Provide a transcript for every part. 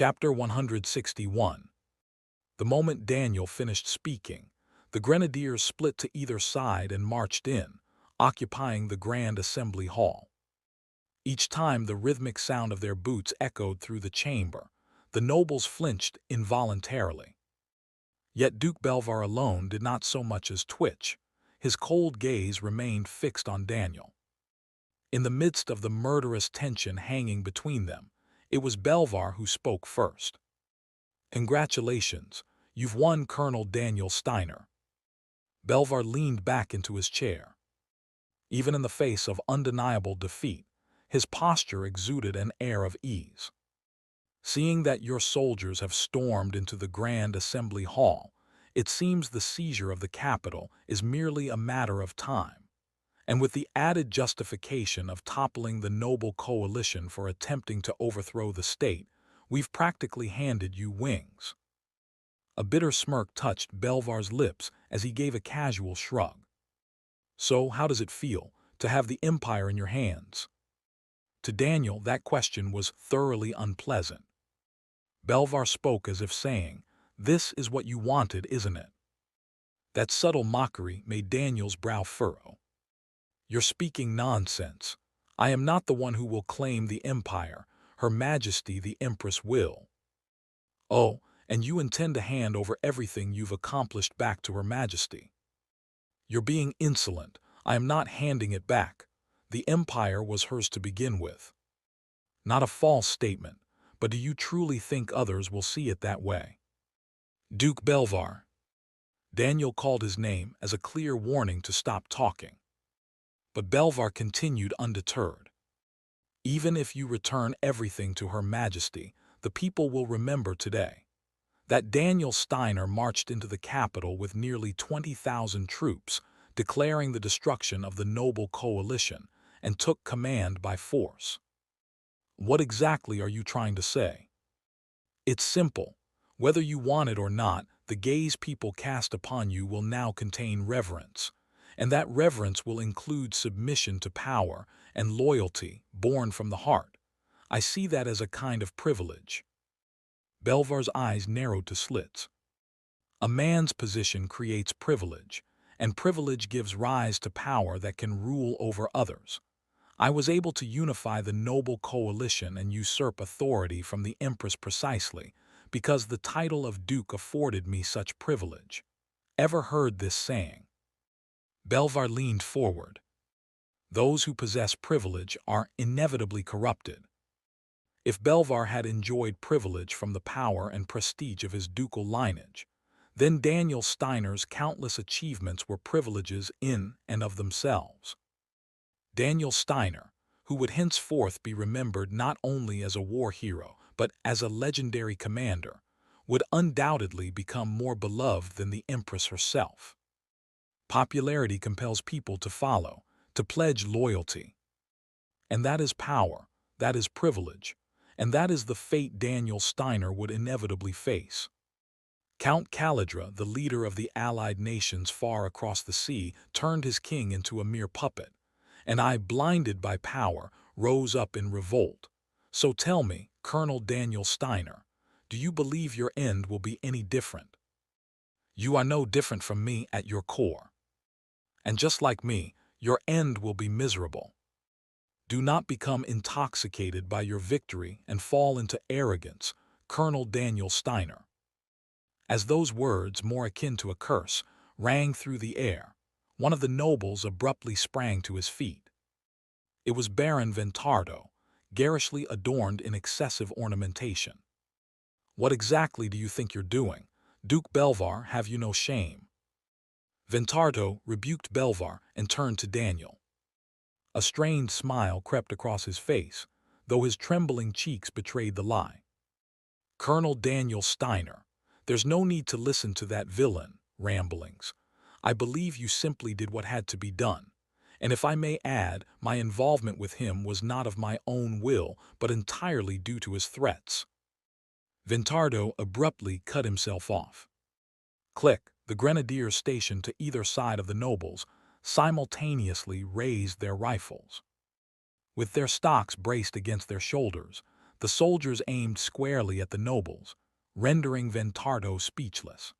Chapter 161. The moment Daniel finished speaking, the grenadiers split to either side and marched in, occupying the grand assembly hall. Each time the rhythmic sound of their boots echoed through the chamber, the nobles flinched involuntarily. Yet Duke Belvar alone did not so much as twitch. His cold gaze remained fixed on Daniel. In the midst of the murderous tension hanging between them, it was Belvar who spoke first. "Congratulations, you've won, Colonel Daniel Steiner." Belvar leaned back into his chair. Even in the face of undeniable defeat, his posture exuded an air of ease. "Seeing that your soldiers have stormed into the Grand Assembly Hall, it seems the seizure of the capital is merely a matter of time, and with the added justification of toppling the noble coalition for attempting to overthrow the state, we've practically handed you wings." A bitter smirk touched Belvar's lips as he gave a casual shrug. "So, how does it feel to have the empire in your hands?" To Daniel, that question was thoroughly unpleasant. Belvar spoke as if saying, "This is what you wanted, isn't it?" That subtle mockery made Daniel's brow furrow. "You're speaking nonsense. I am not the one who will claim the empire. Her Majesty the Empress will." "Oh, and you intend to hand over everything you've accomplished back to Her Majesty?" "You're being insolent. I am not handing it back. The empire was hers to begin with." "Not a false statement, but do you truly think others will see it that way?" "Duke Belvar." Daniel called his name as a clear warning to stop talking. But Belvar continued undeterred. "Even if you return everything to Her Majesty, the people will remember today that Daniel Steiner marched into the capital with nearly 20,000 troops, declaring the destruction of the noble coalition, and took command by force." "What exactly are you trying to say?" "It's simple. Whether you want it or not, the gaze people cast upon you will now contain reverence, and that reverence will include submission to power and loyalty born from the heart. I see that as a kind of privilege." Belvar's eyes narrowed to slits. "A man's position creates privilege, and privilege gives rise to power that can rule over others. I was able to unify the noble coalition and usurp authority from the Empress precisely because the title of Duke afforded me such privilege. Ever heard this saying?" Belvar leaned forward. "Those who possess privilege are inevitably corrupted." If Belvar had enjoyed privilege from the power and prestige of his ducal lineage, then Daniel Steiner's countless achievements were privileges in and of themselves. Daniel Steiner, who would henceforth be remembered not only as a war hero but as a legendary commander, would undoubtedly become more beloved than the Empress herself. Popularity compels people to follow, to pledge loyalty. And that is power, that is privilege, and that is the fate Daniel Steiner would inevitably face. Count Caligula, the leader of the allied nations far across the sea, turned his king into a mere puppet, and I, blinded by power, rose up in revolt. So tell me, Colonel Daniel Steiner, do you believe your end will be any different? You are no different from me at your core. And just like me, your end will be miserable. Do not become intoxicated by your victory and fall into arrogance, Colonel Daniel Steiner." As those words, more akin to a curse, rang through the air, one of the nobles abruptly sprang to his feet. It was Baron Ventardo, garishly adorned in excessive ornamentation. "What exactly do you think you're doing? Duke Belvar, have you no shame?" Ventardo rebuked Belvar and turned to Daniel. A strained smile crept across his face, though his trembling cheeks betrayed the lie. "Colonel Daniel Steiner, there's no need to listen to that villain ramblings. I believe you simply did what had to be done. And if I may add, my involvement with him was not of my own will, but entirely due to his threats." Ventardo abruptly cut himself off. Click, the grenadiers stationed to either side of the nobles simultaneously raised their rifles. With their stocks braced against their shoulders, The soldiers aimed squarely at the nobles, rendering Ventardo speechless.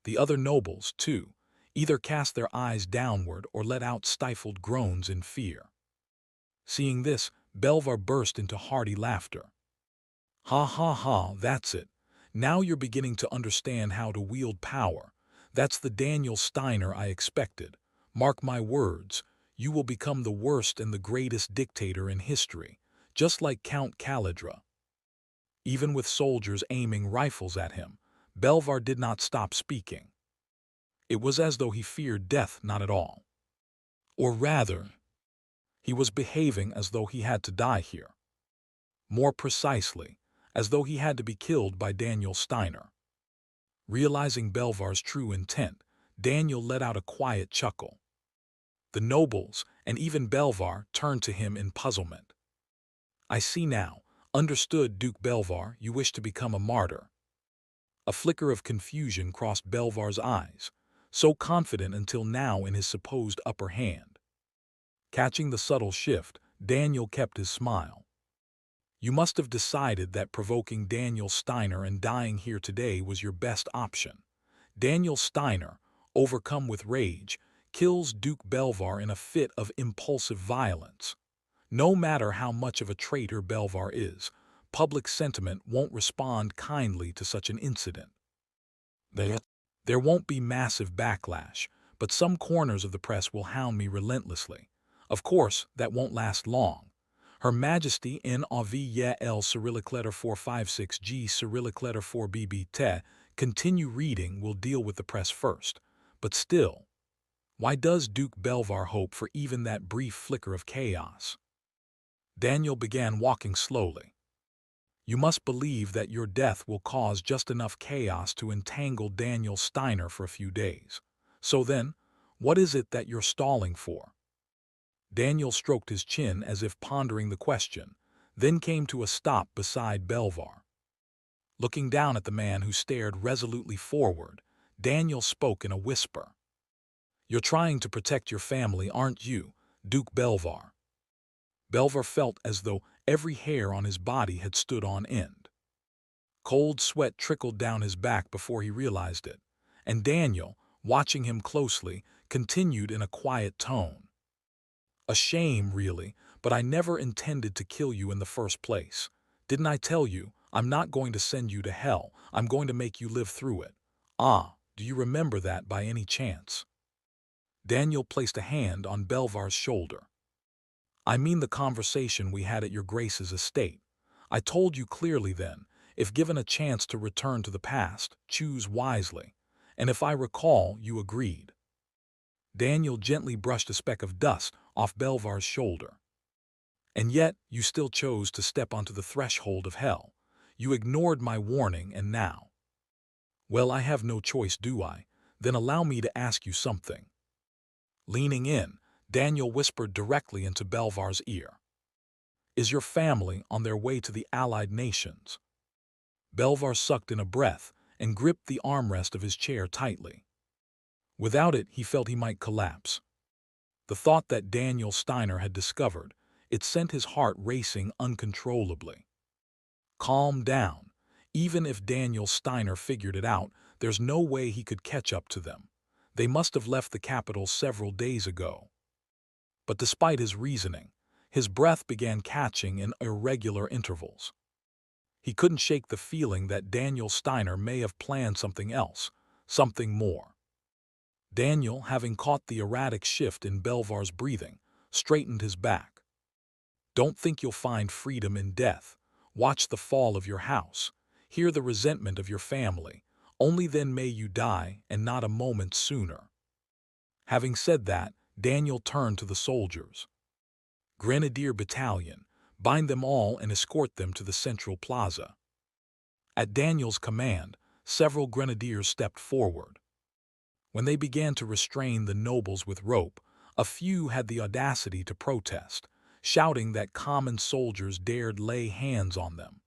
The other nobles, too, either cast their eyes downward or let out stifled groans in fear. Seeing this, Belvar burst into hearty laughter. "Ha ha ha, that's it. Now you're beginning to understand how to wield power. That's the Daniel Steiner I expected. Mark my words, you will become the worst and the greatest dictator in history, just like Count Caligula." Even with soldiers aiming rifles at him, Belvar did not stop speaking. It was as though he feared death not at all. Or rather, he was behaving as though he had to die here. More precisely, as though he had to be killed by Daniel Steiner. Realizing Belvar's true intent, Daniel let out a quiet chuckle. The nobles, and even Belvar, turned to him in puzzlement. "I see now. Understood, Duke Belvar, you wish to become a martyr." A flicker of confusion crossed Belvar's eyes, so confident until now in his supposed upper hand. Catching the subtle shift, Daniel kept his smile. "You must have decided that provoking Daniel Steiner and dying here today was your best option." Daniel Steiner, overcome with rage, kills Duke Belvar in a fit of impulsive violence. No matter how much of a traitor Belvar is, public sentiment won't respond kindly to such an incident. There won't be massive backlash, but some corners of the press will hound me relentlessly. Of course, that won't last long. Her Majesty Immgwc Cyrillic letter 456G Cyrillic letter 4BB continue reading will deal with the press first. But still, why does Duke Belvar hope for even that brief flicker of chaos? Daniel began walking slowly. "You must believe that your death will cause just enough chaos to entangle Daniel Steiner for a few days. So then, what is it that you're stalling for?" Daniel stroked his chin as if pondering the question, then came to a stop beside Belvar. Looking down at the man who stared resolutely forward, Daniel spoke in a whisper. "You're trying to protect your family, aren't you, Duke Belvar?" Belvar felt as though every hair on his body had stood on end. Cold sweat trickled down his back before he realized it, and Daniel, watching him closely, continued in a quiet tone. "A shame, really, but I never intended to kill you in the first place. Didn't I tell you, I'm not going to send you to hell, I'm going to make you live through it? Ah, do you remember that by any chance?" Daniel placed a hand on Belvar's shoulder. "I mean the conversation we had at your Grace's estate. I told you clearly then, if given a chance to return to the past, choose wisely. And if I recall, you agreed." Daniel gently brushed a speck of dust off Belvar's shoulder. "And yet, you still chose to step onto the threshold of hell. You ignored my warning, and now—" "Well, I have no choice, do I? Then allow me to ask you something." Leaning in, Daniel whispered directly into Belvar's ear. "Is your family on their way to the Allied nations?" Belvar sucked in a breath and gripped the armrest of his chair tightly. Without it, he felt he might collapse. The thought that Daniel Steiner had discovered, it sent his heart racing uncontrollably. Calm down. Even if Daniel Steiner figured it out, there's no way he could catch up to them. They must have left the capital several days ago. But despite his reasoning, his breath began catching in irregular intervals. He couldn't shake the feeling that Daniel Steiner may have planned something else, something more. Daniel, having caught the erratic shift in Belvar's breathing, straightened his back. "Don't think you'll find freedom in death. Watch the fall of your house. Hear the resentment of your family. Only then may you die, and not a moment sooner." Having said that, Daniel turned to the soldiers. "Grenadier Battalion, bind them all and escort them to the central plaza." At Daniel's command, several grenadiers stepped forward. When they began to restrain the nobles with rope, a few had the audacity to protest, shouting that common soldiers dared lay hands on them.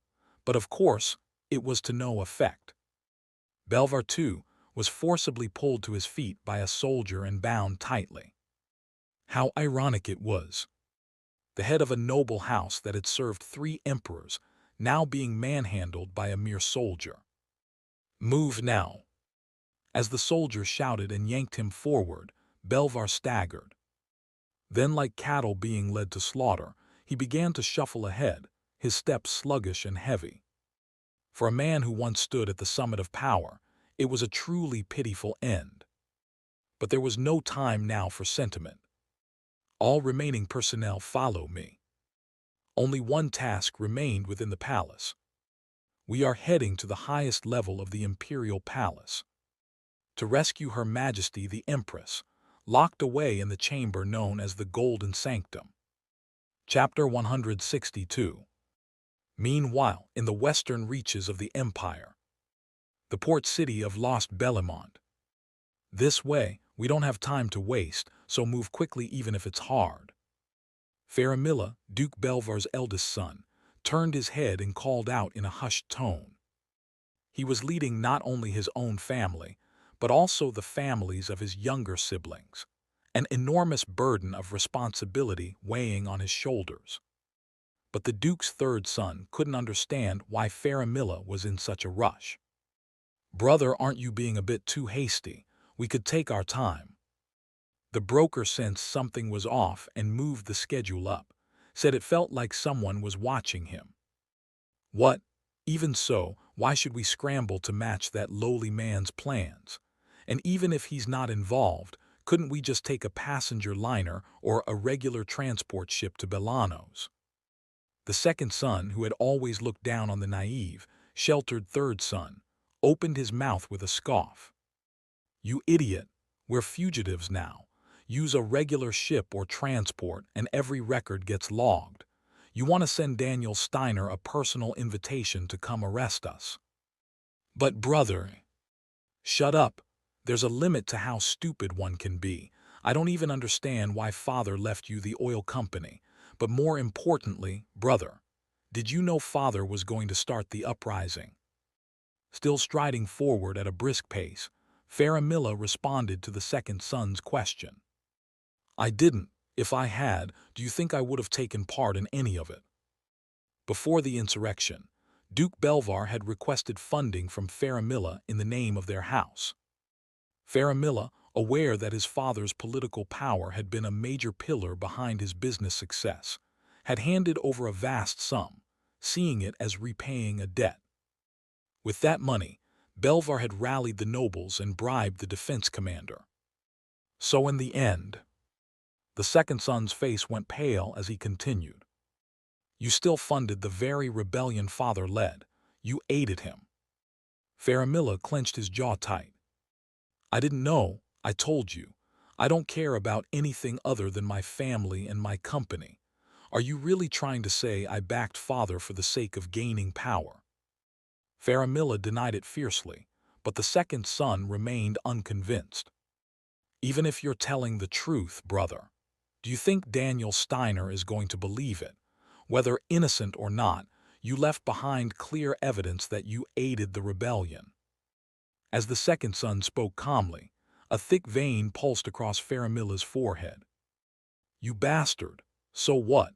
But of course, it was to no effect. Belvar, too, was forcibly pulled to his feet by a soldier and bound tightly. How ironic it was. The head of a noble house that had served 3 emperors, now being manhandled by a mere soldier. "Move now." As the soldier shouted and yanked him forward, Belvar staggered. Then, like cattle being led to slaughter, he began to shuffle ahead, his steps sluggish and heavy. For a man who once stood at the summit of power, it was a truly pitiful end. But there was no time now for sentiment. "All remaining personnel follow me." Only one task remained within the palace. "We are heading to the highest level of the imperial palace, to rescue Her Majesty the Empress, locked away in the chamber known as the Golden Sanctum." Chapter 162. Meanwhile, in the western reaches of the empire, the port city of Lost Bellemont. "This way, we don't have time to waste, so move quickly even if it's hard." Faramilla, Duke Belvar's eldest son, turned his head and called out in a hushed tone. He was leading not only his own family, but also the families of his younger siblings, an enormous burden of responsibility weighing on his shoulders. But the Duke's third son couldn't understand why Faramilla was in such a rush. "Brother, aren't you being a bit too hasty? We could take our time." The broker sensed something was off and moved the schedule up, said it felt like someone was watching him. "What? Even so, why should we scramble to match that lowly man's plans? And even if he's not involved, couldn't we just take a passenger liner or a regular transport ship to Belanos?" The second son, who had always looked down on the naive, sheltered third son, opened his mouth with a scoff. "You idiot! We're fugitives now. Use a regular ship or transport and every record gets logged. You want to send Daniel Steiner a personal invitation to come arrest us." "But brother—" "Shut up. There's a limit to how stupid one can be. I don't even understand why father left you the oil company. But more importantly, brother, did you know father was going to start the uprising?" Still striding forward at a brisk pace, Faramilla responded to the second son's question. "I didn't. If I had, do you think I would have taken part in any of it?" Before the insurrection, Duke Belvar had requested funding from Faramilla in the name of their house. Faramilla, aware that his father's political power had been a major pillar behind his business success, had handed over a vast sum, seeing it as repaying a debt. With that money, Belvar had rallied the nobles and bribed the defense commander. So in the end, the second son's face went pale as he continued. "You still funded the very rebellion father led. You aided him." Faramilla clenched his jaw tight. "I didn't know. I told you. I don't care about anything other than my family and my company. Are you really trying to say I backed father for the sake of gaining power?" Faramilla denied it fiercely, but the second son remained unconvinced. "Even if you're telling the truth, brother, do you think Daniel Steiner is going to believe it? Whether innocent or not, you left behind clear evidence that you aided the rebellion." As the second son spoke calmly, a thick vein pulsed across Faramilla's forehead. "You bastard! So what?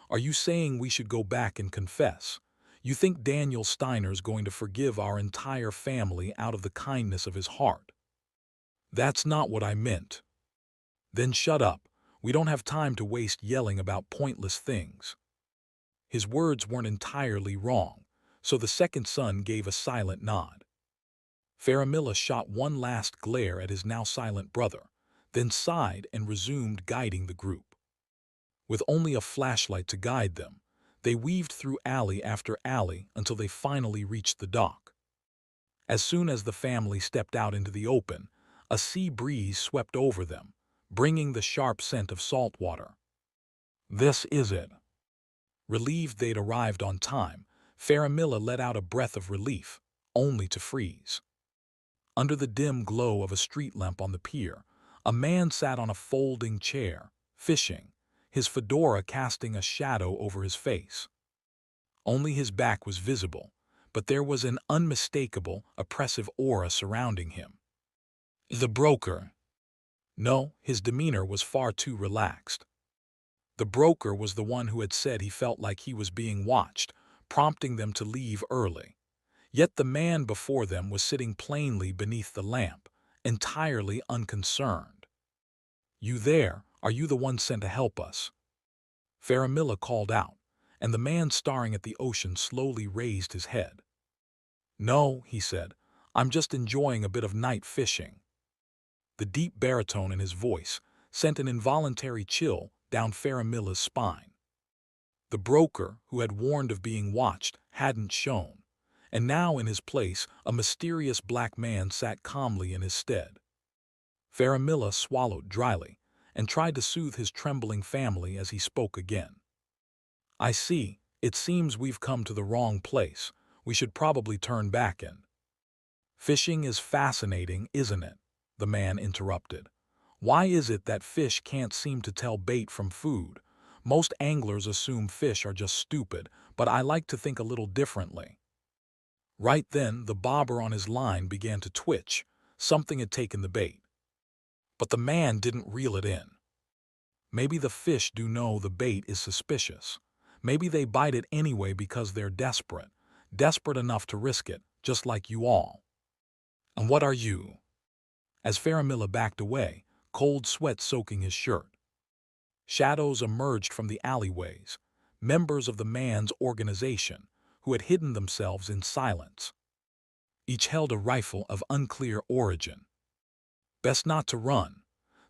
Are you saying we should go back and confess? You think Daniel Steiner's going to forgive our entire family out of the kindness of his heart?" "That's not what I meant." "Then shut up. We don't have time to waste yelling about pointless things." His words weren't entirely wrong, so the second son gave a silent nod. Faramilla shot one last glare at his now silent brother, then sighed and resumed guiding the group. With only a flashlight to guide them, they weaved through alley after alley until they finally reached the dock. As soon as the family stepped out into the open, a sea breeze swept over them, bringing the sharp scent of salt water. "This is it." Relieved they'd arrived on time, Faramilla let out a breath of relief, only to freeze. Under the dim glow of a street lamp on the pier, a man sat on a folding chair, fishing, his fedora casting a shadow over his face. Only his back was visible, but there was an unmistakable, oppressive aura surrounding him. The broker. No, his demeanor was far too relaxed. The broker was the one who had said he felt like he was being watched, prompting them to leave early. Yet the man before them was sitting plainly beneath the lamp, entirely unconcerned. "You there, are you the one sent to help us?" Faramilla called out, and the man staring at the ocean slowly raised his head. "No," he said, "I'm just enjoying a bit of night fishing." The deep baritone in his voice sent an involuntary chill down Faramilla's spine. The broker, who had warned of being watched, hadn't shown, and now in his place a mysterious black man sat calmly in his stead. Faramilla swallowed dryly and tried to soothe his trembling family as he spoke again. "I see, it seems we've come to the wrong place. We should probably turn back in." "Fishing is fascinating, isn't it?" the man interrupted. "Why is it that fish can't seem to tell bait from food? Most anglers assume fish are just stupid, but I like to think a little differently." Right then, the bobber on his line began to twitch. Something had taken the bait. But the man didn't reel it in. Maybe the fish do know the bait is suspicious. Maybe they bite it anyway because they're desperate. Desperate enough to risk it, just like you all. "And what are you?" As Faramilla backed away, cold sweat soaking his shirt. Shadows emerged from the alleyways, members of the man's organization, who had hidden themselves in silence. Each held a rifle of unclear origin. "Best not to run.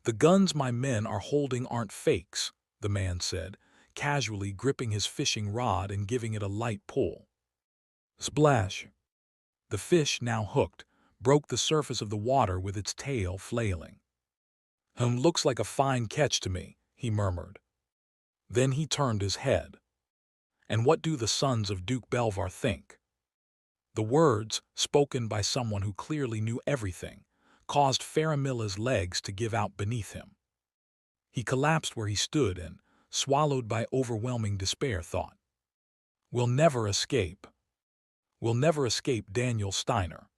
The guns my men are holding aren't fakes," the man said, casually gripping his fishing rod and giving it a light pull. Splash! The fish, now hooked, broke the surface of the water with its tail flailing. Looks like a fine catch to me," he murmured. Then he turned his head. "And what do the sons of Duke Belvar think?" The words, spoken by someone who clearly knew everything, caused Faramilla's legs to give out beneath him. He collapsed where he stood and, swallowed by overwhelming despair, thought, "We'll never escape. We'll never escape Daniel Steiner."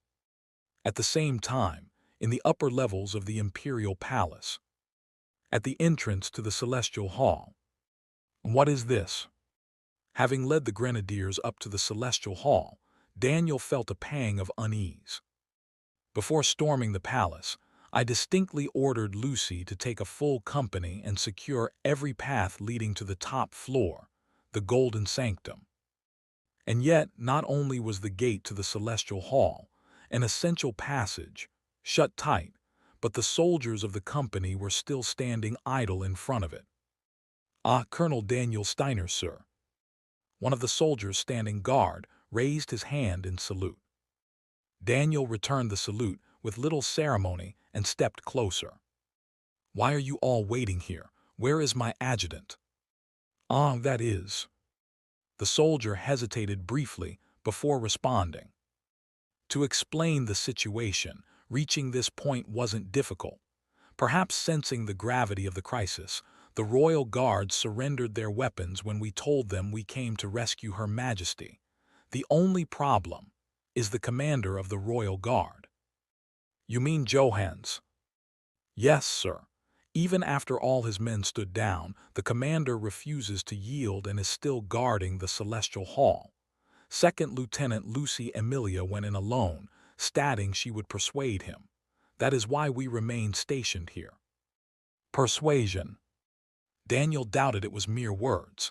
At the same time, in the upper levels of the Imperial Palace, at the entrance to the Celestial Hall. "What is this?" Having led the grenadiers up to the Celestial Hall, Daniel felt a pang of unease. "Before storming the palace, I distinctly ordered Lucy to take a full company and secure every path leading to the top floor, the Golden Sanctum. And yet, not only was the gate to the Celestial Hall, an essential passage, shut tight, but the soldiers of the company were still standing idle in front of it. "Ah, Colonel Daniel Steiner, sir." One of the soldiers standing guard raised his hand in salute. Daniel returned the salute with little ceremony and stepped closer. "Why are you all waiting here? Where is my adjutant?" "Ah, that is." The soldier hesitated briefly before responding. To explain the situation, reaching this point wasn't difficult. Perhaps sensing the gravity of the crisis, the royal guards surrendered their weapons when we told them we came to rescue Her Majesty. The only problem is the commander of the royal guard. "You mean Johans?" "Yes, sir. Even after all his men stood down, the commander refuses to yield and is still guarding the Celestial Hall. Second Lieutenant Lucy Emilia went in alone, stating she would persuade him. That is why we remain stationed here." Persuasion. Daniel doubted it was mere words.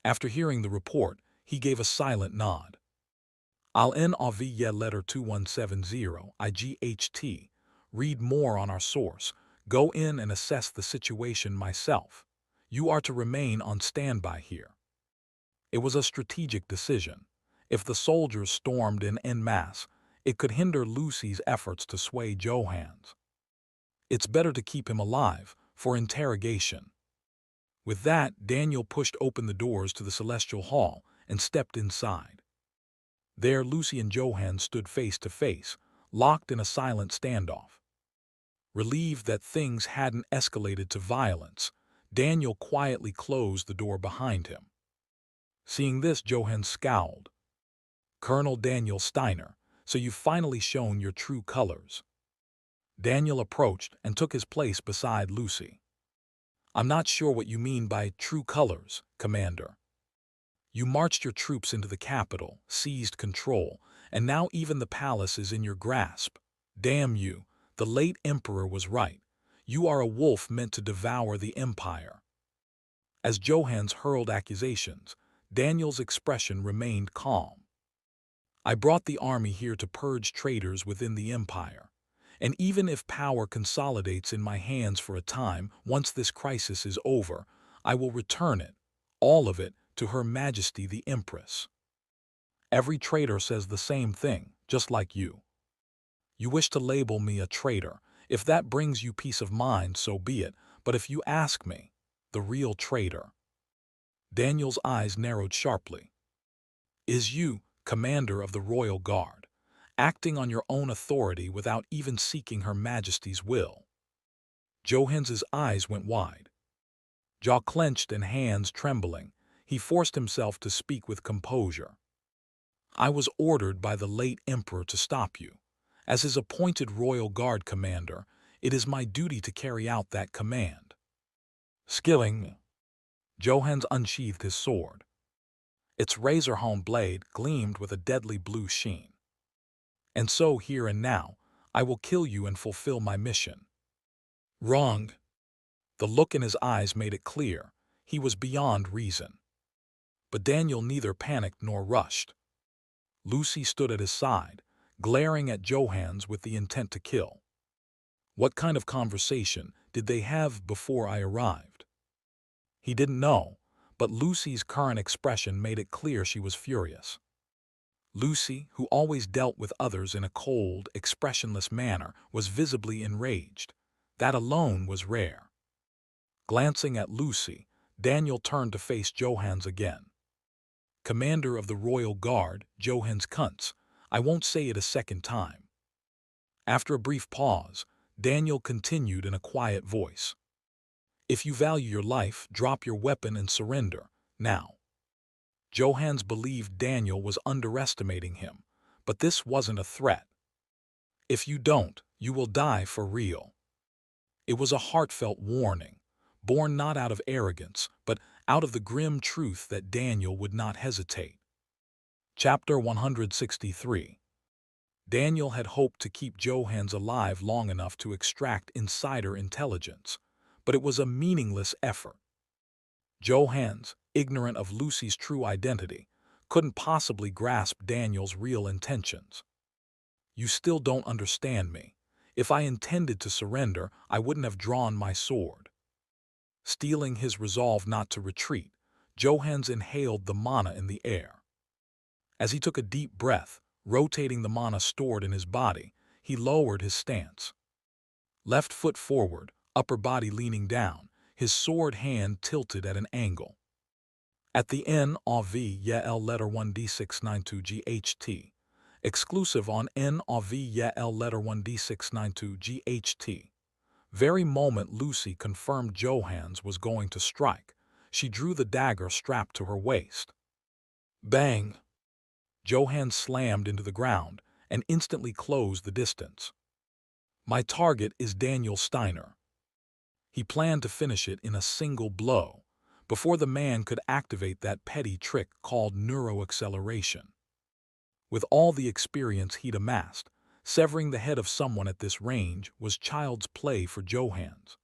After hearing the report, he gave a silent nod. "I'll Immgwc letter 2170 IGHT. Read more on our source. Go in and assess the situation myself. You are to remain on standby here." It was a strategic decision. If the soldiers stormed in en masse, it could hinder Lucy's efforts to sway Johans. It's better to keep him alive for interrogation. With that, Daniel pushed open the doors to the Celestial Hall and stepped inside. There, Lucy and Johan stood face to face, locked in a silent standoff. Relieved that things hadn't escalated to violence, Daniel quietly closed the door behind him. Seeing this, Johan scowled. "Colonel Daniel Steiner, so you've finally shown your true colors." Daniel approached and took his place beside Lucy. "I'm not sure what you mean by true colors, Commander." You marched your troops into the capital, seized control, and now even the palace is in your grasp. Damn you, the late emperor was right. You are a wolf meant to devour the empire. As Johans hurled accusations, Daniel's expression remained calm. I brought the army here to purge traitors within the empire. And even if power consolidates in my hands for a time, once this crisis is over, I will return it, all of it, to Her Majesty the Empress. Every traitor says the same thing, just like you. You wish to label me a traitor. If that brings you peace of mind, so be it. But if you ask me, the real traitor. Daniel's eyes narrowed sharply. Is you, commander of the royal guard, acting on your own authority without even seeking Her Majesty's will? Johannes's eyes went wide. Jaw clenched and hands trembling, he forced himself to speak with composure. I was ordered by the late emperor to stop you. As his appointed royal guard commander, it is my duty to carry out that command. Skilling. Johans unsheathed his sword. Its razor-honed blade gleamed with a deadly blue sheen. And so, here and now, I will kill you and fulfill my mission. Wrong. The look in his eyes made it clear. He was beyond reason. But Daniel neither panicked nor rushed. Lucy stood at his side, glaring at Johans with the intent to kill. What kind of conversation did they have before I arrived? He didn't know, but Lucy's current expression made it clear she was furious. Lucy, who always dealt with others in a cold, expressionless manner, was visibly enraged. That alone was rare. Glancing at Lucy, Daniel turned to face Johans again. Commander of the Royal Guard, Johans Kuntz, I won't say it a second time. After a brief pause, Daniel continued in a quiet voice. If you value your life, drop your weapon and surrender, now. Johans believed Daniel was underestimating him, but this wasn't a threat. If you don't, you will die for real. It was a heartfelt warning, born not out of arrogance, but out of the grim truth that Daniel would not hesitate. Chapter 163. Daniel had hoped to keep Johans alive long enough to extract insider intelligence, but it was a meaningless effort. Johans, ignorant of Lucy's true identity, couldn't possibly grasp Daniel's real intentions. You still don't understand me. If I intended to surrender, I wouldn't have drawn my sword. Steeling his resolve not to retreat, Johans inhaled the mana in the air. As he took a deep breath, rotating the mana stored in his body, he lowered his stance. Left foot forward, upper body leaning down, his sword hand tilted at an angle. At the Immgwc letter 1d692GHT, exclusive on Immgwc letter 1d692GHT. Very moment Lucy confirmed Johans was going to strike, she drew the dagger strapped to her waist. Bang! Johans slammed into the ground and instantly closed the distance. My target is Daniel Steiner. He planned to finish it in a single blow, before the man could activate that petty trick called neuroacceleration. With all the experience he'd amassed, severing the head of someone at this range was child's play for Johans.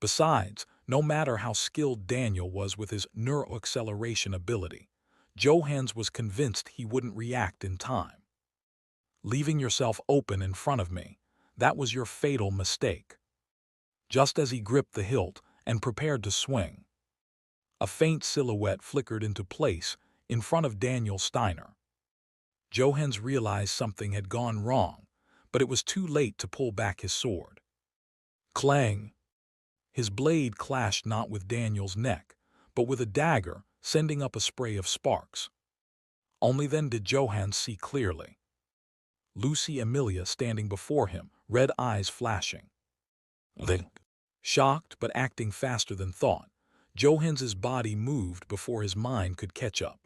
Besides, no matter how skilled Daniel was with his neuroacceleration ability, Johans was convinced he wouldn't react in time. Leaving yourself open in front of me, that was your fatal mistake. Just as he gripped the hilt and prepared to swing, a faint silhouette flickered into place in front of Daniel Steiner. Johans realized something had gone wrong, but it was too late to pull back his sword. Clang! His blade clashed not with Daniel's neck, but with a dagger, sending up a spray of sparks. Only then did Johans see clearly. Lucy Emilia standing before him, red eyes flashing. Shocked but acting faster than thought, Johans's body moved before his mind could catch up.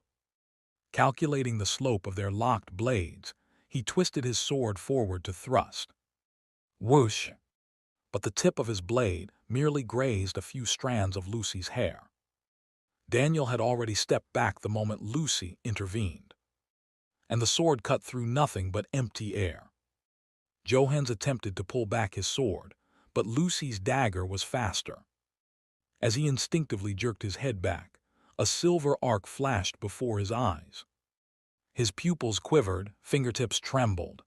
Calculating the slope of their locked blades, he twisted his sword forward to thrust. Whoosh! But the tip of his blade merely grazed a few strands of Lucy's hair. Daniel had already stepped back the moment Lucy intervened, and the sword cut through nothing but empty air. Johans attempted to pull back his sword, but Lucy's dagger was faster. As he instinctively jerked his head back, a silver arc flashed before his eyes. His pupils quivered, fingertips trembled.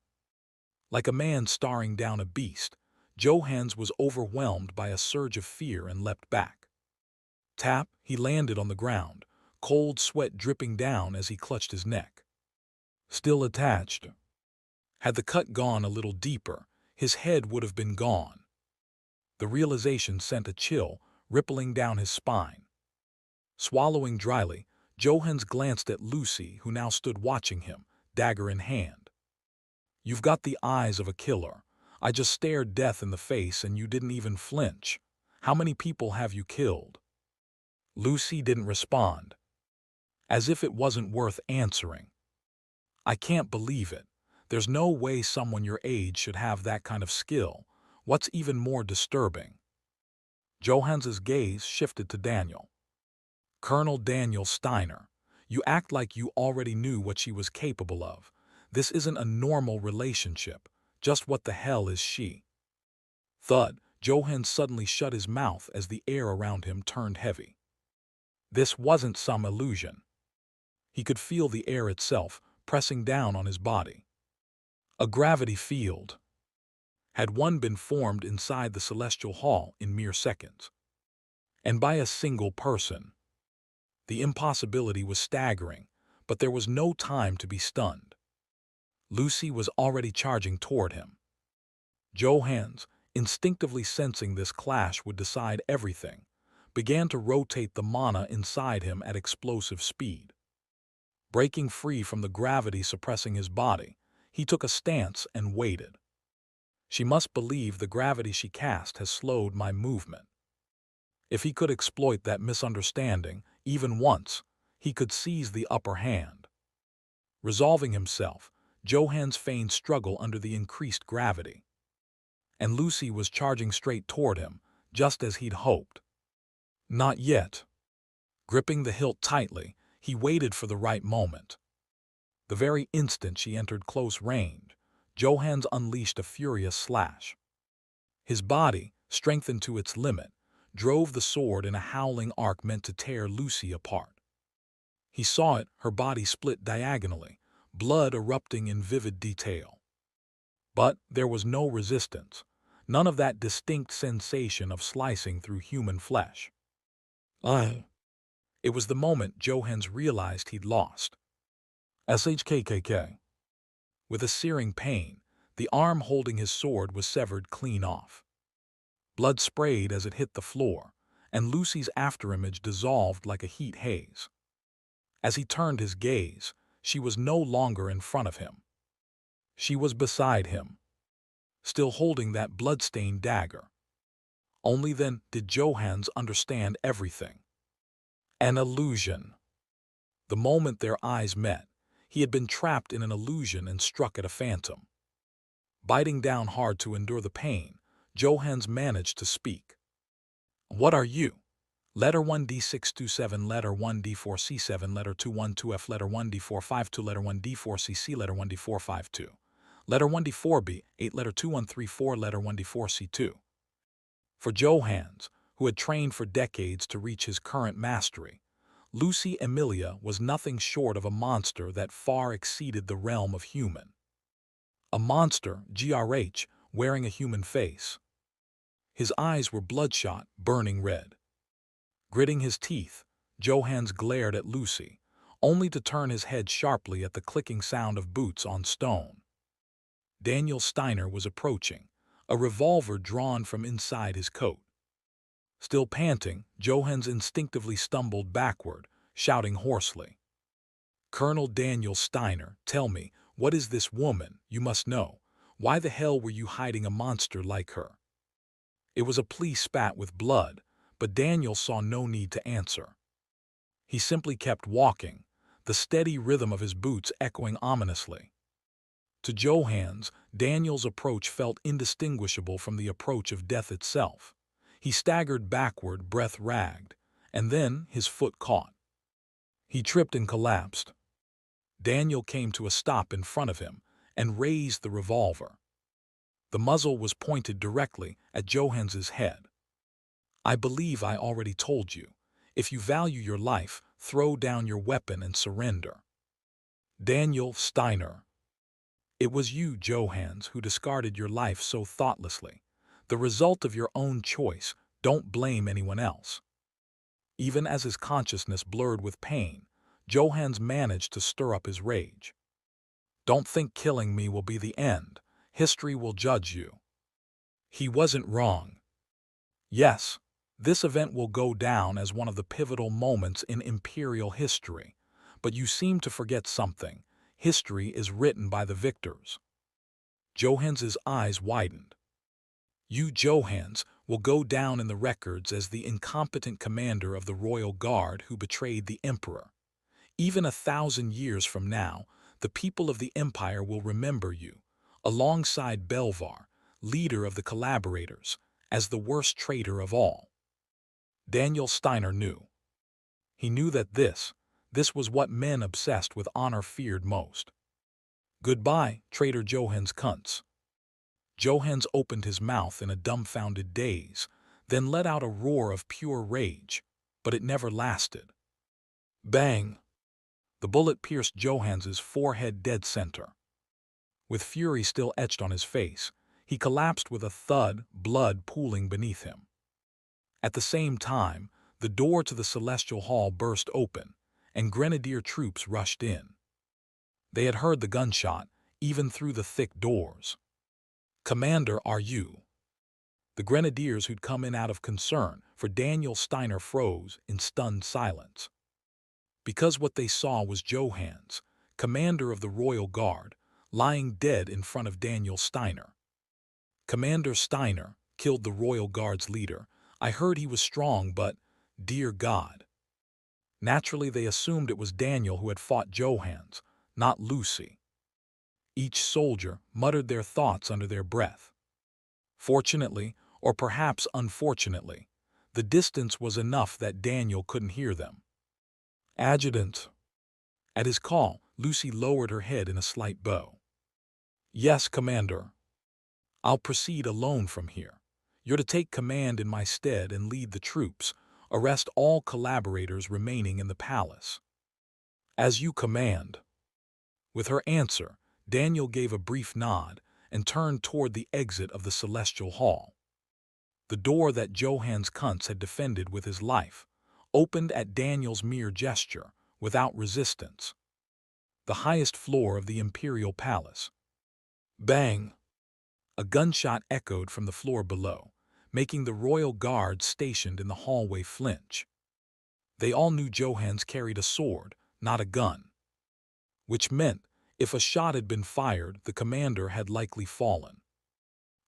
Like a man staring down a beast, Johans was overwhelmed by a surge of fear and leapt back. Tap, he landed on the ground, cold sweat dripping down as he clutched his neck. Still attached. Had the cut gone a little deeper, his head would have been gone. The realization sent a chill rippling down his spine. Swallowing dryly, Johans glanced at Lucy, who now stood watching him, dagger in hand. "You've got the eyes of a killer. I just stared death in the face and you didn't even flinch. How many people have you killed?" Lucy didn't respond, as if it wasn't worth answering. "I can't believe it. There's no way someone your age should have that kind of skill. What's even more disturbing?" Johans's gaze shifted to Daniel. "Colonel Daniel Steiner, you act like you already knew what she was capable of. This isn't a normal relationship. Just what the hell is she?" Thud, Johans suddenly shut his mouth as the air around him turned heavy. This wasn't some illusion. He could feel the air itself pressing down on his body. A gravity field. Had one been formed inside the celestial hall in mere seconds? And by a single person. The impossibility was staggering, but there was no time to be stunned. Lucy was already charging toward him. Johans, instinctively sensing this clash would decide everything, began to rotate the mana inside him at explosive speed. Breaking free from the gravity suppressing his body, he took a stance and waited. She must believe the gravity she cast has slowed my movement. If he could exploit that misunderstanding, even once, he could seize the upper hand. Resolving himself, Johans feigned struggle under the increased gravity. And Lucy was charging straight toward him, just as he'd hoped. Not yet. Gripping the hilt tightly, he waited for the right moment. The very instant she entered close range, Johans unleashed a furious slash. His body, strengthened to its limit, drove the sword in a howling arc meant to tear Lucy apart. He saw it, her body split diagonally, blood erupting in vivid detail. But there was no resistance, none of that distinct sensation of slicing through human flesh. It was the moment Johans realized he'd lost. SHKKK. With a searing pain, the arm holding his sword was severed clean off. Blood sprayed as it hit the floor, and Lucy's afterimage dissolved like a heat haze. As he turned his gaze, she was no longer in front of him. She was beside him, still holding that blood-stained dagger. Only then did Johans understand everything. An illusion. The moment their eyes met, he had been trapped in an illusion and struck at a phantom. Biting down hard to endure the pain, Johans managed to speak. "What are you?" Letter 1D627, letter 1D4C7, letter 212F, letter 1D452, letter 1D4CC, letter 1D452, letter 1D4B, 8, letter 2134, letter 1D4C2. For Johans, who had trained for decades to reach his current mastery, Lucy Emilia was nothing short of a monster that far exceeded the realm of human. A monster, GRH, wearing a human face. His eyes were bloodshot, burning red. Gritting his teeth, Johans glared at Lucy, only to turn his head sharply at the clicking sound of boots on stone. Daniel Steiner was approaching, a revolver drawn from inside his coat. Still panting, Johans instinctively stumbled backward, shouting hoarsely. "Colonel Daniel Steiner, tell me, what is this woman? You must know. Why the hell were you hiding a monster like her?" It was a plea spat with blood, but Daniel saw no need to answer. He simply kept walking, the steady rhythm of his boots echoing ominously. To Johans, Daniel's approach felt indistinguishable from the approach of death itself. He staggered backward, breath ragged, and then his foot caught. He tripped and collapsed. Daniel came to a stop in front of him and raised the revolver. The muzzle was pointed directly at Johannes's head. "I believe I already told you. If you value your life, throw down your weapon and surrender." Daniel Steiner. It was you, Johannes, who discarded your life so thoughtlessly. The result of your own choice. Don't blame anyone else. Even as his consciousness blurred with pain, Johannes managed to stir up his rage. "Don't think killing me will be the end. History will judge you." He wasn't wrong. Yes, this event will go down as one of the pivotal moments in imperial history. But you seem to forget something. History is written by the victors. Johannes's eyes widened. You, Johannes, will go down in the records as the incompetent commander of the royal guard who betrayed the emperor. Even 1,000 years from now, the people of the empire will remember you, alongside Belvar, leader of the collaborators, as the worst traitor of all. Daniel Steiner knew. He knew that this was what men obsessed with honor feared most. "Goodbye, traitor Johannes Kuntz." Johannes opened his mouth in a dumbfounded daze, then let out a roar of pure rage, but it never lasted. Bang! The bullet pierced Johannes's forehead dead center. With fury still etched on his face, he collapsed with a thud, blood pooling beneath him. At the same time, the door to the Celestial Hall burst open, and grenadier troops rushed in. They had heard the gunshot, even through the thick doors. "Commander, are you?" The grenadiers who'd come in out of concern for Daniel Steiner froze in stunned silence. Because what they saw was Johannes, commander of the Royal Guard, lying dead in front of Daniel Steiner. "Commander Steiner killed the Royal Guard's leader. I heard he was strong, but, dear God." Naturally, they assumed it was Daniel who had fought Johannes, not Lucy. Each soldier muttered their thoughts under their breath. Fortunately, or perhaps unfortunately, the distance was enough that Daniel couldn't hear them. "Adjutant." At his call, Lucy lowered her head in a slight bow. "Yes, Commander. I'll proceed alone from here. You're to take command in my stead and lead the troops. Arrest all collaborators remaining in the palace." "As you command." With her answer, Daniel gave a brief nod and turned toward the exit of the Celestial Hall. The door that Johannes Kuntz had defended with his life opened at Daniel's mere gesture, without resistance. The highest floor of the Imperial Palace. Bang! A gunshot echoed from the floor below, making the royal guard stationed in the hallway flinch. They all knew Johannes carried a sword, not a gun. Which meant, if a shot had been fired, the commander had likely fallen.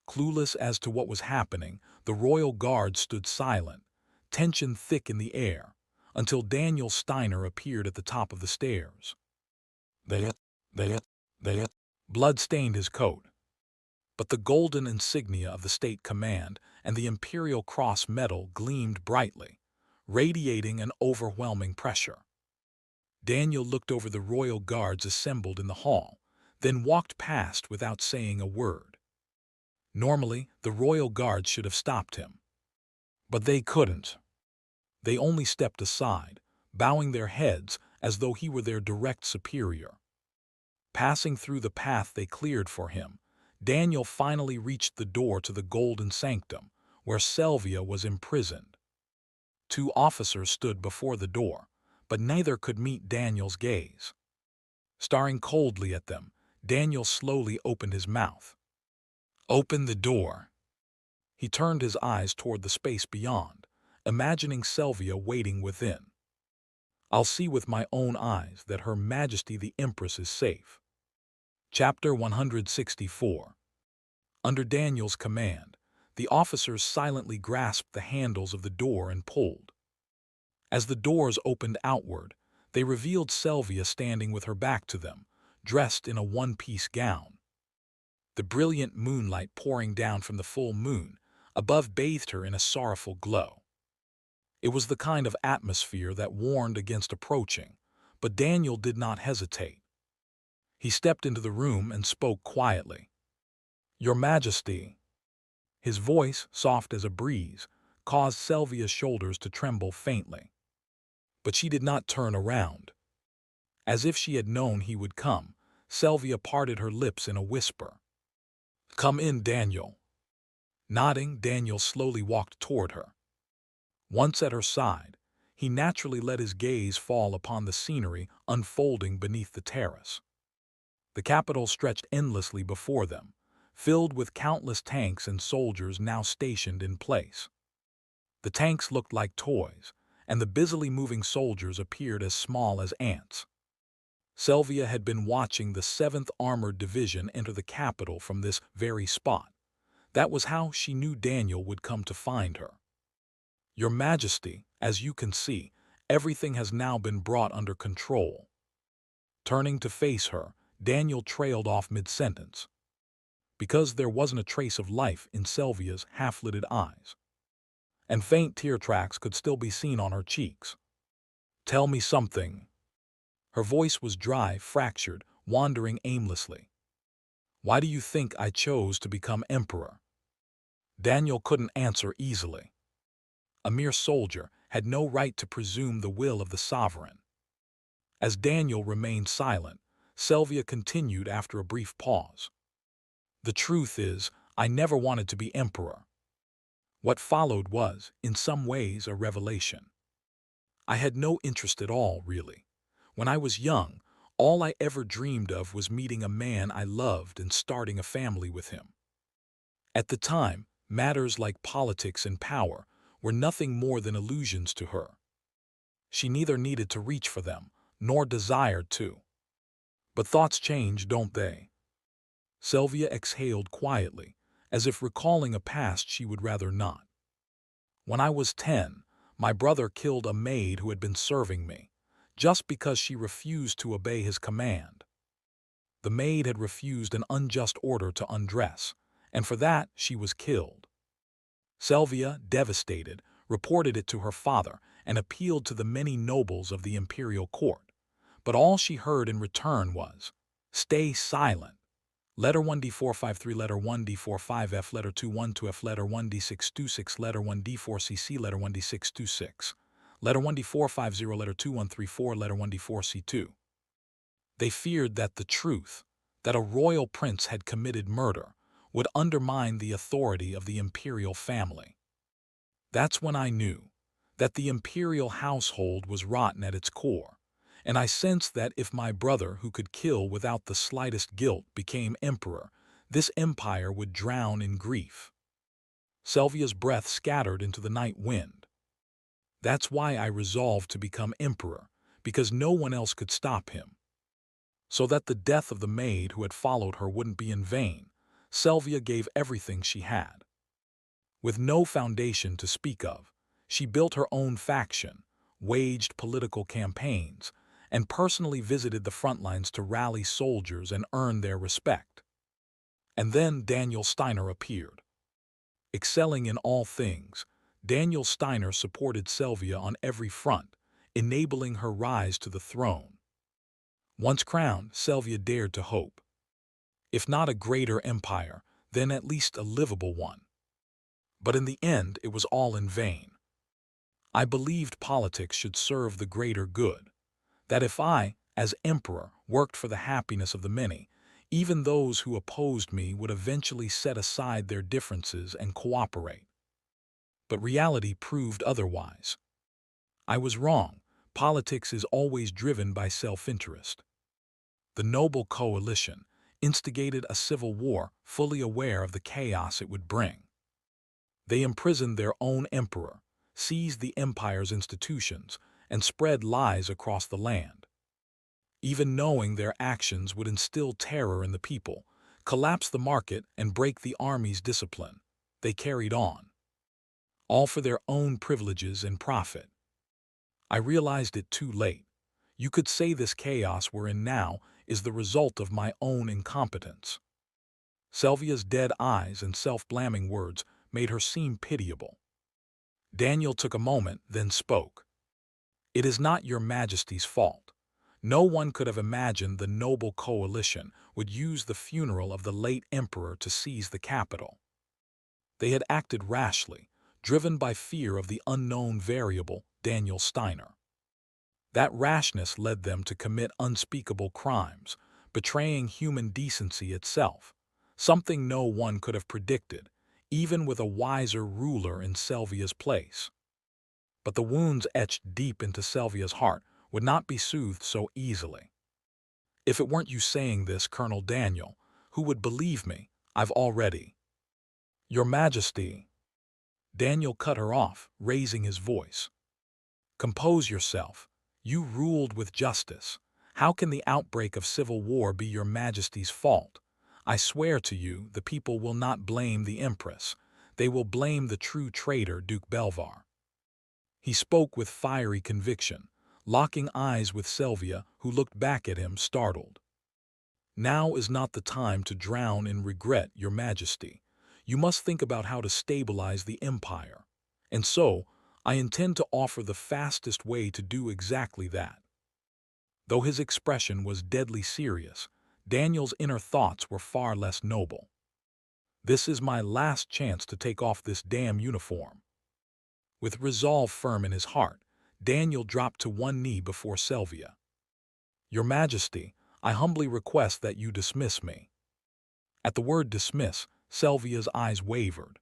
Clueless as to what was happening, the royal guard stood silent, tension thick in the air, until Daniel Steiner appeared at the top of the stairs. Blood stained his coat. But the golden insignia of the state command and the Imperial Cross medal gleamed brightly, radiating an overwhelming pressure. Daniel looked over the royal guards assembled in the hall, then walked past without saying a word. Normally, the royal guards should have stopped him. But they couldn't. They only stepped aside, bowing their heads as though he were their direct superior. Passing through the path they cleared for him, Daniel finally reached the door to the Golden Sanctum, where Selvia was imprisoned. 2 officers stood before the door, but neither could meet Daniel's gaze. Staring coldly at them, Daniel slowly opened his mouth. "Open the door." He turned his eyes toward the space beyond, imagining Selvia waiting within. "I'll see with my own eyes that Her Majesty the Empress is safe." Chapter 164. Under Daniel's command, the officers silently grasped the handles of the door and pulled. As the doors opened outward, they revealed Selvia standing with her back to them, dressed in a one-piece gown. The brilliant moonlight pouring down from the full moon above bathed her in a sorrowful glow. It was the kind of atmosphere that warned against approaching, but Daniel did not hesitate. He stepped into the room and spoke quietly. "Your Majesty." His voice, soft as a breeze, caused Sylvia's shoulders to tremble faintly. But she did not turn around. As if she had known he would come, Sylvia parted her lips in a whisper. "Come in, Daniel." Nodding, Daniel slowly walked toward her. Once at her side, he naturally let his gaze fall upon the scenery unfolding beneath the terrace. The capital stretched endlessly before them, filled with countless tanks and soldiers now stationed in place. The tanks looked like toys, and the busily moving soldiers appeared as small as ants. Sylvia had been watching the 7th Armored Division enter the capital from this very spot. That was how she knew Daniel would come to find her. "Your Majesty, as you can see, everything has now been brought under control." Turning to face her, Daniel trailed off mid-sentence, because there wasn't a trace of life in Sylvia's half-lidded eyes, and faint tear tracks could still be seen on her cheeks. "Tell me something." Her voice was dry, fractured, wandering aimlessly. "Why do you think I chose to become emperor?" Daniel couldn't answer easily. A mere soldier had no right to presume the will of the sovereign. As Daniel remained silent, Sylvia continued after a brief pause. "The truth is, I never wanted to be emperor." What followed was, in some ways, a revelation. "I had no interest at all, really. When I was young, all I ever dreamed of was meeting a man I loved and starting a family with him." At the time, matters like politics and power were nothing more than illusions to her. She neither needed to reach for them, nor desired to. But thoughts change, don't they? Sylvia exhaled quietly, as if recalling a past she would rather not. "When I was 10, my brother killed a maid who had been serving me, just because she refused to obey his command. The maid had refused an unjust order to undress, and for that she was killed." Sylvia, devastated, reported it to her father and appealed to the many nobles of the imperial court. But all she heard in return was, "Stay silent." Letter 1D453, letter 1D45F, letter 212F, letter 1D626, letter 1D4CC, letter 1D626, letter 1D450, letter 2134, letter 1D4C2. They feared that the truth, that a royal prince had committed murder, would undermine the authority of the imperial family. That's when I knew that the imperial household was rotten at its core, and I sensed that if my brother, who could kill without the slightest guilt, became emperor, this empire would drown in grief. Sylvia's breath scattered into the night wind. "That's why I resolved to become emperor, because no one else could stop him." So that the death of the maid who had followed her wouldn't be in vain, Sylvia gave everything she had. With no foundation to speak of, she built her own faction, waged political campaigns, and personally visited the front lines to rally soldiers and earn their respect. And then Daniel Steiner appeared. Excelling in all things, Daniel Steiner supported Sylvia on every front, enabling her rise to the throne. Once crowned, Sylvia dared to hope. If not a greater empire, then at least a livable one. But in the end, it was all in vain. I believed politics should serve the greater good, that if I, as emperor, worked for the happiness of the many, even those who opposed me would eventually set aside their differences and cooperate. But reality proved otherwise. I was wrong. Politics is always driven by self-interest. The Noble Coalition instigated a civil war, fully aware of the chaos it would bring. They imprisoned their own emperor, seized the empire's institutions, and spread lies across the land. Even knowing their actions would instill terror in the people, collapse the market, and break the army's discipline, they carried on. All for their own privileges and profit. I realized it too late. You could say this chaos we're in now is the result of my own incompetence. Sylvia's dead eyes and self-blaming words made her seem pitiable. Daniel took a moment, then spoke. It is not your Majesty's fault. No one could have imagined the noble coalition would use the funeral of the late emperor to seize the capital. They had acted rashly, driven by fear of the unknown variable, Daniel Steiner. That rashness led them to commit unspeakable crimes, betraying human decency itself, something no one could have predicted, even with a wiser ruler in Selvia's place. But the wounds etched deep into Selvia's heart would not be soothed so easily. If it weren't you saying this, Colonel Daniel, who would believe me? I've already. Your Majesty. Daniel cut her off, raising his voice. Compose yourself. You ruled with justice. How can the outbreak of civil war be your Majesty's fault? I swear to you, the people will not blame the Empress. They will blame the true traitor, Duke Belvar. He spoke with fiery conviction, locking eyes with Selvia, who looked back at him startled. Now is not the time to drown in regret, Your Majesty. You must think about how to stabilize the empire. And so, I intend to offer the fastest way to do exactly that. Though his expression was deadly serious, Daniel's inner thoughts were far less noble. This is my last chance to take off this damn uniform. With resolve firm in his heart, Daniel dropped to one knee before Selvia. Your Majesty, I humbly request that you dismiss me. At the word dismiss, Selvia's eyes wavered.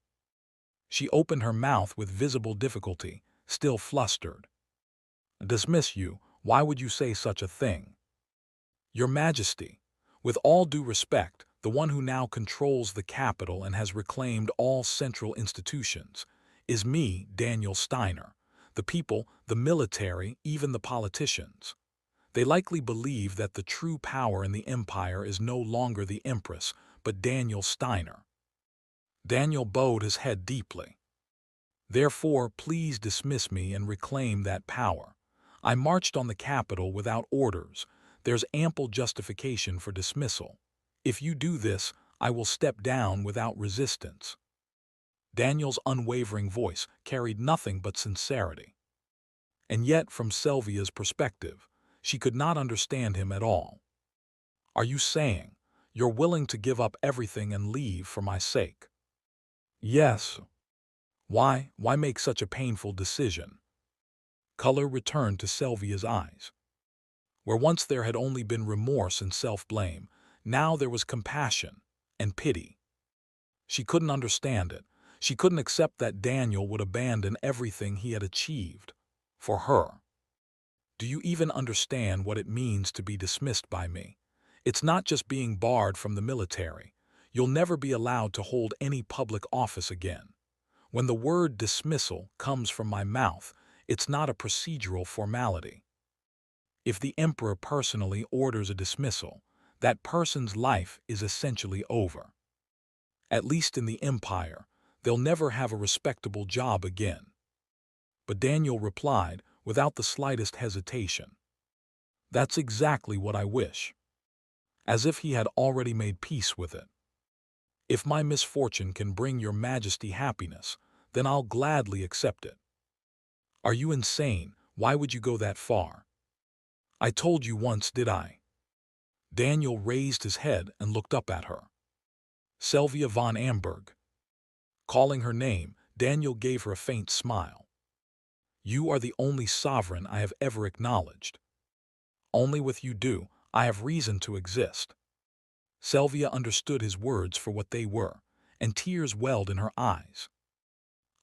She opened her mouth with visible difficulty, still flustered. Dismiss you? Why would you say such a thing? Your Majesty, with all due respect, the one who now controls the capital and has reclaimed all central institutions, is me, Daniel Steiner. The people, the military, even the politicians. They likely believe that the true power in the empire is no longer the Empress, but Daniel Steiner. Daniel bowed his head deeply. Therefore, please dismiss me and reclaim that power. I marched on the capital without orders. There's ample justification for dismissal. If you do this, I will step down without resistance. Daniel's unwavering voice carried nothing but sincerity. And yet, from Selvia's perspective, she could not understand him at all. Are you saying you're willing to give up everything and leave for my sake? Yes. Why make such a painful decision? Color returned to Selvia's eyes. Where once there had only been remorse and self-blame, now there was compassion and pity. She couldn't understand it. She couldn't accept that Daniel would abandon everything he had achieved for her. Do you even understand what it means to be dismissed by me? It's not just being barred from the military. You'll never be allowed to hold any public office again. When the word dismissal comes from my mouth, it's not a procedural formality. If the emperor personally orders a dismissal, that person's life is essentially over. At least in the empire, they'll never have a respectable job again. But Daniel replied without the slightest hesitation. That's exactly what I wish. As if he had already made peace with it. If my misfortune can bring your Majesty happiness, then I'll gladly accept it. Are you insane? Why would you go that far? I told you once, did I? Daniel raised his head and looked up at her. Selvia von Amberg. Calling her name, Daniel gave her a faint smile. You are the only sovereign I have ever acknowledged. Only with you do I have reason to exist. Selvia understood his words for what they were, and tears welled in her eyes.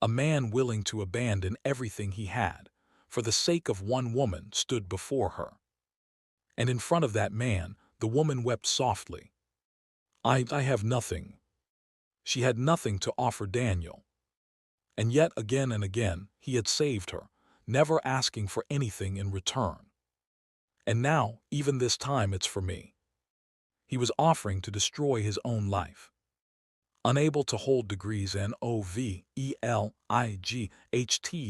A man willing to abandon everything he had, for the sake of one woman, stood before her. And in front of that man, the woman wept softly. I have nothing. She had nothing to offer Daniel. And yet again and again, he had saved her, never asking for anything in return. And now, even this time, it's for me. He was offering to destroy his own life. Unable to hold degrees NOVELIGHT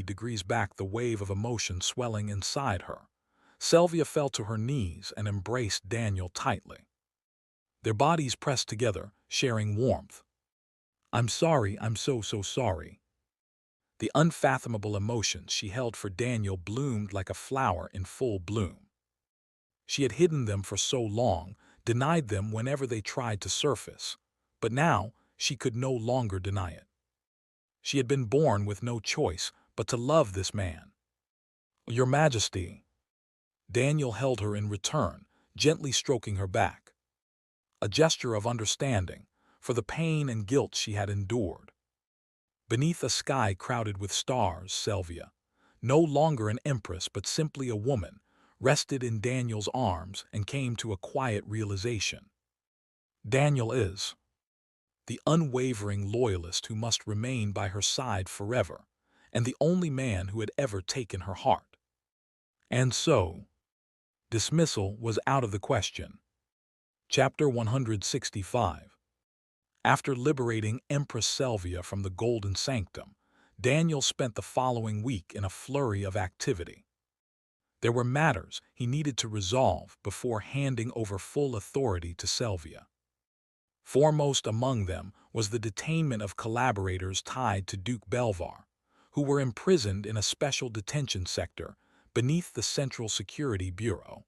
degrees back the wave of emotion swelling inside her, Selvia fell to her knees and embraced Daniel tightly. Their bodies pressed together, sharing warmth. I'm sorry, I'm so sorry. The unfathomable emotions she held for Daniel bloomed like a flower in full bloom. She had hidden them for so long, denied them whenever they tried to surface, but now she could no longer deny it. She had been born with no choice but to love this man. "Your Majesty." Daniel held her in return, gently stroking her back, a gesture of understanding for the pain and guilt she had endured. Beneath a sky crowded with stars, Sylvia, no longer an empress but simply a woman, rested in Daniel's arms and came to a quiet realization. Daniel is the unwavering loyalist who must remain by her side forever, and the only man who had ever taken her heart. And so, dismissal was out of the question. Chapter 165. After liberating Empress Sylvia from the Golden Sanctum, Daniel spent the following week in a flurry of activity. There were matters he needed to resolve before handing over full authority to Sylvia. Foremost among them was the detainment of collaborators tied to Duke Belvar, who were imprisoned in a special detention sector beneath the Central Security Bureau.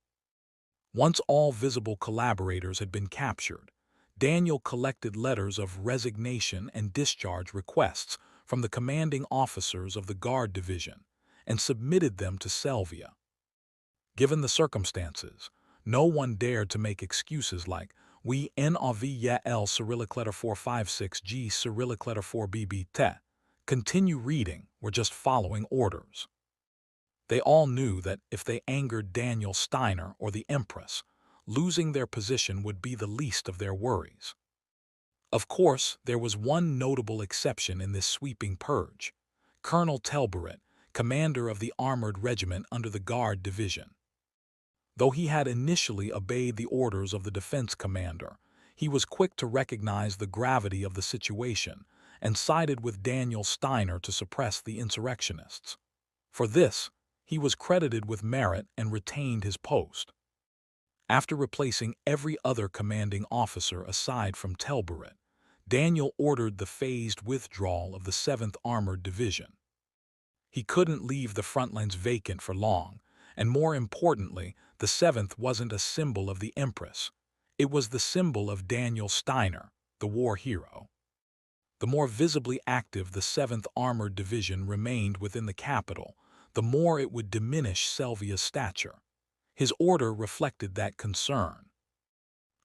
Once all visible collaborators had been captured, Daniel collected letters of resignation and discharge requests from the commanding officers of the Guard Division and submitted them to Sylvia. Given the circumstances, no one dared to make excuses like, "We Immgwc Cyrillic letter 456G Cyrillic letter 4BB te. Continue reading, were just following orders." They all knew that if they angered Daniel Steiner or the Empress, losing their position would be the least of their worries. Of course, there was one notable exception in this sweeping purge: Colonel Telburet, commander of the armored regiment under the Guard Division. Though he had initially obeyed the orders of the defense commander, he was quick to recognize the gravity of the situation and sided with Daniel Steiner to suppress the insurrectionists. For this, he was credited with merit and retained his post. After replacing every other commanding officer aside from Telburet, Daniel ordered the phased withdrawal of the 7th Armored Division. He couldn't leave the front lines vacant for long, and more importantly, the 7th wasn't a symbol of the Empress. It was the symbol of Daniel Steiner, the war hero. The more visibly active the 7th Armored Division remained within the capital, the more it would diminish Sylvia's stature. His order reflected that concern.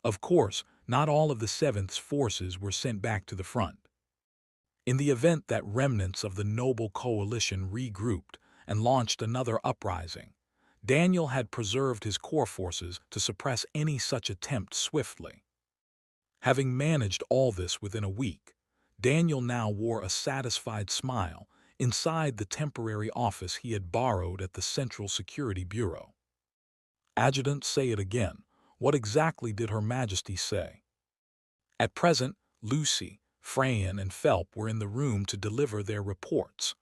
Of course, not all of the 7th's forces were sent back to the front. In the event that remnants of the noble coalition regrouped and launched another uprising, Daniel had preserved his core forces to suppress any such attempt swiftly. Having managed all this within a week, Daniel now wore a satisfied smile inside the temporary office he had borrowed at the Central Security Bureau. "Adjutant, say it again. What exactly did Her Majesty say?" At present, Lucy, Freyan, and Phelp were in the room to deliver their reports.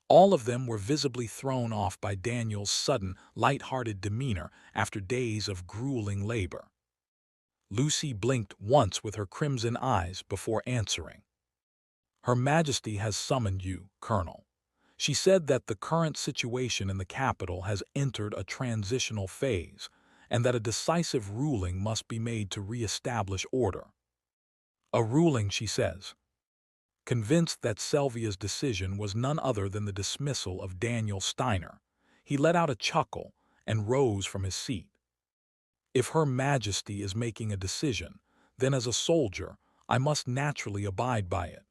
All of them were visibly thrown off by Daniel's sudden, light-hearted demeanor after days of grueling labor. Lucy blinked once with her crimson eyes before answering. "Her Majesty has summoned you, Colonel. She said that the current situation in the capital has entered a transitional phase, and that a decisive ruling must be made to re-establish order." "A ruling," she says. Convinced that Sylvia's decision was none other than the dismissal of Daniel Steiner, he let out a chuckle and rose from his seat. "If Her Majesty is making a decision, then as a soldier, I must naturally abide by it."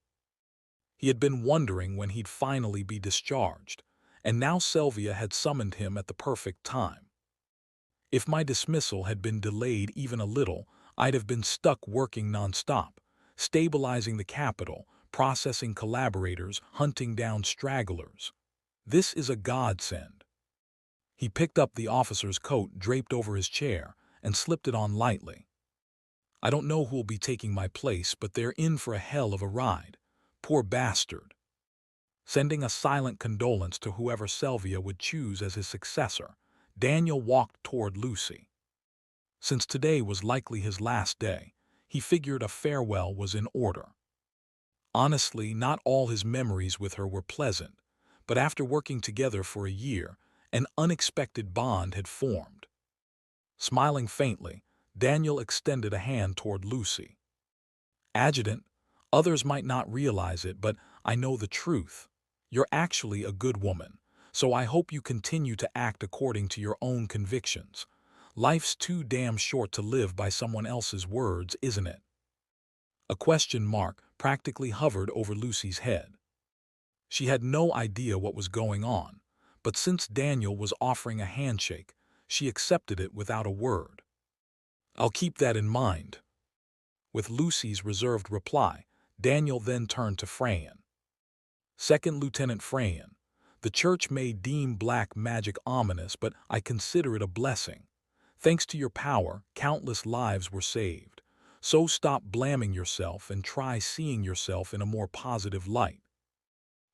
He had been wondering when he'd finally be discharged, and now Sylvia had summoned him at the perfect time. "If my dismissal had been delayed even a little, I'd have been stuck working nonstop, stabilizing the capital, processing collaborators, hunting down stragglers. This is a godsend." He picked up the officer's coat draped over his chair and slipped it on lightly. "I don't know who'll be taking my place, but they're in for a hell of a ride. Poor bastard." Sending a silent condolence to whoever Sylvia would choose as his successor, Daniel walked toward Lucy. Since today was likely his last day, he figured a farewell was in order. Honestly, not all his memories with her were pleasant, but after working together for a year, an unexpected bond had formed. Smiling faintly, Daniel extended a hand toward Lucy. "Adjutant, others might not realize it, but I know the truth. You're actually a good woman, so I hope you continue to act according to your own convictions. Life's too damn short to live by someone else's words, isn't it?" A question mark practically hovered over Lucy's head. She had no idea what was going on, but since Daniel was offering a handshake, she accepted it without a word. "I'll keep that in mind." With Lucy's reserved reply, Daniel then turned to Freyan. "Second Lieutenant Freyan, the church may deem black magic ominous, but I consider it a blessing. Thanks to your power, countless lives were saved. So stop blaming yourself and try seeing yourself in a more positive light."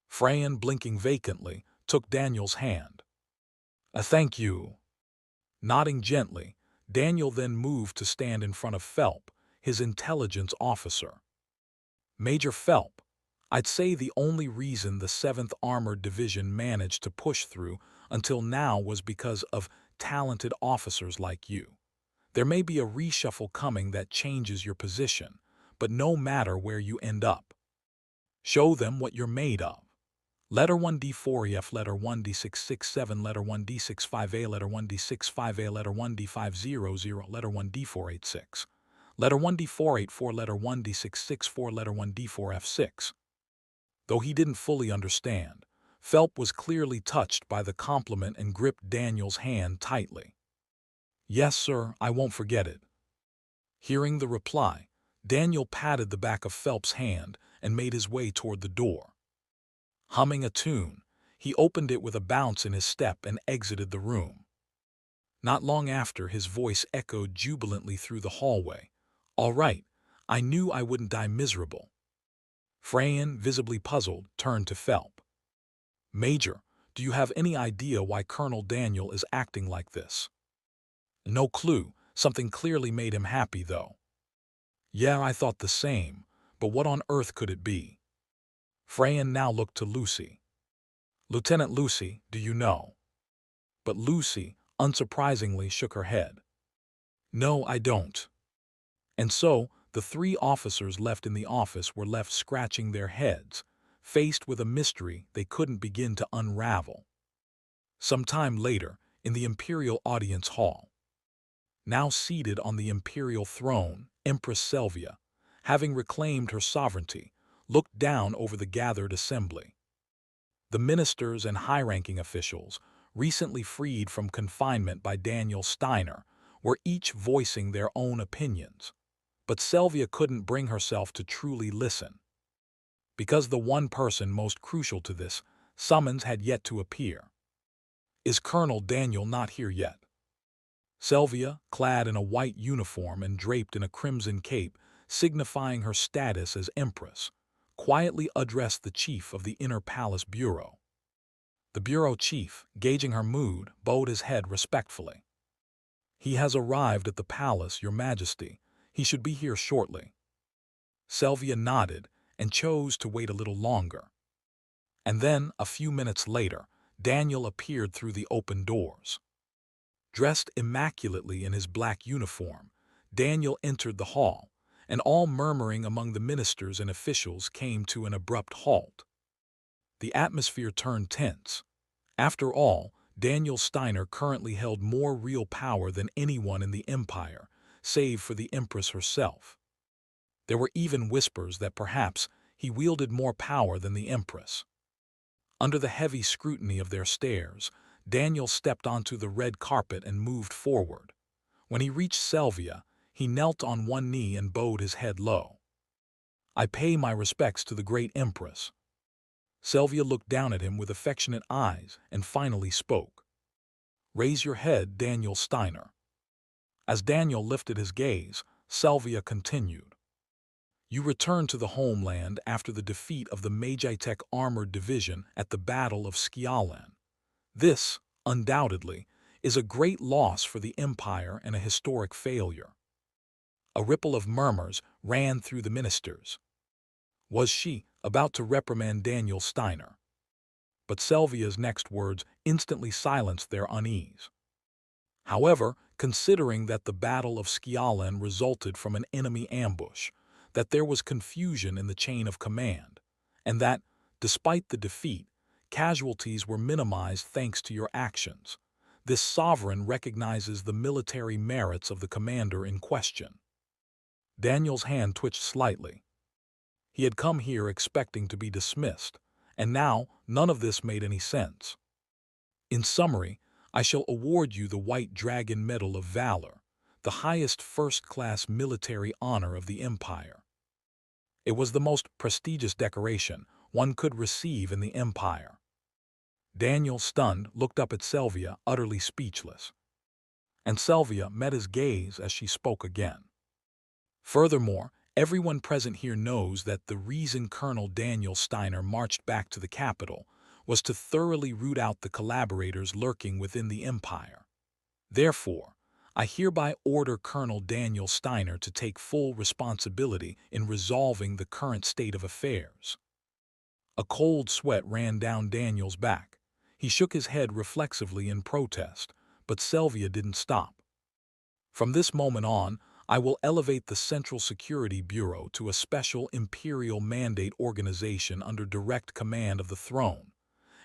Freyan, blinking vacantly, took Daniel's hand. Thank you." Nodding gently, Daniel then moved to stand in front of Phelp, his intelligence officer. "Major Phelp, I'd say the only reason the 7th Armored Division managed to push through until now was because of talented officers like you. There may be a reshuffle coming that changes your position, but no matter where you end up, show them what you're made of. Letter 1D4EF, letter 1D667, letter 1D65A, letter 1D65A, letter 1D500, letter 1D486, letter 1D484, letter 1D664, letter 1D4F6. Though he didn't fully understand, Phelp was clearly touched by the compliment and gripped Daniel's hand tightly. "Yes, sir, I won't forget it." Hearing the reply, Daniel patted the back of Phelp's hand and made his way toward the door. Humming a tune, he opened it with a bounce in his step and exited the room. Not long after, his voice echoed jubilantly through the hallway. "All right, I knew I wouldn't die miserable." Freyan, visibly puzzled, turned to Phelp. "Major, do you have any idea why Colonel Daniel is acting like this?" "No clue. Something clearly made him happy, though." "Yeah, I thought the same, but what on earth could it be?" Freyan now looked to Lucy. "Lieutenant Lucy, do you know?" But Lucy, unsurprisingly, shook her head. "No, I don't." And so, the three officers left in the office were left scratching their heads, faced with a mystery they couldn't begin to unravel. Some time later, in the Imperial Audience Hall, now seated on the imperial throne, Empress Selvia, having reclaimed her sovereignty, looked down over the gathered assembly. The ministers and high-ranking officials, recently freed from confinement by Daniel Steiner, were each voicing their own opinions. But Selvia couldn't bring herself to truly listen. Because the one person most crucial to this summons had yet to appear. "Is Colonel Daniel not here yet?" Selvia, clad in a white uniform and draped in a crimson cape, signifying her status as Empress, quietly addressed the chief of the Inner Palace Bureau. The bureau chief, gauging her mood, bowed his head respectfully. "He has arrived at the palace, Your Majesty. He should be here shortly." Selvia nodded and chose to wait a little longer. And then, a few minutes later, Daniel appeared through the open doors. Dressed immaculately in his black uniform, Daniel entered the hall, and all murmuring among the ministers and officials came to an abrupt halt. The atmosphere turned tense. After all, Daniel Steiner currently held more real power than anyone in the Empire, save for the Empress herself. There were even whispers that perhaps he wielded more power than the Empress. Under the heavy scrutiny of their stares, Daniel stepped onto the red carpet and moved forward. When he reached Selvia, he knelt on one knee and bowed his head low. "I pay my respects to the great Empress." Selvia looked down at him with affectionate eyes and finally spoke. "Raise your head, Daniel Steiner." As Daniel lifted his gaze, Selvia continued. "You returned to the homeland after the defeat of the Immgwc Armored Division at the Battle of Skialan. This, undoubtedly, is a great loss for the Empire and a historic failure." A ripple of murmurs ran through the ministers. Was she about to reprimand Daniel Steiner? but Sylvia's next words instantly silenced their unease. However, considering that the Battle of Skialan resulted from an enemy ambush, that there was confusion in the chain of command, and that, despite the defeat, casualties were minimized thanks to your actions, this sovereign recognizes the military merits of the commander in question. Daniel's hand twitched slightly. He had come here expecting to be dismissed, and now none of this made any sense. In summary, I shall award you the White Dragon Medal of Valor, the highest first-class military honor of the Empire. It was the most prestigious decoration one could receive in the Empire. Daniel, stunned, looked up at Sylvia, utterly speechless. And Sylvia met his gaze as she spoke again. Furthermore, everyone present here knows that the reason Colonel Daniel Steiner marched back to the capital was to thoroughly root out the collaborators lurking within the Empire. Therefore, I hereby order Colonel Daniel Steiner to take full responsibility in resolving the current state of affairs. A cold sweat ran down Daniel's back. He shook his head reflexively in protest, but Sylvia didn't stop. From this moment on, I will elevate the Central Security Bureau to a special imperial mandate organization under direct command of the throne,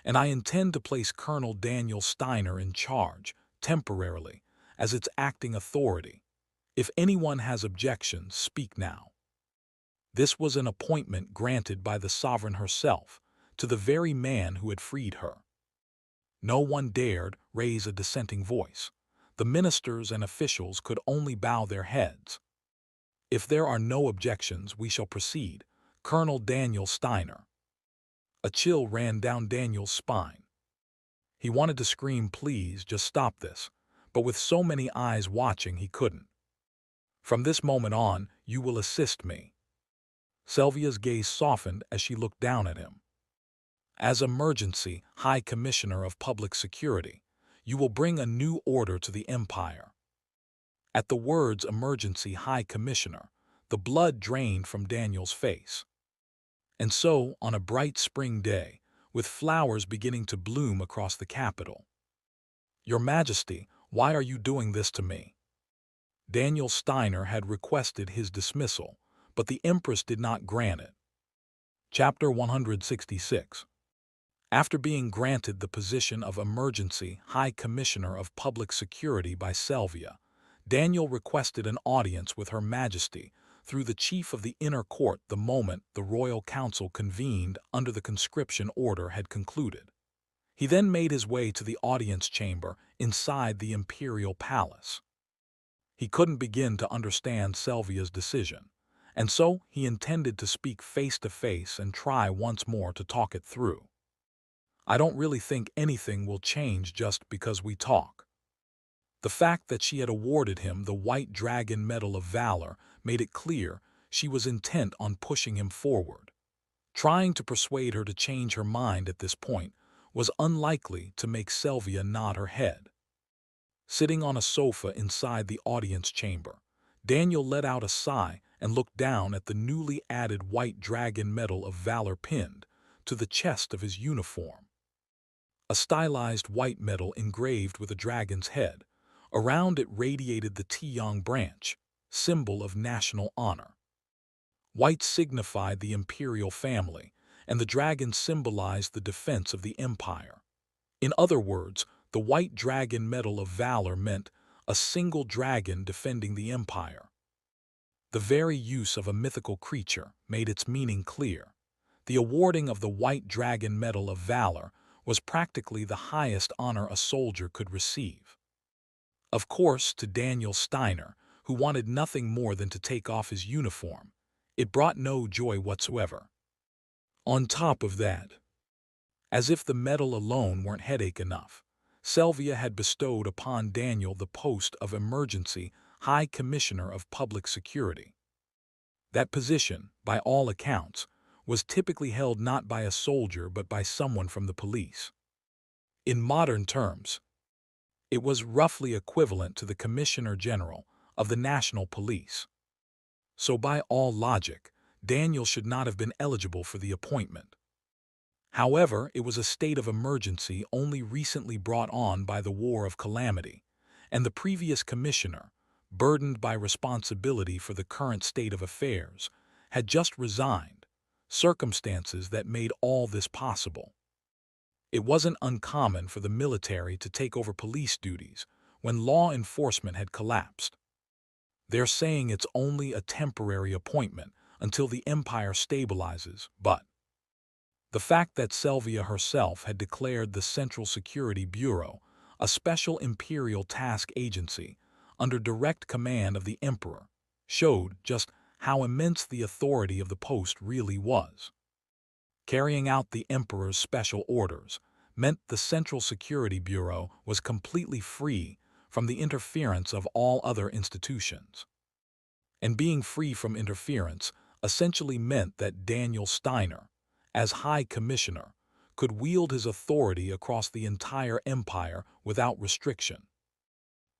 and I intend to place Colonel Daniel Steiner in charge, temporarily, as its acting authority. If anyone has objections, speak now. This was an appointment granted by the sovereign herself to the very man who had freed her. No one dared raise a dissenting voice. The ministers and officials could only bow their heads. If there are no objections, we shall proceed. Colonel Daniel Steiner. A chill ran down Daniel's spine. He wanted to scream, "Please, just stop this," but with so many eyes watching, he couldn't. "From this moment on, you will assist me." Sylvia's gaze softened as she looked down at him. "As Emergency High Commissioner of Public Security, you will bring a new order to the Empire." At the words Emergency High Commissioner, the blood drained from Daniel's face. And so, on a bright spring day, with flowers beginning to bloom across the capital. "Your Majesty, why are you doing this to me?" Daniel Steiner had requested his dismissal, but the Empress did not grant it. Chapter 166. After being granted the position of Emergency High Commissioner of Public Security by Sylvia, Daniel requested an audience with Her Majesty through the Chief of the Inner Court the moment the Royal Council convened under the conscription order had concluded. He then made his way to the audience chamber inside the Imperial Palace. He couldn't begin to understand Sylvia's decision, and so he intended to speak face to face and try once more to talk it through. "I don't really think anything will change just because we talk." The fact that she had awarded him the White Dragon Medal of Valor made it clear she was intent on pushing him forward. Trying to persuade her to change her mind at this point was unlikely to make Sylvia nod her head. Sitting on a sofa inside the audience chamber, Daniel let out a sigh and looked down at the newly added White Dragon Medal of Valor pinned to the chest of his uniform. A stylized white medal engraved with a dragon's head. Around it radiated the Tiang branch, symbol of national honor. White signified the imperial family, and the dragon symbolized the defense of the empire. In other words, the White Dragon Medal of Valor meant a single dragon defending the empire. The very use of a mythical creature made its meaning clear. The awarding of the White Dragon Medal of Valor was practically the highest honor a soldier could receive. Of course, to Daniel Steiner, who wanted nothing more than to take off his uniform, it brought no joy whatsoever. On top of that, as if the medal alone weren't headache enough, Sylvia had bestowed upon Daniel the post of Emergency High Commissioner of Public Security. That position, by all accounts, was typically held not by a soldier but by someone from the police. In modern terms, it was roughly equivalent to the Commissioner General of the National Police. So by all logic, Daniel should not have been eligible for the appointment. However, it was a state of emergency only recently brought on by the War of Calamity, and the previous commissioner, burdened by responsibility for the current state of affairs, had just resigned, circumstances that made all this possible. It wasn't uncommon for the military to take over police duties when law enforcement had collapsed. They're saying it's only a temporary appointment until the empire stabilizes, but the fact that Selvia herself had declared the Central Security Bureau a special imperial task agency under direct command of the emperor showed just how immense the authority of the post really was. Carrying out the emperor's special orders meant the Central Security Bureau was completely free from the interference of all other institutions. And being free from interference essentially meant that Daniel Steiner, as High Commissioner, could wield his authority across the entire empire without restriction.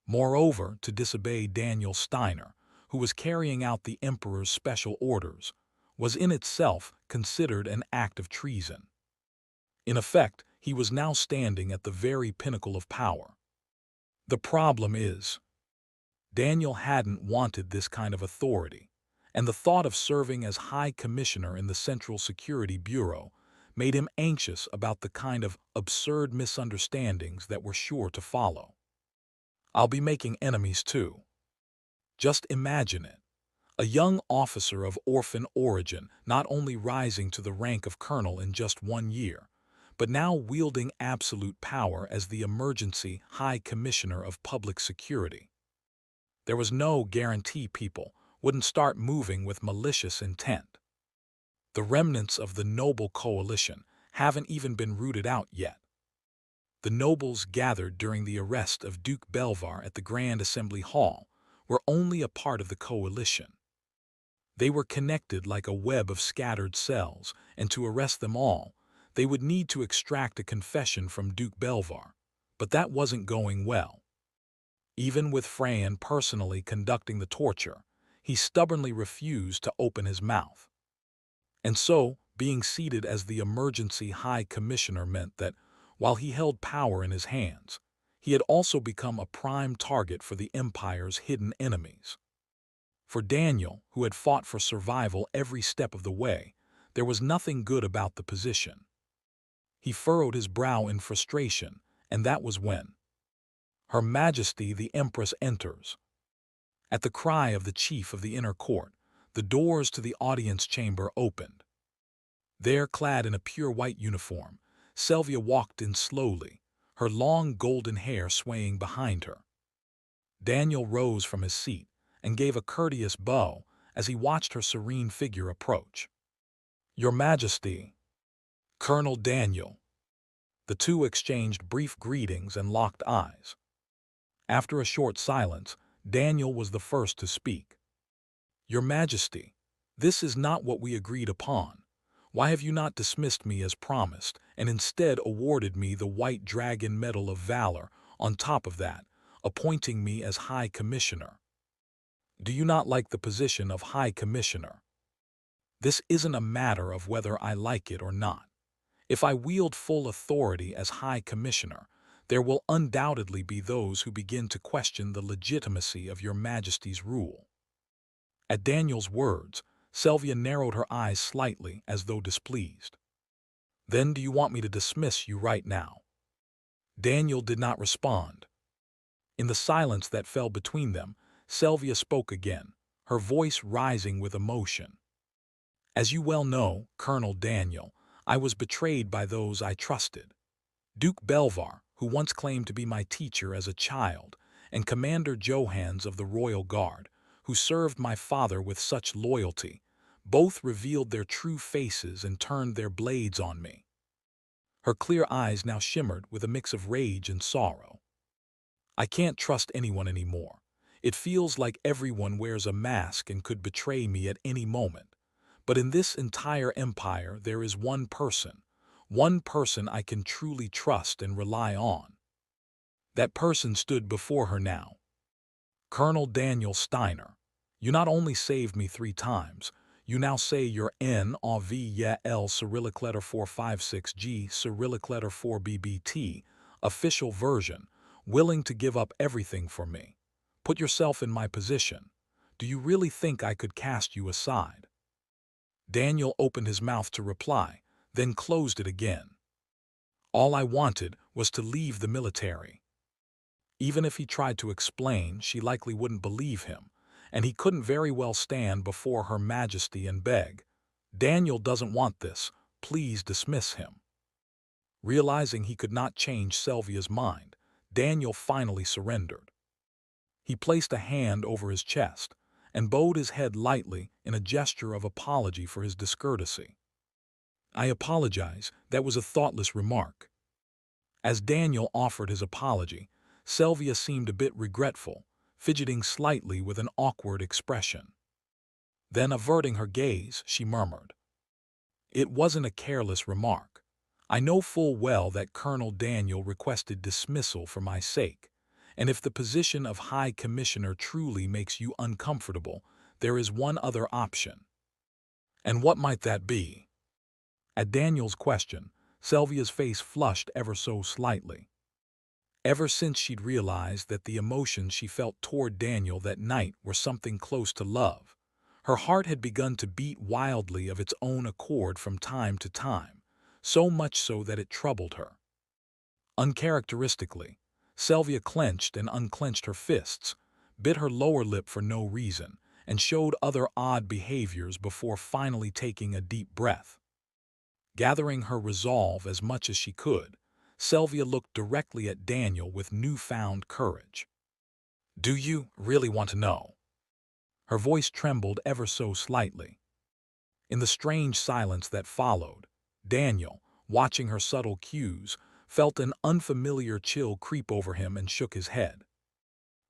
Moreover, to disobey Daniel Steiner, who was carrying out the emperor's special orders, was in itself considered an act of treason. In effect, he was now standing at the very pinnacle of power. The problem is, Daniel hadn't wanted this kind of authority, and the thought of serving as High Commissioner in the Central Security Bureau made him anxious about the kind of absurd misunderstandings that were sure to follow. I'll be making enemies too. Just imagine it. A young officer of orphan origin not only rising to the rank of colonel in just 1 year, but now wielding absolute power as the emergency High Commissioner of Public Security. There was no guarantee people wouldn't start moving with malicious intent. The remnants of the noble coalition haven't even been rooted out yet. The nobles gathered during the arrest of Duke Belvar at the Grand Assembly Hall were only a part of the coalition. They were connected like a web of scattered cells, and to arrest them all, they would need to extract a confession from Duke Belvar, but that wasn't going well. Even with Freyan personally conducting the torture, he stubbornly refused to open his mouth. And so, being seated as the emergency High Commissioner meant that, while he held power in his hands, he had also become a prime target for the Empire's hidden enemies. For Daniel, who had fought for survival every step of the way, there was nothing good about the position. He furrowed his brow in frustration, and that was when Her Majesty the Empress enters. At the cry of the chief of the inner court, the doors to the audience chamber opened. There, clad in a pure white uniform, Selvia walked in slowly, her long golden hair swaying behind her. Daniel rose from his seat and gave a courteous bow as he watched her serene figure approach. "Your Majesty, Colonel Daniel." The two exchanged brief greetings and locked eyes. After a short silence, Daniel was the first to speak. "Your Majesty, this is not what we agreed upon. Why have you not dismissed me as promised, and instead awarded me the White Dragon Medal of Valor, on top of that, appointing me as High Commissioner? Do you not like the position of High Commissioner? This isn't a matter of whether I like it or not. If I wield full authority as High Commissioner, there will undoubtedly be those who begin to question the legitimacy of your Majesty's rule." At Daniel's words, Selvia narrowed her eyes slightly as though displeased. "Then do you want me to dismiss you right now?" Daniel did not respond. In the silence that fell between them, Selvia spoke again, her voice rising with emotion. "As you well know, Colonel Daniel, I was betrayed by those I trusted. Duke Belvar, who once claimed to be my teacher as a child, and Commander Johans of the Royal Guard, who served my father with such loyalty, both revealed their true faces and turned their blades on me." Her clear eyes now shimmered with a mix of rage and sorrow. "I can't trust anyone anymore. It feels like everyone wears a mask and could betray me at any moment. But in this entire empire there is one person I can truly trust and rely on." That person stood before her now. "Colonel Daniel Steiner, you not only saved me 3 times, You now say your N A V Y L Cyrillic letter 456G Cyrillic letter 4BBT, official version, willing to give up everything for me. Put yourself in my position. Do you really think I could cast you aside? Daniel opened his mouth to reply, then closed it again. All I wanted was to leave the military. Even if he tried to explain, she likely wouldn't believe him, and he couldn't very well stand before Her Majesty and beg, "Daniel doesn't want this. Please dismiss him." Realizing he could not change Sylvia's mind, Daniel finally surrendered. He placed a hand over his chest and bowed his head lightly in a gesture of apology for his discourtesy. "I apologize, that was a thoughtless remark." As Daniel offered his apology, Sylvia seemed a bit regretful, fidgeting slightly with an awkward expression. Then, averting her gaze, she murmured, "It wasn't a careless remark. I know full well that Colonel Daniel requested dismissal for my sake, and if the position of High Commissioner truly makes you uncomfortable, there is one other option." "And what might that be?" At Daniel's question, Sylvia's face flushed ever so slightly. Ever since she'd realized that the emotions she felt toward Daniel that night were something close to love, her heart had begun to beat wildly of its own accord from time to time, so much so that it troubled her. Uncharacteristically, Sylvia clenched and unclenched her fists, bit her lower lip for no reason, and showed other odd behaviors before finally taking a deep breath. Gathering her resolve as much as she could, Sylvia looked directly at Daniel with newfound courage. "Do you really want to know?" Her voice trembled ever so slightly. In the strange silence that followed, Daniel, watching her subtle cues, felt an unfamiliar chill creep over him and shook his head.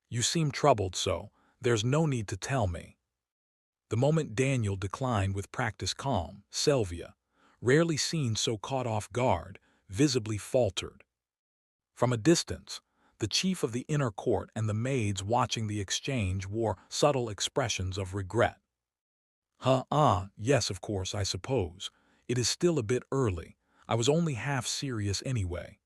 "You seem troubled, so there's no need to tell me." The moment Daniel declined with practiced calm, Sylvia, rarely seen so caught off guard, visibly faltered. From a distance, the chief of the inner court and the maids watching the exchange wore subtle expressions of regret. Yes, of course, I suppose. It is still a bit early. I was only half serious anyway."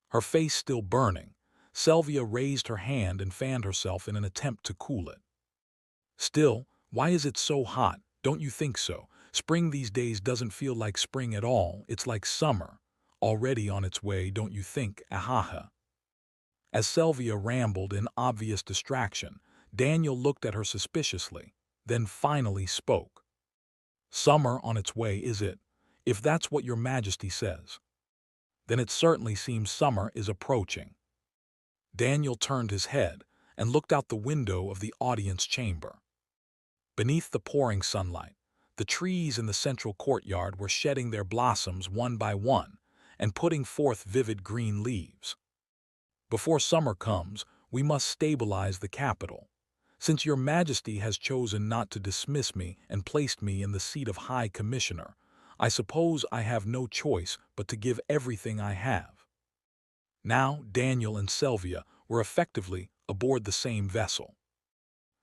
Her face still burning, Sylvia raised her hand and fanned herself in an attempt to cool it. "Still, why is it so hot? Don't you think so? Spring these days doesn't feel like spring at all. It's like summer. Already on its way, don't you think? Ahaha." As Sylvia rambled in obvious distraction, Daniel looked at her suspiciously, then finally spoke. "Summer on its way, is it? If that's what your Majesty says, then it certainly seems summer is approaching." Daniel turned his head and looked out the window of the audience chamber. Beneath the pouring sunlight, the trees in the central courtyard were shedding their blossoms one by one and putting forth vivid green leaves. "Before summer comes, we must stabilize the capital. Since your Majesty has chosen not to dismiss me and placed me in the seat of High Commissioner, I suppose I have no choice but to give everything I have." Now Daniel and Sylvia were effectively aboard the same vessel.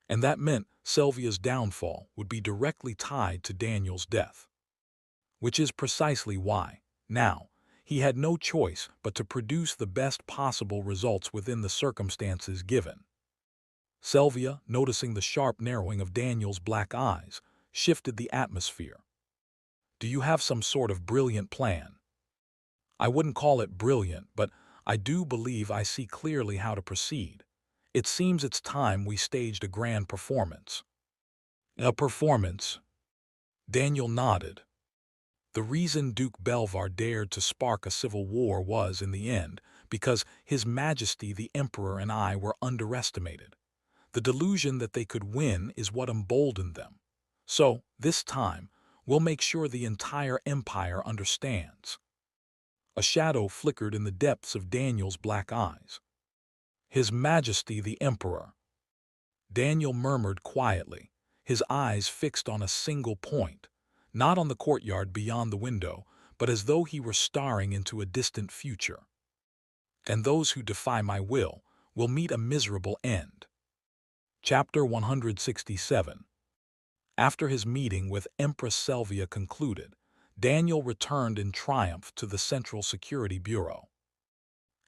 And that meant Sylvia's downfall would be directly tied to Daniel's death. Which is precisely why, now, he had no choice but to produce the best possible results within the circumstances given. Sylvia, noticing the sharp narrowing of Daniel's black eyes, shifted the atmosphere. "Do you have some sort of brilliant plan?" "I wouldn't call it brilliant, but I do believe I see clearly how to proceed. It seems it's time we staged a grand performance." "A performance?" Daniel nodded. The reason Duke Belvar dared to spark a civil war was, in the end, because His Majesty the Emperor and I were underestimated. The delusion that they could win is what emboldened them. So, this time, we'll make sure the entire empire understands. A shadow flickered in the depths of Daniel's black eyes. "His Majesty the Emperor." Daniel murmured quietly, his eyes fixed on a single point, not on the courtyard beyond the window, but as though he were staring into a distant future. "And those who defy my will meet a miserable end." Chapter 167. After his meeting with Empress Sylvia concluded, Daniel returned in triumph to the Central Security Bureau.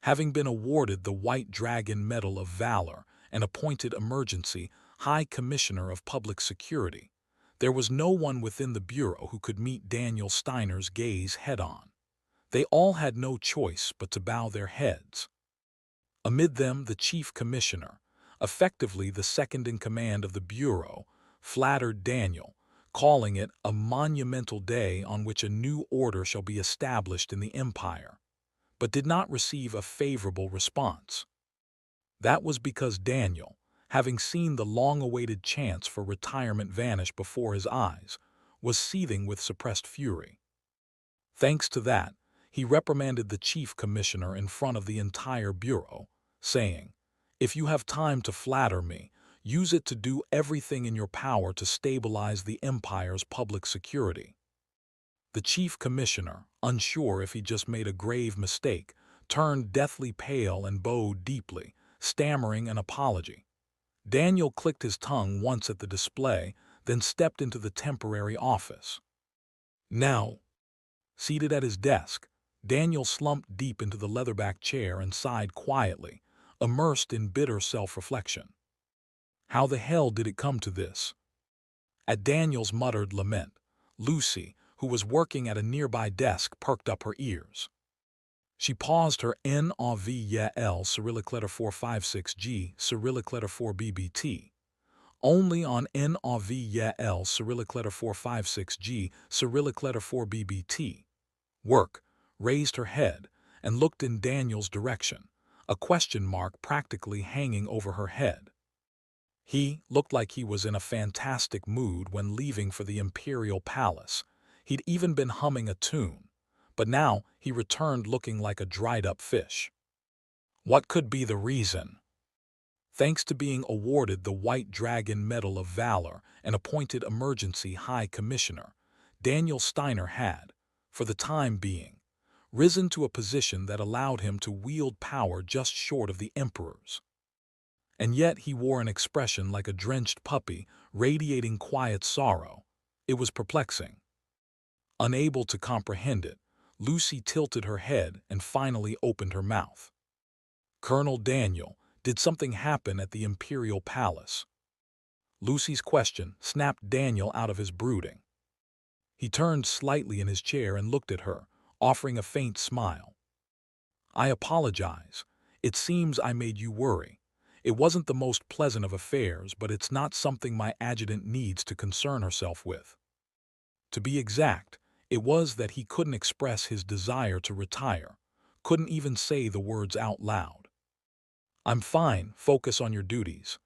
Having been awarded the White Dragon Medal of Valor and appointed Emergency High Commissioner of Public Security, there was no one within the Bureau who could meet Daniel Steiner's gaze head-on. They all had no choice but to bow their heads. Amid them, the Chief Commissioner, effectively the second-in-command of the Bureau, flattered Daniel, calling it a monumental day on which a new order shall be established in the Empire, but did not receive a favorable response. That was because Daniel, having seen the long-awaited chance for retirement vanish before his eyes, was seething with suppressed fury. Thanks to that, he reprimanded the Chief Commissioner in front of the entire Bureau, saying, "If you have time to flatter me, use it to do everything in your power to stabilize the Empire's public security." The Chief Commissioner, unsure if he just made a grave mistake, turned deathly pale and bowed deeply, stammering an apology. Daniel clicked his tongue once at the display, then stepped into the temporary office. Now, seated at his desk, Daniel slumped deep into the leatherback chair and sighed quietly, immersed in bitter self-reflection. How the hell did it come to this? At Daniel's muttered lament, Lucy, who was working at a nearby desk, perked up her ears. She paused her Immgwc Cyrillic letter 456G Cyrillic letter 4BBT. Only on Immgwc Cyrillic letter 456G Cyrillic letter 4BBT. Work, raised her head, and looked in Daniel's direction, a question mark practically hanging over her head. He looked like he was in a fantastic mood when leaving for the Imperial Palace. He'd even been humming a tune, but now he returned looking like a dried-up fish. What could be the reason? Thanks to being awarded the White Dragon Medal of Valor and appointed Emergency High Commissioner, Daniel Steiner had, for the time being, risen to a position that allowed him to wield power just short of the Emperor's. And yet he wore an expression like a drenched puppy, radiating quiet sorrow. It was perplexing. Unable to comprehend it, Lucy tilted her head and finally opened her mouth. "Colonel Daniel, did something happen at the Imperial Palace?" Lucy's question snapped Daniel out of his brooding. He turned slightly in his chair and looked at her, offering a faint smile. "I apologize. It seems I made you worry. It wasn't the most pleasant of affairs, but it's not something my adjutant needs to concern herself with." To be exact, it was that he couldn't express his desire to retire, couldn't even say the words out loud. "I'm fine, focus on your duties."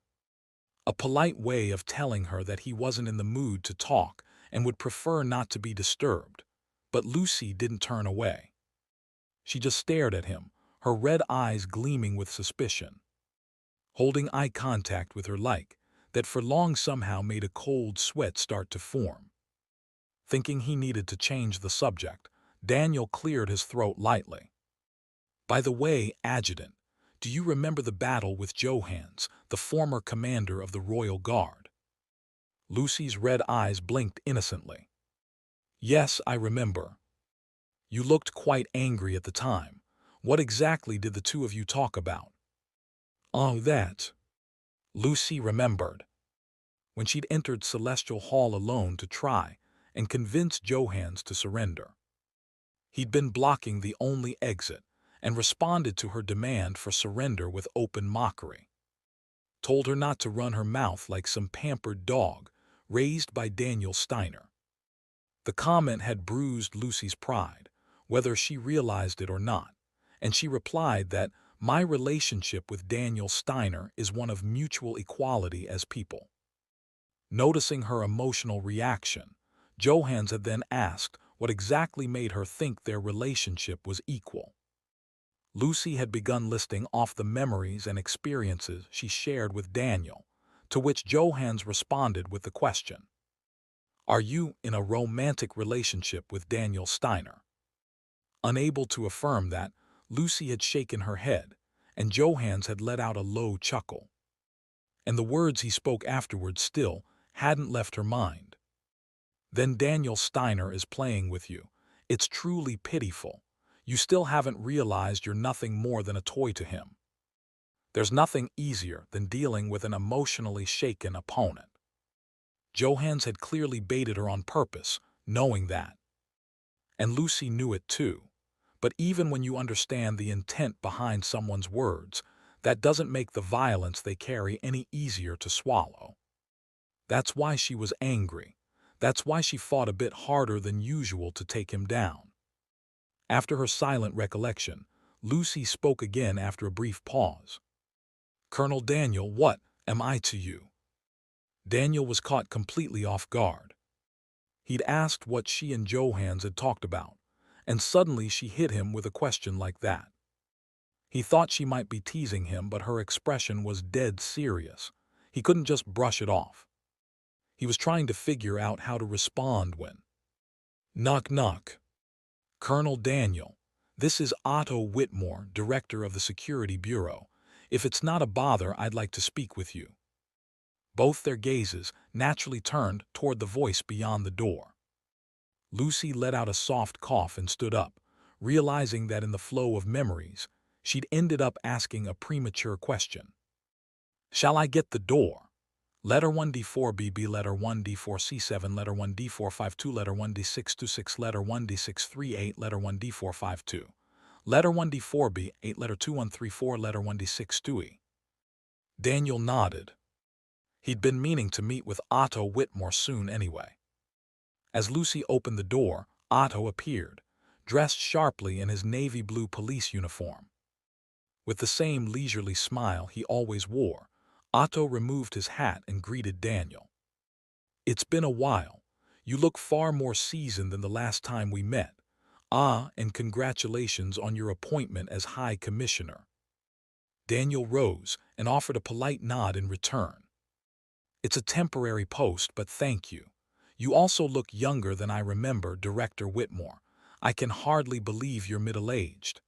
A polite way of telling her that he wasn't in the mood to talk and would prefer not to be disturbed, but Lucy didn't turn away. She just stared at him, her red eyes gleaming with suspicion. Holding eye contact with her that for long somehow made a cold sweat start to form. Thinking he needed to change the subject, Daniel cleared his throat lightly. "By the way, Adjutant, do you remember the battle with Johans, the former commander of the Royal Guard?" Lucy's red eyes blinked innocently. "Yes, I remember. You looked quite angry at the time. What exactly did the two of you talk about?" "Oh, that." Lucy remembered. When she'd entered Celestial Hall alone to try and convince Johans to surrender. He'd been blocking the only exit and responded to her demand for surrender with open mockery. Told her not to run her mouth like some pampered dog raised by Daniel Steiner. The comment had bruised Lucy's pride, whether she realized it or not, and she replied that my relationship with Daniel Steiner is one of mutual equality as people. Noticing her emotional reaction, Johans had then asked what exactly made her think their relationship was equal. Lucy had begun listing off the memories and experiences she shared with Daniel, to which Johans responded with the question, "Are you in a romantic relationship with Daniel Steiner?" Unable to affirm that, Lucy had shaken her head, and Johans had let out a low chuckle. And the words he spoke afterwards still hadn't left her mind. Then Daniel Steiner is playing with you. It's truly pitiful. You still haven't realized you're nothing more than a toy to him. There's nothing easier than dealing with an emotionally shaken opponent. Johans had clearly baited her on purpose, knowing that. And Lucy knew it too. But even when you understand the intent behind someone's words, that doesn't make the violence they carry any easier to swallow. That's why she was angry. That's why she fought a bit harder than usual to take him down. After her silent recollection, Lucy spoke again after a brief pause. "Colonel Daniel, what am I to you?" Daniel was caught completely off guard. He'd asked what she and Johans had talked about, and suddenly she hit him with a question like that. He thought she might be teasing him, but her expression was dead serious. He couldn't just brush it off. He was trying to figure out how to respond when... Knock, knock. "Colonel Daniel, this is Otto Whitmore, director of the Security Bureau. If it's not a bother, I'd like to speak with you." Both their gazes naturally turned toward the voice beyond the door. Lucy let out a soft cough and stood up, realizing that in the flow of memories, she'd ended up asking a premature question. "Shall I get the door? Letter 1D4BB, letter 1D4C7, letter 1D452, letter 1D626, letter 1D638, letter 1D452, letter 1D4B8, letter 2134, letter 1D62E." Daniel nodded. He'd been meaning to meet with Otto Whitmore soon anyway. As Lucy opened the door, Otto appeared, dressed sharply in his navy blue police uniform. With the same leisurely smile he always wore, Otto removed his hat and greeted Daniel. "It's been a while. You look far more seasoned than the last time we met. And congratulations on your appointment as High Commissioner." Daniel rose and offered a polite nod in return. "It's a temporary post, but thank you. You also look younger than I remember, Director Whitmore. I can hardly believe you're middle-aged."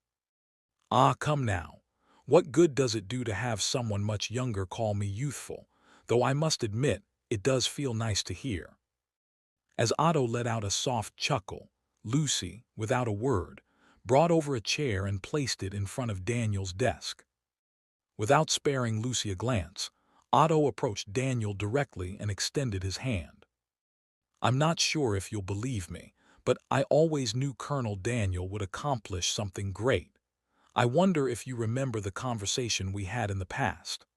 Come now. What good does it do to have someone much younger call me youthful? Though I must admit, it does feel nice to hear." As Otto let out a soft chuckle, Lucy, without a word, brought over a chair and placed it in front of Daniel's desk. Without sparing Lucy a glance, Otto approached Daniel directly and extended his hand. "I'm not sure if you'll believe me, but I always knew Colonel Daniel would accomplish something great. I wonder if you remember the conversation we had in the past."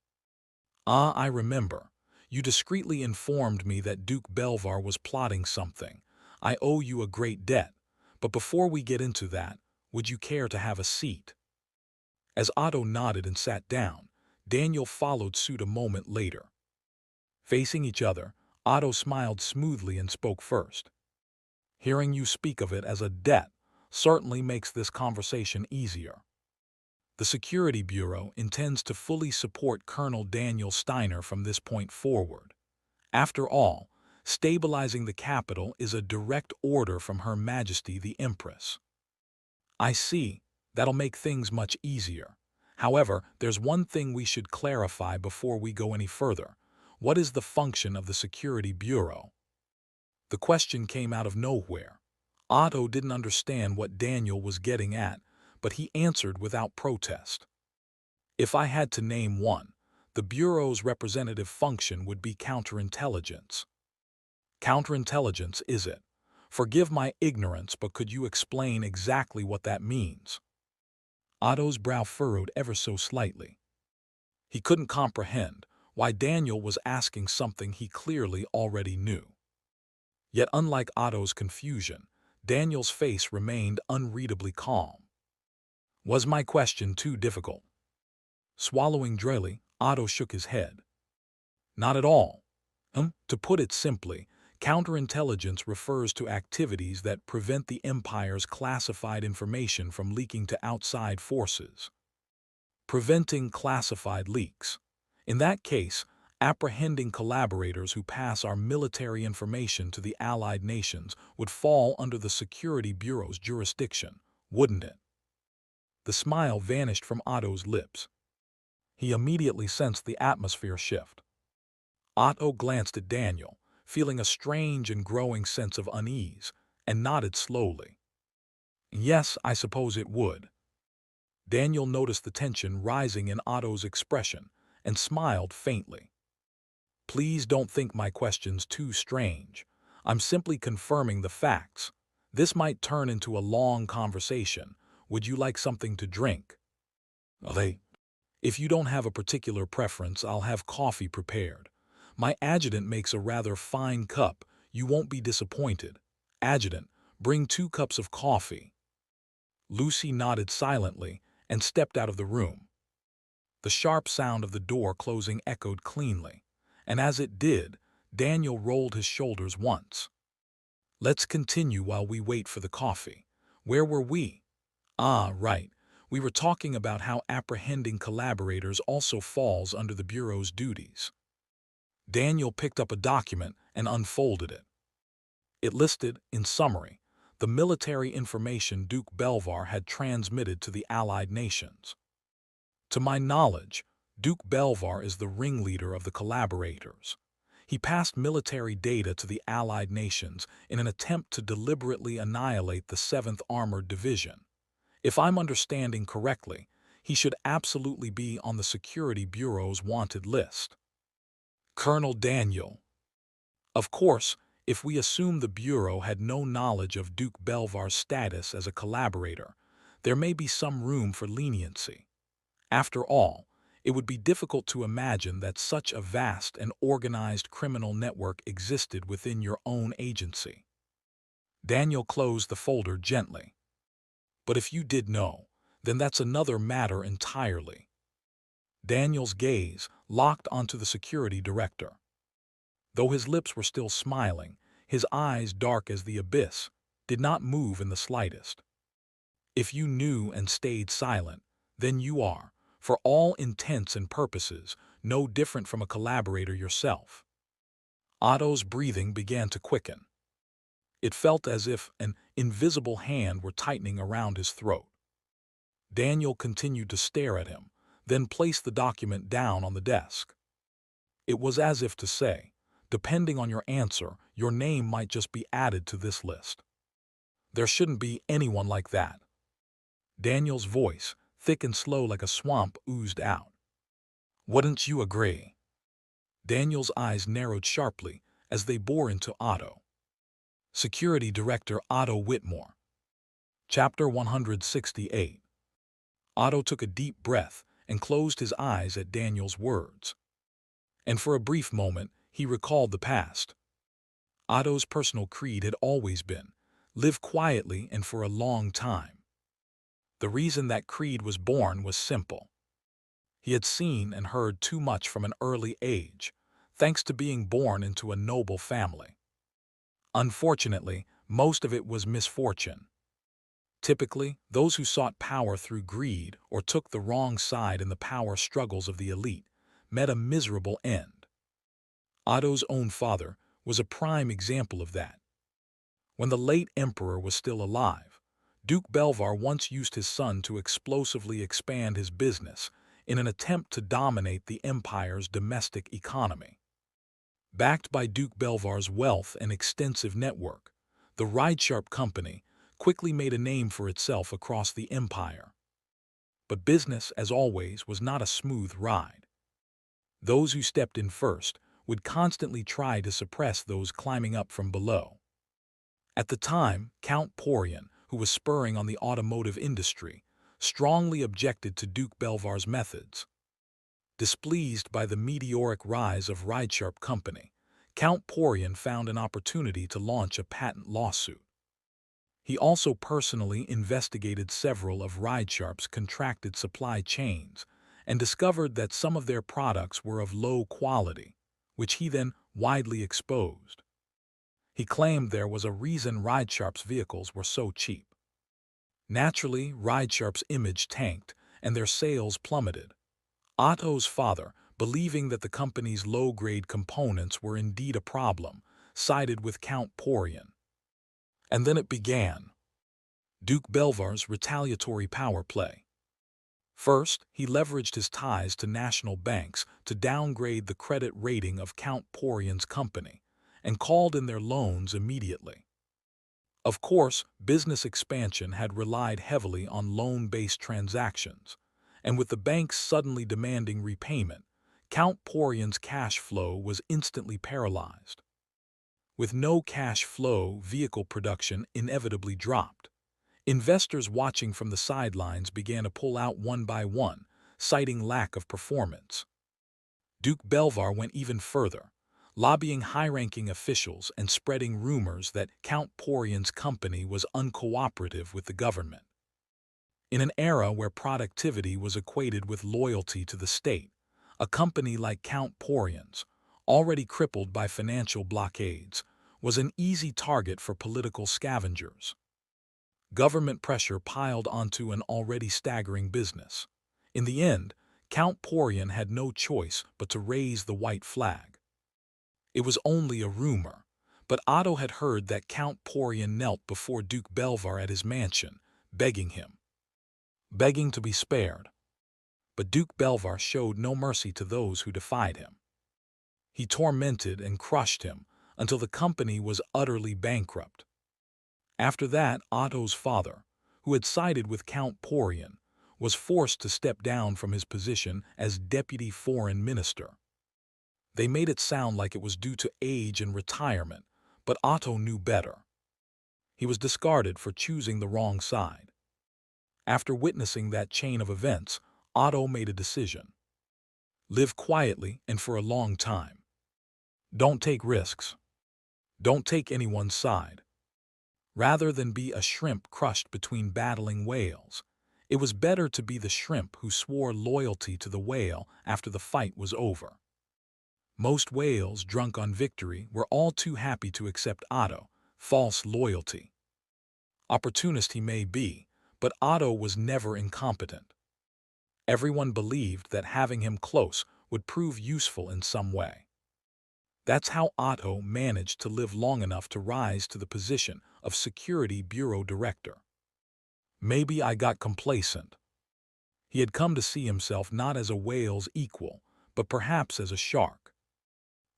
I remember. You discreetly informed me that Duke Belvar was plotting something. I owe you a great debt. But before we get into that, would you care to have a seat?" As Otto nodded and sat down, Daniel followed suit a moment later. Facing each other, Otto smiled smoothly and spoke first. "Hearing you speak of it as a debt certainly makes this conversation easier. The Security Bureau intends to fully support Colonel Daniel Steiner from this point forward. After all, stabilizing the capital is a direct order from Her Majesty the Empress." "I see. That'll make things much easier. However, there's one thing we should clarify before we go any further. What is the function of the Security Bureau?" The question came out of nowhere. Otto didn't understand what Daniel was getting at, but he answered without protest. "If I had to name one, the Bureau's representative function would be counterintelligence." "Counterintelligence, is it? Forgive my ignorance, but could you explain exactly what that means?" Otto's brow furrowed ever so slightly. He couldn't comprehend why Daniel was asking something he clearly already knew. Yet unlike Otto's confusion, Daniel's face remained unreadably calm. "Was my question too difficult?" Swallowing dryly, Otto shook his head. "Not at all. To put it simply, counterintelligence refers to activities that prevent the Empire's classified information from leaking to outside forces. Preventing classified leaks. In that case, apprehending collaborators who pass our military information to the Allied nations would fall under the Security Bureau's jurisdiction, wouldn't it?" The smile vanished from Otto's lips. He immediately sensed the atmosphere shift. Otto glanced at Daniel, feeling a strange and growing sense of unease, and nodded slowly. Yes, I suppose it would. Daniel noticed the tension rising in Otto's expression and smiled faintly. Please don't think my question's too strange. I'm simply confirming the facts. This might turn into a long conversation. Would you like something to drink? They. If you don't have a particular preference, I'll have coffee prepared. My adjutant makes a rather fine cup. You won't be disappointed. Adjutant, bring 2 cups of coffee. Lucy nodded silently and stepped out of the room. The sharp sound of the door closing echoed cleanly, and as it did, Daniel rolled his shoulders once. Let's continue while we wait for the coffee. Where were we? Ah, right. We were talking about how apprehending collaborators also falls under the Bureau's duties. Daniel picked up a document and unfolded it. It listed, in summary, the military information Duke Belvar had transmitted to the Allied nations. To my knowledge, Duke Belvar is the ringleader of the collaborators. He passed military data to the Allied nations in an attempt to deliberately annihilate the 7th Armored Division. If I'm understanding correctly, he should absolutely be on the Security Bureau's wanted list. Colonel Daniel. Of course, if we assume the Bureau had no knowledge of Duke Belvar's status as a collaborator, there may be some room for leniency. After all, it would be difficult to imagine that such a vast and organized criminal network existed within your own agency. Daniel closed the folder gently. But if you did know, then that's another matter entirely. Daniel's gaze locked onto the security director. Though his lips were still smiling, his eyes, dark as the abyss, did not move in the slightest. If you knew and stayed silent, then you are, for all intents and purposes, no different from a collaborator yourself. Otto's breathing began to quicken. It felt as if an invisible hand were tightening around his throat. Daniel continued to stare at him, then placed the document down on the desk. It was as if to say, depending on your answer, your name might just be added to this list. There shouldn't be anyone like that. Daniel's voice, thick and slow like a swamp, oozed out. Wouldn't you agree? Daniel's eyes narrowed sharply as they bore into Otto. Security Director Otto Whitmore. Chapter 168. Otto took a deep breath and closed his eyes at Daniel's words. And for a brief moment, he recalled the past. Otto's personal creed had always been, live quietly and for a long time. The reason that creed was born was simple. He had seen and heard too much from an early age, thanks to being born into a noble family. Unfortunately, most of it was misfortune. Typically, those who sought power through greed or took the wrong side in the power struggles of the elite met a miserable end. Otto's own father was a prime example of that. When the late emperor was still alive, Duke Belvar once used his son to explosively expand his business in an attempt to dominate the empire's domestic economy. Backed by Duke Belvar's wealth and extensive network, the Ridesharp Company quickly made a name for itself across the empire. But business, as always, was not a smooth ride. Those who stepped in first would constantly try to suppress those climbing up from below. At the time, Count Porian, who was spurring on the automotive industry, strongly objected to Duke Belvar's methods. Displeased by the meteoric rise of Ridesharp Company, Count Porian found an opportunity to launch a patent lawsuit. He also personally investigated several of Ridesharp's contracted supply chains and discovered that some of their products were of low quality, which he then widely exposed. He claimed there was a reason Ridesharp's vehicles were so cheap. Naturally, Ridesharp's image tanked and their sales plummeted. Otto's father, believing that the company's low-grade components were indeed a problem, sided with Count Porian. And then it began. Duke Belvar's retaliatory power play. First, he leveraged his ties to national banks to downgrade the credit rating of Count Porian's company, and called in their loans immediately. Of course, business expansion had relied heavily on loan-based transactions, and with the banks suddenly demanding repayment, Count Porian's cash flow was instantly paralyzed. With no cash flow, vehicle production inevitably dropped. Investors watching from the sidelines began to pull out one by one, citing lack of performance. Duke Belvar went even further, lobbying high-ranking officials and spreading rumors that Count Porian's company was uncooperative with the government. In an era where productivity was equated with loyalty to the state, a company like Count Porian's, already crippled by financial blockades, was an easy target for political scavengers. Government pressure piled onto an already staggering business. In the end, Count Porian had no choice but to raise the white flag. It was only a rumor, but Otto had heard that Count Porian knelt before Duke Belvar at his mansion, begging to be spared. But Duke Belvar showed no mercy to those who defied him. He tormented and crushed him until the company was utterly bankrupt. After that, Otto's father, who had sided with Count Porian, was forced to step down from his position as deputy foreign minister. They made it sound like it was due to age and retirement, but Otto knew better. He was discarded for choosing the wrong side. After witnessing that chain of events, Otto made a decision. Live quietly and for a long time. Don't take risks. Don't take anyone's side. Rather than be a shrimp crushed between battling whales, it was better to be the shrimp who swore loyalty to the whale after the fight was over. Most whales, drunk on victory, were all too happy to accept Otto, false loyalty. Opportunist he may be, but Otto was never incompetent. Everyone believed that having him close would prove useful in some way. That's how Otto managed to live long enough to rise to the position of Security Bureau Director. Maybe I got complacent. He had come to see himself not as a whale's equal, but perhaps as a shark.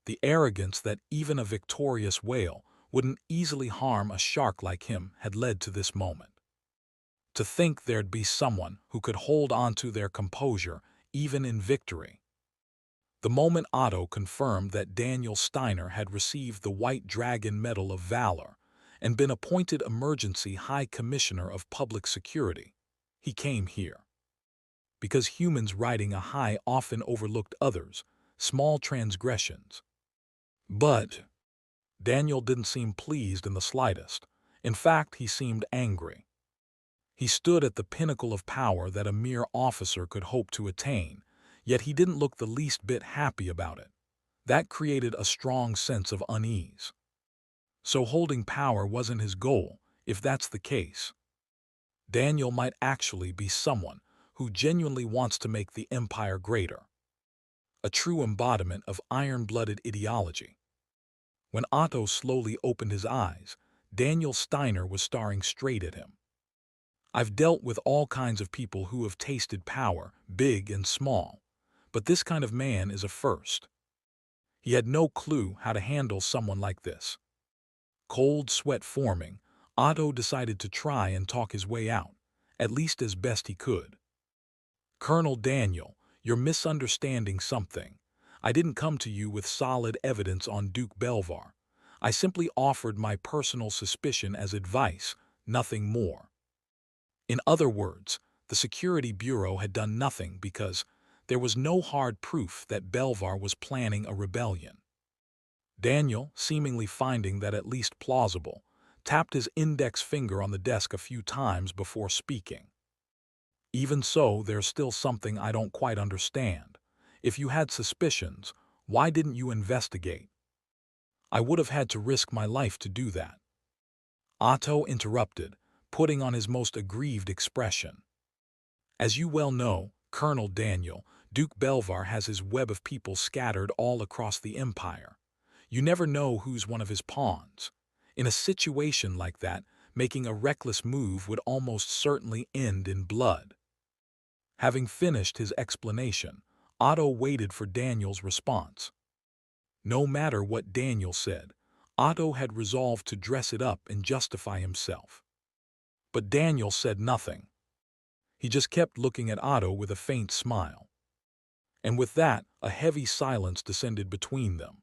The arrogance that even a victorious whale wouldn't easily harm a shark like him had led to this moment. To think there'd be someone who could hold on to their composure even in victory. The moment Otto confirmed that Daniel Steiner had received the White Dragon Medal of Valor and been appointed Emergency High Commissioner of Public Security, he came here. Because humans riding a high often overlooked others, small transgressions. But Daniel didn't seem pleased in the slightest. In fact, he seemed angry. He stood at the pinnacle of power that a mere officer could hope to attain, yet he didn't look the least bit happy about it. That created a strong sense of unease. So holding power wasn't his goal, if that's the case. Daniel might actually be someone who genuinely wants to make the empire greater. A true embodiment of iron-blooded ideology. When Otto slowly opened his eyes, Daniel Steiner was staring straight at him. I've dealt with all kinds of people who have tasted power, big and small, but this kind of man is a first. He had no clue how to handle someone like this. Cold sweat forming, Otto decided to try and talk his way out, at least as best he could. Colonel Daniel, you're misunderstanding something. I didn't come to you with solid evidence on Duke Belvar. I simply offered my personal suspicion as advice, nothing more. In other words, the Security Bureau had done nothing because there was no hard proof that Belvar was planning a rebellion. Daniel, seemingly finding that at least plausible, tapped his index finger on the desk a few times before speaking. Even so, there's still something I don't quite understand. If you had suspicions, why didn't you investigate? I would have had to risk my life to do that. Otto interrupted, putting on his most aggrieved expression. As you well know, Colonel Daniel, Duke Belvar has his web of people scattered all across the empire. You never know who's one of his pawns. In a situation like that, making a reckless move would almost certainly end in blood. Having finished his explanation, Otto waited for Daniel's response. No matter what Daniel said, Otto had resolved to dress it up and justify himself. But Daniel said nothing. He just kept looking at Otto with a faint smile. And with that, a heavy silence descended between them.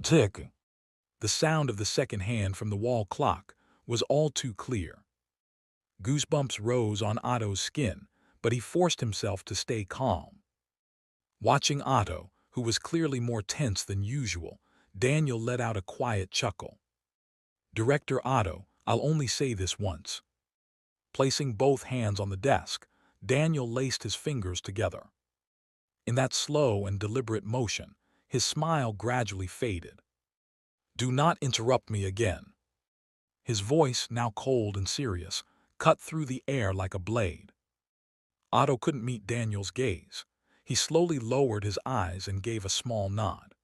Tick! The sound of the second hand from the wall clock was all too clear. Goosebumps rose on Otto's skin, but he forced himself to stay calm. Watching Otto, who was clearly more tense than usual, Daniel let out a quiet chuckle. Director Otto, I'll only say this once. Placing both hands on the desk, Daniel laced his fingers together. In that slow and deliberate motion, his smile gradually faded. Do not interrupt me again. His voice, now cold and serious, cut through the air like a blade. Otto couldn't meet Daniel's gaze. He slowly lowered his eyes and gave a small nod.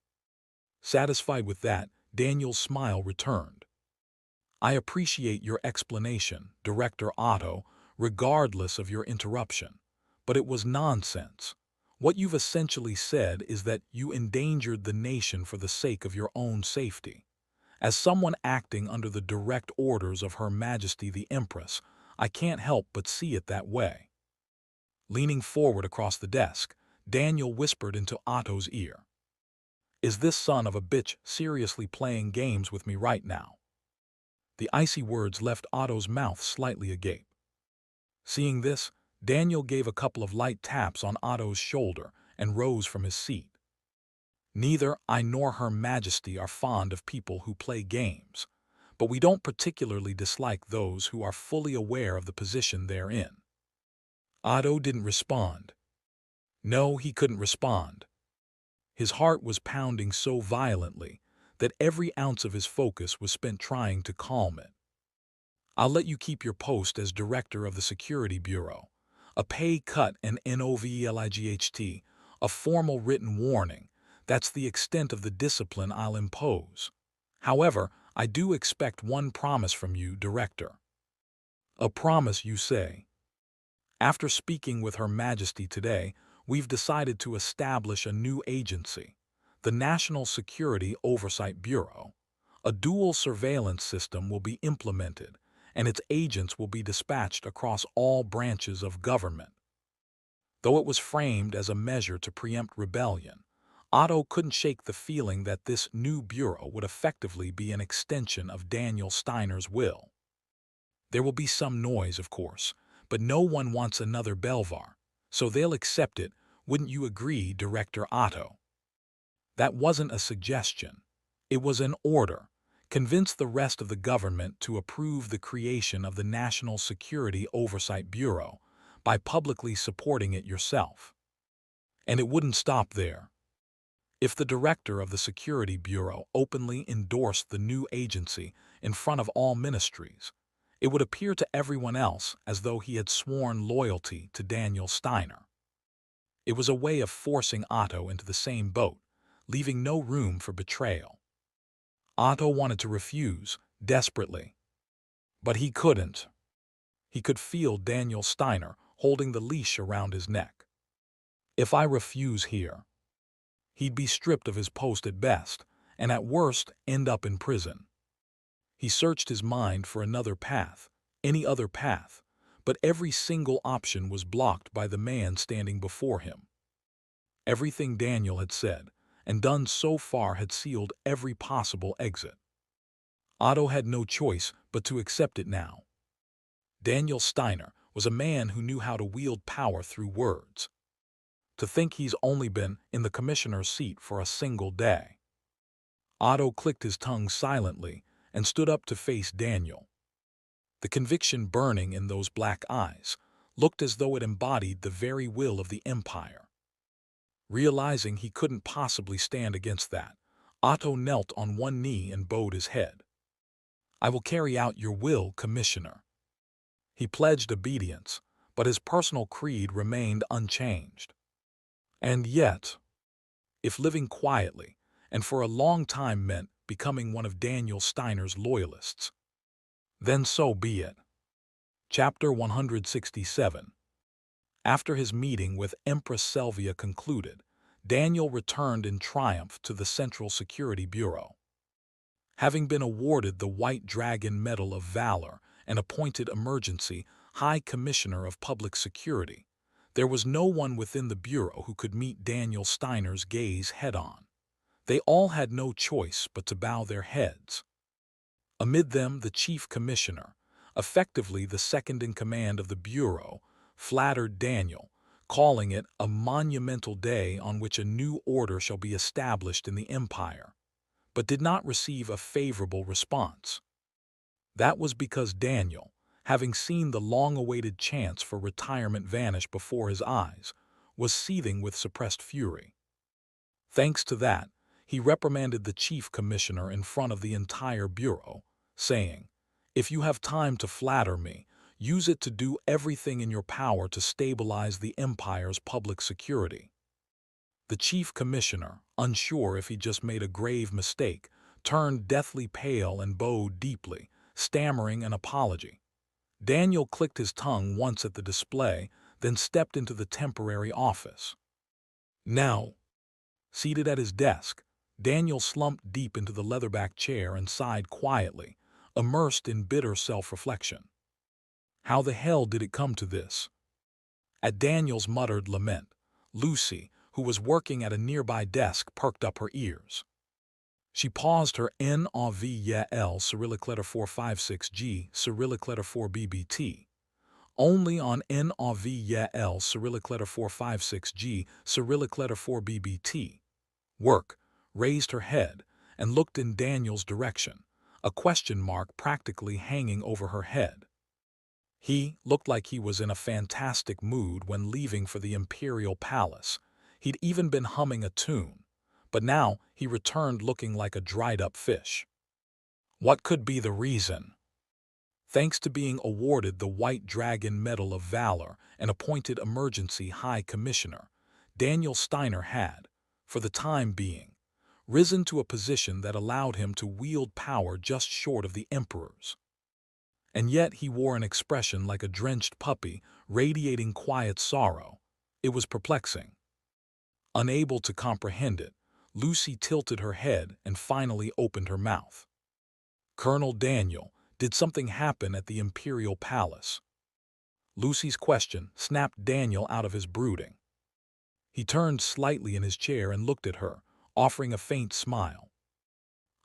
Satisfied with that, Daniel's smile returned. I appreciate your explanation, Director Otto, regardless of your interruption. But it was nonsense. What you've essentially said is that you endangered the nation for the sake of your own safety. As someone acting under the direct orders of Her Majesty the Empress, I can't help but see it that way. Leaning forward across the desk, Daniel whispered into Otto's ear. Is this son of a bitch seriously playing games with me right now? The icy words left Otto's mouth slightly agape. Seeing this, Daniel gave a couple of light taps on Otto's shoulder and rose from his seat. Neither I nor Her Majesty are fond of people who play games, but we don't particularly dislike those who are fully aware of the position they're in. Otto didn't respond. No, he couldn't respond. His heart was pounding so violently that every ounce of his focus was spent trying to calm it. I'll let you keep your post as director of the Security Bureau. A pay cut and NOVELIGHT, a formal written warning. That's the extent of the discipline I'll impose. However, I do expect one promise from you, Director. A promise, you say? After speaking with Her Majesty today, we've decided to establish a new agency, the National Security Oversight Bureau. A dual surveillance system will be implemented, and its agents will be dispatched across all branches of government. Though it was framed as a measure to preempt rebellion, Otto couldn't shake the feeling that this new bureau would effectively be an extension of Daniel Steiner's will. There will be some noise, of course, but no one wants another Belvar, so they'll accept it. Wouldn't you agree, Director Otto? That wasn't a suggestion. It was an order. Convince the rest of the government to approve the creation of the National Security Oversight Bureau by publicly supporting it yourself. And it wouldn't stop there. If the director of the Security Bureau openly endorsed the new agency in front of all ministries, it would appear to everyone else as though he had sworn loyalty to Daniel Steiner. It was a way of forcing Otto into the same boat, leaving no room for betrayal. Otto wanted to refuse, desperately. But he couldn't. He could feel Daniel Steiner holding the leash around his neck. If I refuse here, he'd be stripped of his post at best, and at worst end up in prison. He searched his mind for another path, any other path, but every single option was blocked by the man standing before him. Everything Daniel had said and done so far had sealed every possible exit. Otto had no choice but to accept it now. Daniel Steiner was a man who knew how to wield power through words. To think he's only been in the commissioner's seat for a single day. Otto clicked his tongue silently and stood up to face Daniel. The conviction burning in those black eyes looked as though it embodied the very will of the Empire. Realizing he couldn't possibly stand against that, Otto knelt on one knee and bowed his head. I will carry out your will, Commissioner. He pledged obedience, but his personal creed remained unchanged. And yet, if living quietly and for a long time meant becoming one of Daniel Steiner's loyalists, then so be it. Chapter 167. After his meeting with Empress Selvia concluded, Daniel returned in triumph to the Central Security Bureau. Having been awarded the White Dragon Medal of Valor and appointed Emergency High Commissioner of Public Security, there was no one within the Bureau who could meet Daniel Steiner's gaze head-on. They all had no choice but to bow their heads. Amid them, the Chief Commissioner, effectively the second-in-command of the Bureau, flattered Daniel, calling it a monumental day on which a new order shall be established in the Empire, but did not receive a favorable response. That was because Daniel, having seen the long-awaited chance for retirement vanish before his eyes, was seething with suppressed fury. Thanks to that, he reprimanded the Chief Commissioner in front of the entire Bureau, saying, "If you have time to flatter me, use it to do everything in your power to stabilize the Empire's public security." The Chief Commissioner, unsure if he just made a grave mistake, turned deathly pale and bowed deeply, stammering an apology. Daniel clicked his tongue once at the display, then stepped into the temporary office. Now, seated at his desk, Daniel slumped deep into the leatherback chair and sighed quietly, immersed in bitter self-reflection. How the hell did it come to this? At Daniel's muttered lament, Lucy, who was working at a nearby desk, perked up her ears. She paused her Immgwc Cyrillic letter 456G Cyrillic letter 4BBT. Only on Immgwc Cyrillic letter 456G Cyrillic letter 4BBT. Work, raised her head, and looked in Daniel's direction, a question mark practically hanging over her head. He looked like he was in a fantastic mood when leaving for the Imperial Palace. He'd even been humming a tune, but now he returned looking like a dried-up fish. What could be the reason? Thanks to being awarded the White Dragon Medal of Valor and appointed Emergency High Commissioner, Daniel Steiner had, for the time being, risen to a position that allowed him to wield power just short of the Emperor's. And yet he wore an expression like a drenched puppy, radiating quiet sorrow. It was perplexing. Unable to comprehend it, Lucy tilted her head and finally opened her mouth. "Colonel Daniel, did something happen at the Imperial Palace?" Lucy's question snapped Daniel out of his brooding. He turned slightly in his chair and looked at her, offering a faint smile.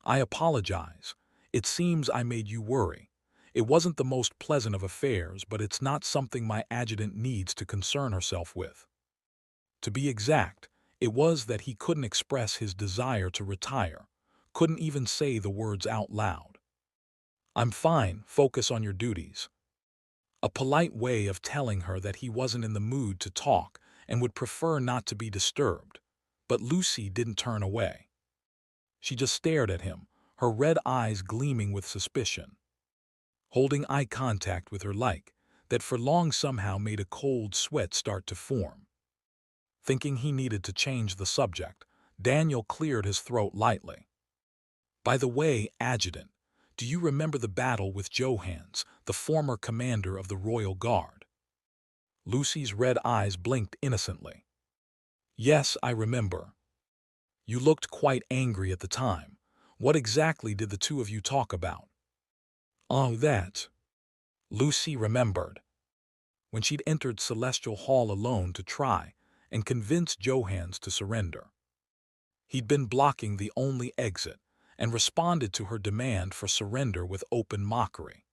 "I apologize. It seems I made you worry. It wasn't the most pleasant of affairs, but it's not something my adjutant needs to concern herself with." To be exact, it was that he couldn't express his desire to retire, couldn't even say the words out loud. "I'm fine, focus on your duties." A polite way of telling her that he wasn't in the mood to talk and would prefer not to be disturbed, but Lucy didn't turn away. She just stared at him, her red eyes gleaming with suspicion. Holding eye contact with her that for long somehow made a cold sweat start to form. Thinking he needed to change the subject, Daniel cleared his throat lightly. "By the way, Adjutant, do you remember the battle with Johans, the former commander of the Royal Guard?" Lucy's red eyes blinked innocently. "Yes, I remember. You looked quite angry at the time. What exactly did the two of you talk about?" "Oh, that." Lucy remembered. When she'd entered Celestial Hall alone to try and convince Johans to surrender. He'd been blocking the only exit and responded to her demand for surrender with open mockery.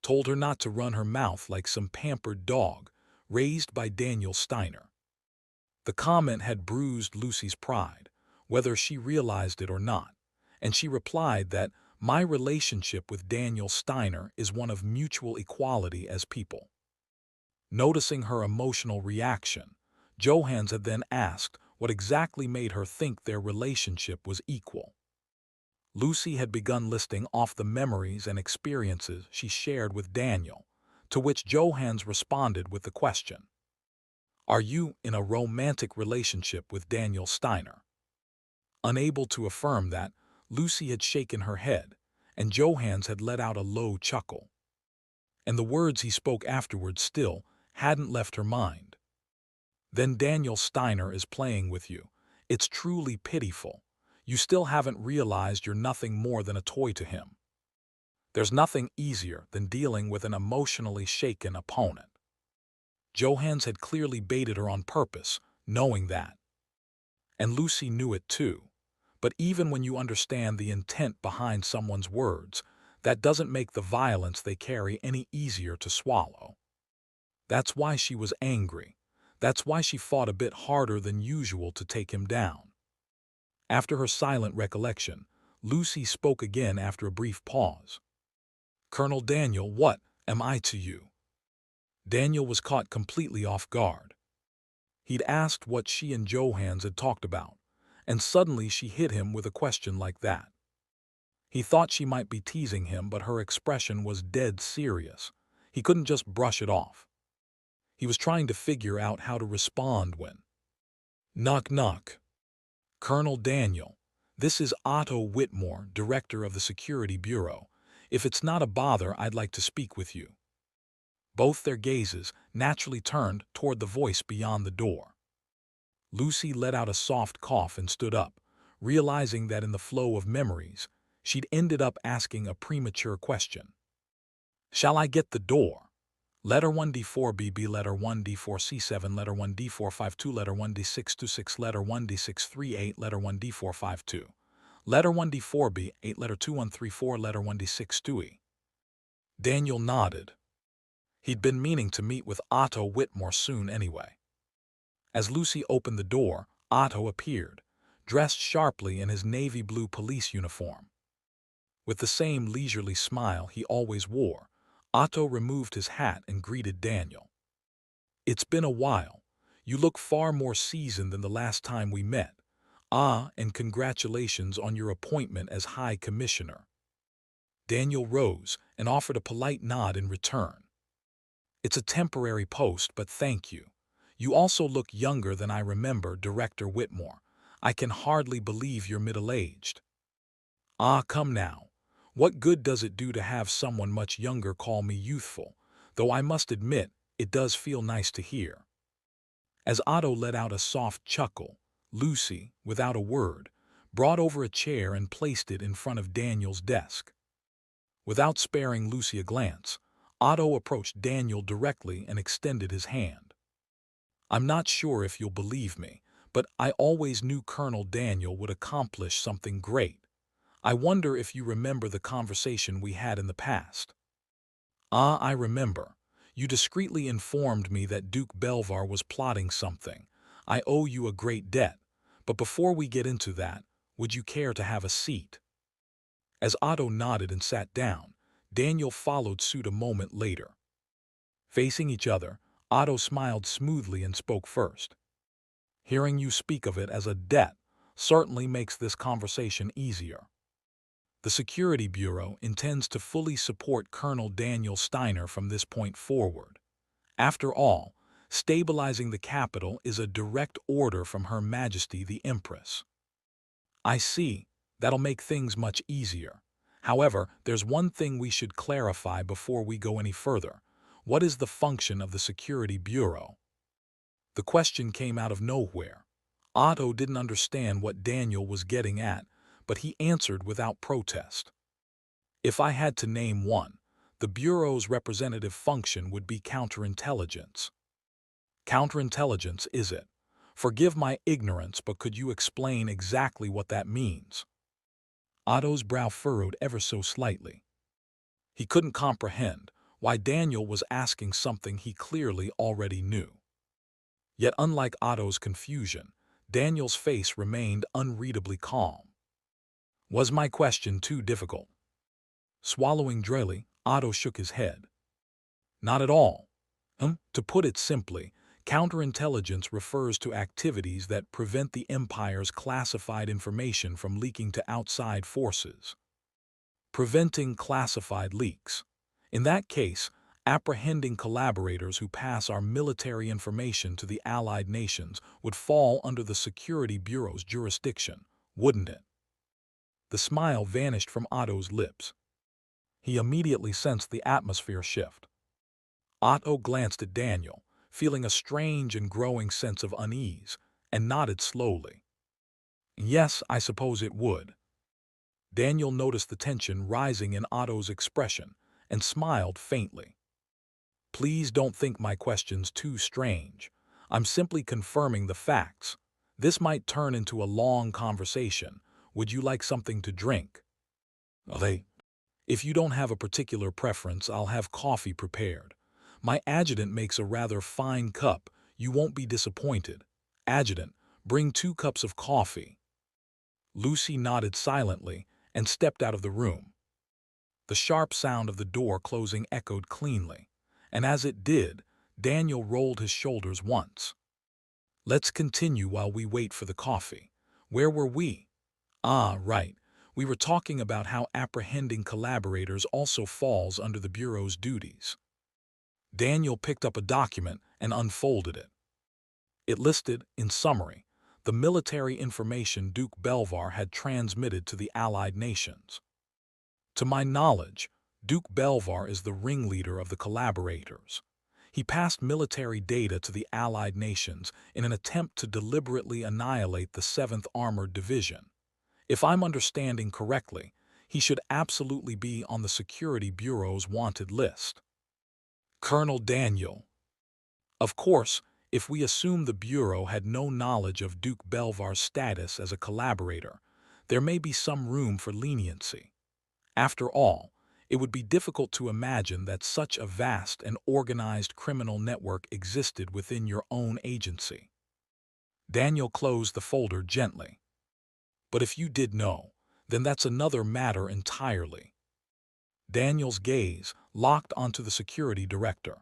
Told her not to run her mouth like some pampered dog raised by Daniel Steiner. The comment had bruised Lucy's pride, whether she realized it or not, and she replied that my relationship with Daniel Steiner is one of mutual equality as people. Noticing her emotional reaction, Johans had then asked what exactly made her think their relationship was equal. Lucy had begun listing off the memories and experiences she shared with Daniel, to which Johans responded with the question, "Are you in a romantic relationship with Daniel Steiner?" Unable to affirm that, Lucy had shaken her head, and Johans had let out a low chuckle. And the words he spoke afterwards still hadn't left her mind. "Then Daniel Steiner is playing with you. It's truly pitiful. You still haven't realized you're nothing more than a toy to him. There's nothing easier than dealing with an emotionally shaken opponent. Johans had clearly baited her on purpose, knowing that. And Lucy knew it too. But even when you understand the intent behind someone's words, that doesn't make the violence they carry any easier to swallow. That's why she was angry. That's why she fought a bit harder than usual to take him down. After her silent recollection, Lucy spoke again after a brief pause. "Colonel Daniel, what am I to you?" Daniel was caught completely off guard. He'd asked what she and Johans had talked about, and suddenly she hit him with a question like that. He thought she might be teasing him, but her expression was dead serious. He couldn't just brush it off. He was trying to figure out how to respond when. Knock knock. "Colonel Daniel, this is Otto Whitmore, director of the Security Bureau. If it's not a bother, I'd like to speak with you." Both their gazes naturally turned toward the voice beyond the door. Lucy let out a soft cough and stood up, realizing that in the flow of memories, she'd ended up asking a premature question. "Shall I get the door? Letter 1D4BB, letter 1D4C7, letter 1D452, letter 1D626, letter 1D638, letter 1D452, letter 1D4B8, letter 2134, letter 1D62E." Daniel nodded. He'd been meaning to meet with Otto Whitmore soon anyway. As Lucy opened the door, Otto appeared, dressed sharply in his navy blue police uniform. With the same leisurely smile he always wore, Otto removed his hat and greeted Daniel. "It's been a while. You look far more seasoned than the last time we met. And congratulations on your appointment as High Commissioner." Daniel rose and offered a polite nod in return. "It's a temporary post, but thank you. You also look younger than I remember, Director Whitmore. I can hardly believe you're middle-aged." Come now. What good does it do to have someone much younger call me youthful? Though I must admit, it does feel nice to hear." As Otto let out a soft chuckle, Lucy, without a word, brought over a chair and placed it in front of Daniel's desk. Without sparing Lucy a glance, Otto approached Daniel directly and extended his hand. "I'm not sure if you'll believe me, but I always knew Colonel Daniel would accomplish something great. I wonder if you remember the conversation we had in the past." I remember. You discreetly informed me that Duke Belvar was plotting something. I owe you a great debt, but before we get into that, would you care to have a seat?" As Otto nodded and sat down, Daniel followed suit a moment later. Facing each other, Otto smiled smoothly and spoke first. "Hearing you speak of it as a debt certainly makes this conversation easier. The Security Bureau intends to fully support Colonel Daniel Steiner from this point forward. After all, stabilizing the capital is a direct order from Her Majesty the Empress." "I see. That'll make things much easier. However, there's one thing we should clarify before we go any further. What is the function of the Security Bureau?" The question came out of nowhere. Otto didn't understand what Daniel was getting at, but he answered without protest. "If I had to name one, the Bureau's representative function would be counterintelligence." "Counterintelligence, is it? Forgive my ignorance, but could you explain exactly what that means?" Otto's brow furrowed ever so slightly. He couldn't comprehend why Daniel was asking something he clearly already knew. Yet unlike Otto's confusion, Daniel's face remained unreadably calm. "Was my question too difficult?" Swallowing drearily, Otto shook his head. "Not at all. To put it simply, counterintelligence refers to activities that prevent the Empire's classified information from leaking to outside forces. Preventing classified leaks. In that case, apprehending collaborators who pass our military information to the Allied nations would fall under the Security Bureau's jurisdiction, wouldn't it?" The smile vanished from Otto's lips. He immediately sensed the atmosphere shift. Otto glanced at Daniel, feeling a strange and growing sense of unease, and nodded slowly. Yes, I suppose it would. Daniel noticed the tension rising in Otto's expression and smiled faintly. Please don't think my question's too strange. I'm simply confirming the facts. This might turn into a long conversation. Would you like something to drink? They. If you don't have a particular preference, I'll have coffee prepared. My adjutant makes a rather fine cup. You won't be disappointed. Adjutant, bring 2 cups of coffee. Lucy nodded silently and stepped out of the room. The sharp sound of the door closing echoed cleanly, and as it did, Daniel rolled his shoulders once. Let's continue while we wait for the coffee. Where were we? Ah, right. We were talking about how apprehending collaborators also falls under the Bureau's duties. Daniel picked up a document and unfolded it. It listed, in summary, the military information Duke Belvar had transmitted to the Allied nations. To my knowledge, Duke Belvar is the ringleader of the collaborators. He passed military data to the Allied nations in an attempt to deliberately annihilate the 7th Armored Division. If I'm understanding correctly, he should absolutely be on the Security Bureau's wanted list. Colonel Daniel. Of course, if we assume the Bureau had no knowledge of Duke Belvar's status as a collaborator, there may be some room for leniency. After all, it would be difficult to imagine that such a vast and organized criminal network existed within your own agency. Daniel closed the folder gently. But if you did know, then that's another matter entirely. Daniel's gaze locked onto the security director.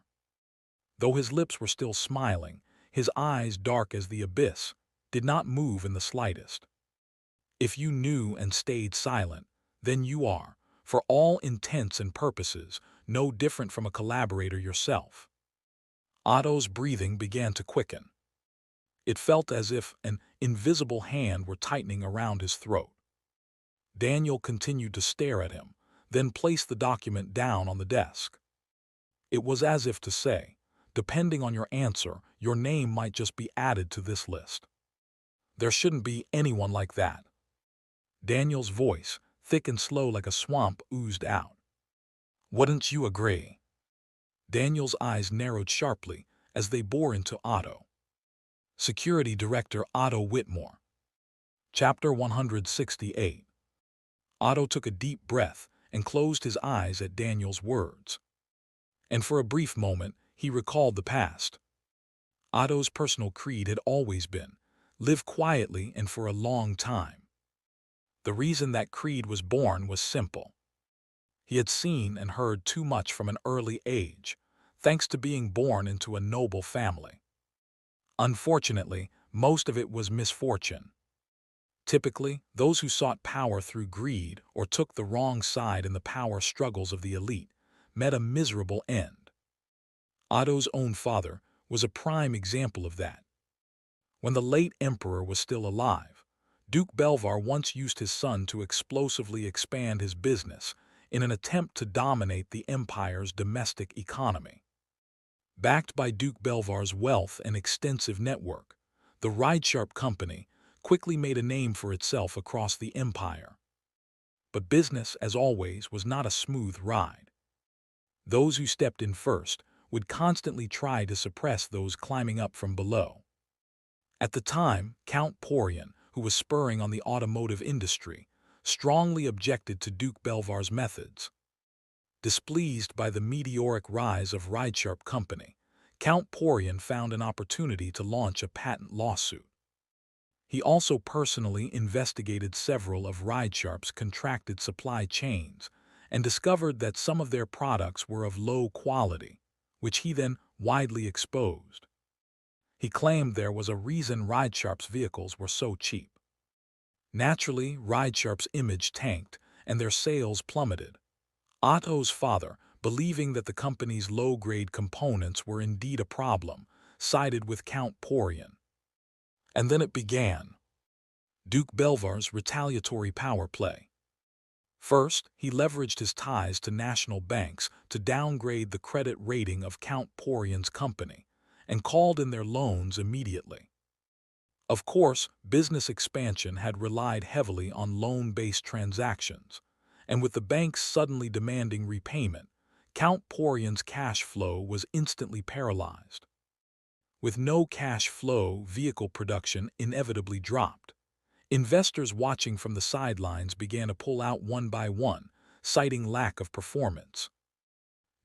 Though his lips were still smiling, his eyes, dark as the abyss, did not move in the slightest. If you knew and stayed silent, then you are, for all intents and purposes, no different from a collaborator yourself. Otto's breathing began to quicken. It felt as if an invisible hand were tightening around his throat. Daniel continued to stare at him, then placed the document down on the desk. It was as if to say, depending on your answer, your name might just be added to this list. There shouldn't be anyone like that. Daniel's voice, thick and slow like a swamp, oozed out. Wouldn't you agree? Daniel's eyes narrowed sharply as they bore into Otto. Security Director Otto Whitmore. Chapter 168. Otto took a deep breath and closed his eyes at Daniel's words. And for a brief moment, he recalled the past. Otto's personal creed had always been, live quietly and for a long time. The reason that creed was born was simple. He had seen and heard too much from an early age, thanks to being born into a noble family. Unfortunately, most of it was misfortune. Typically, those who sought power through greed or took the wrong side in the power struggles of the elite met a miserable end. Otto's own father was a prime example of that. When the late emperor was still alive, Duke Belvar once used his son to explosively expand his business in an attempt to dominate the empire's domestic economy. Backed by Duke Belvar's wealth and extensive network, the Ridesharp Company quickly made a name for itself across the empire. But business, as always, was not a smooth ride. Those who stepped in first would constantly try to suppress those climbing up from below. At the time, Count Porian, who was spurring on the automotive industry, strongly objected to Duke Belvar's methods. Displeased by the meteoric rise of Ridesharp Company, Count Porian found an opportunity to launch a patent lawsuit. He also personally investigated several of Ridesharp's contracted supply chains and discovered that some of their products were of low quality, which he then widely exposed. He claimed there was a reason Ridesharp's vehicles were so cheap. Naturally, Ridesharp's image tanked and their sales plummeted. Otto's father, believing that the company's low-grade components were indeed a problem, sided with Count Porian. And then it began. Duke Belvar's retaliatory power play. First, he leveraged his ties to national banks to downgrade the credit rating of Count Porian's company and called in their loans immediately. Of course, business expansion had relied heavily on loan-based transactions, and with the banks suddenly demanding repayment, Count Porian's cash flow was instantly paralyzed. With no cash flow, vehicle production inevitably dropped. Investors watching from the sidelines began to pull out one by one, citing lack of performance.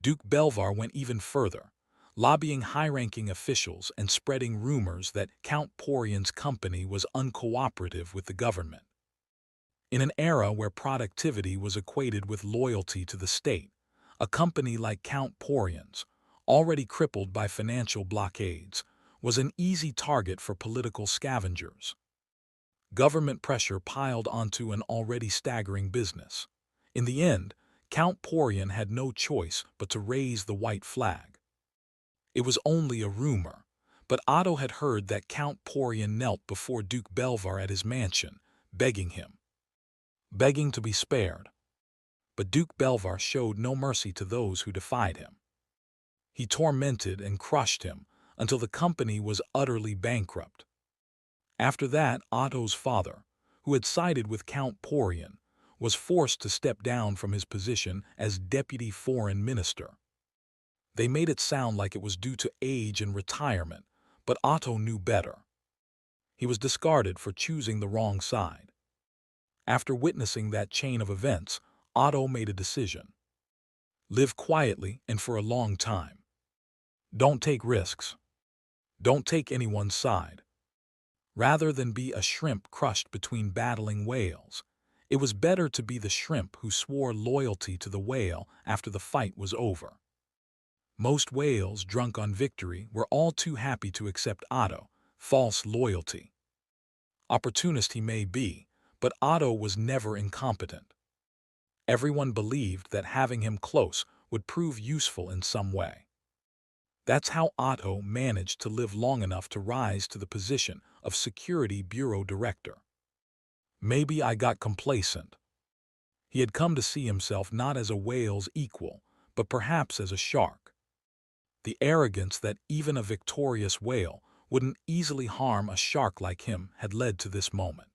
Duke Belvar went even further, lobbying high-ranking officials and spreading rumors that Count Porian's company was uncooperative with the government. In an era where productivity was equated with loyalty to the state, a company like Count Porian's, already crippled by financial blockades, was an easy target for political scavengers. Government pressure piled onto an already staggering business. In the end, Count Porian had no choice but to raise the white flag. It was only a rumor, but Otto had heard that Count Porian knelt before Duke Belvar at his mansion, begging to be spared. But Duke Belvar showed no mercy to those who defied him. He tormented and crushed him until the company was utterly bankrupt. After that, Otto's father, who had sided with Count Porian, was forced to step down from his position as deputy foreign minister. They made it sound like it was due to age and retirement, but Otto knew better. He was discarded for choosing the wrong side. After witnessing that chain of events, Otto made a decision. Live quietly and for a long time. Don't take risks. Don't take anyone's side. Rather than be a shrimp crushed between battling whales, it was better to be the shrimp who swore loyalty to the whale after the fight was over. Most whales, drunk on victory, were all too happy to accept Otto, false loyalty. Opportunist he may be, but Otto was never incompetent. Everyone believed that having him close would prove useful in some way. That's how Otto managed to live long enough to rise to the position of Security Bureau Director. Maybe I got complacent. He had come to see himself not as a whale's equal, but perhaps as a shark. The arrogance that even a victorious whale wouldn't easily harm a shark like him had led to this moment.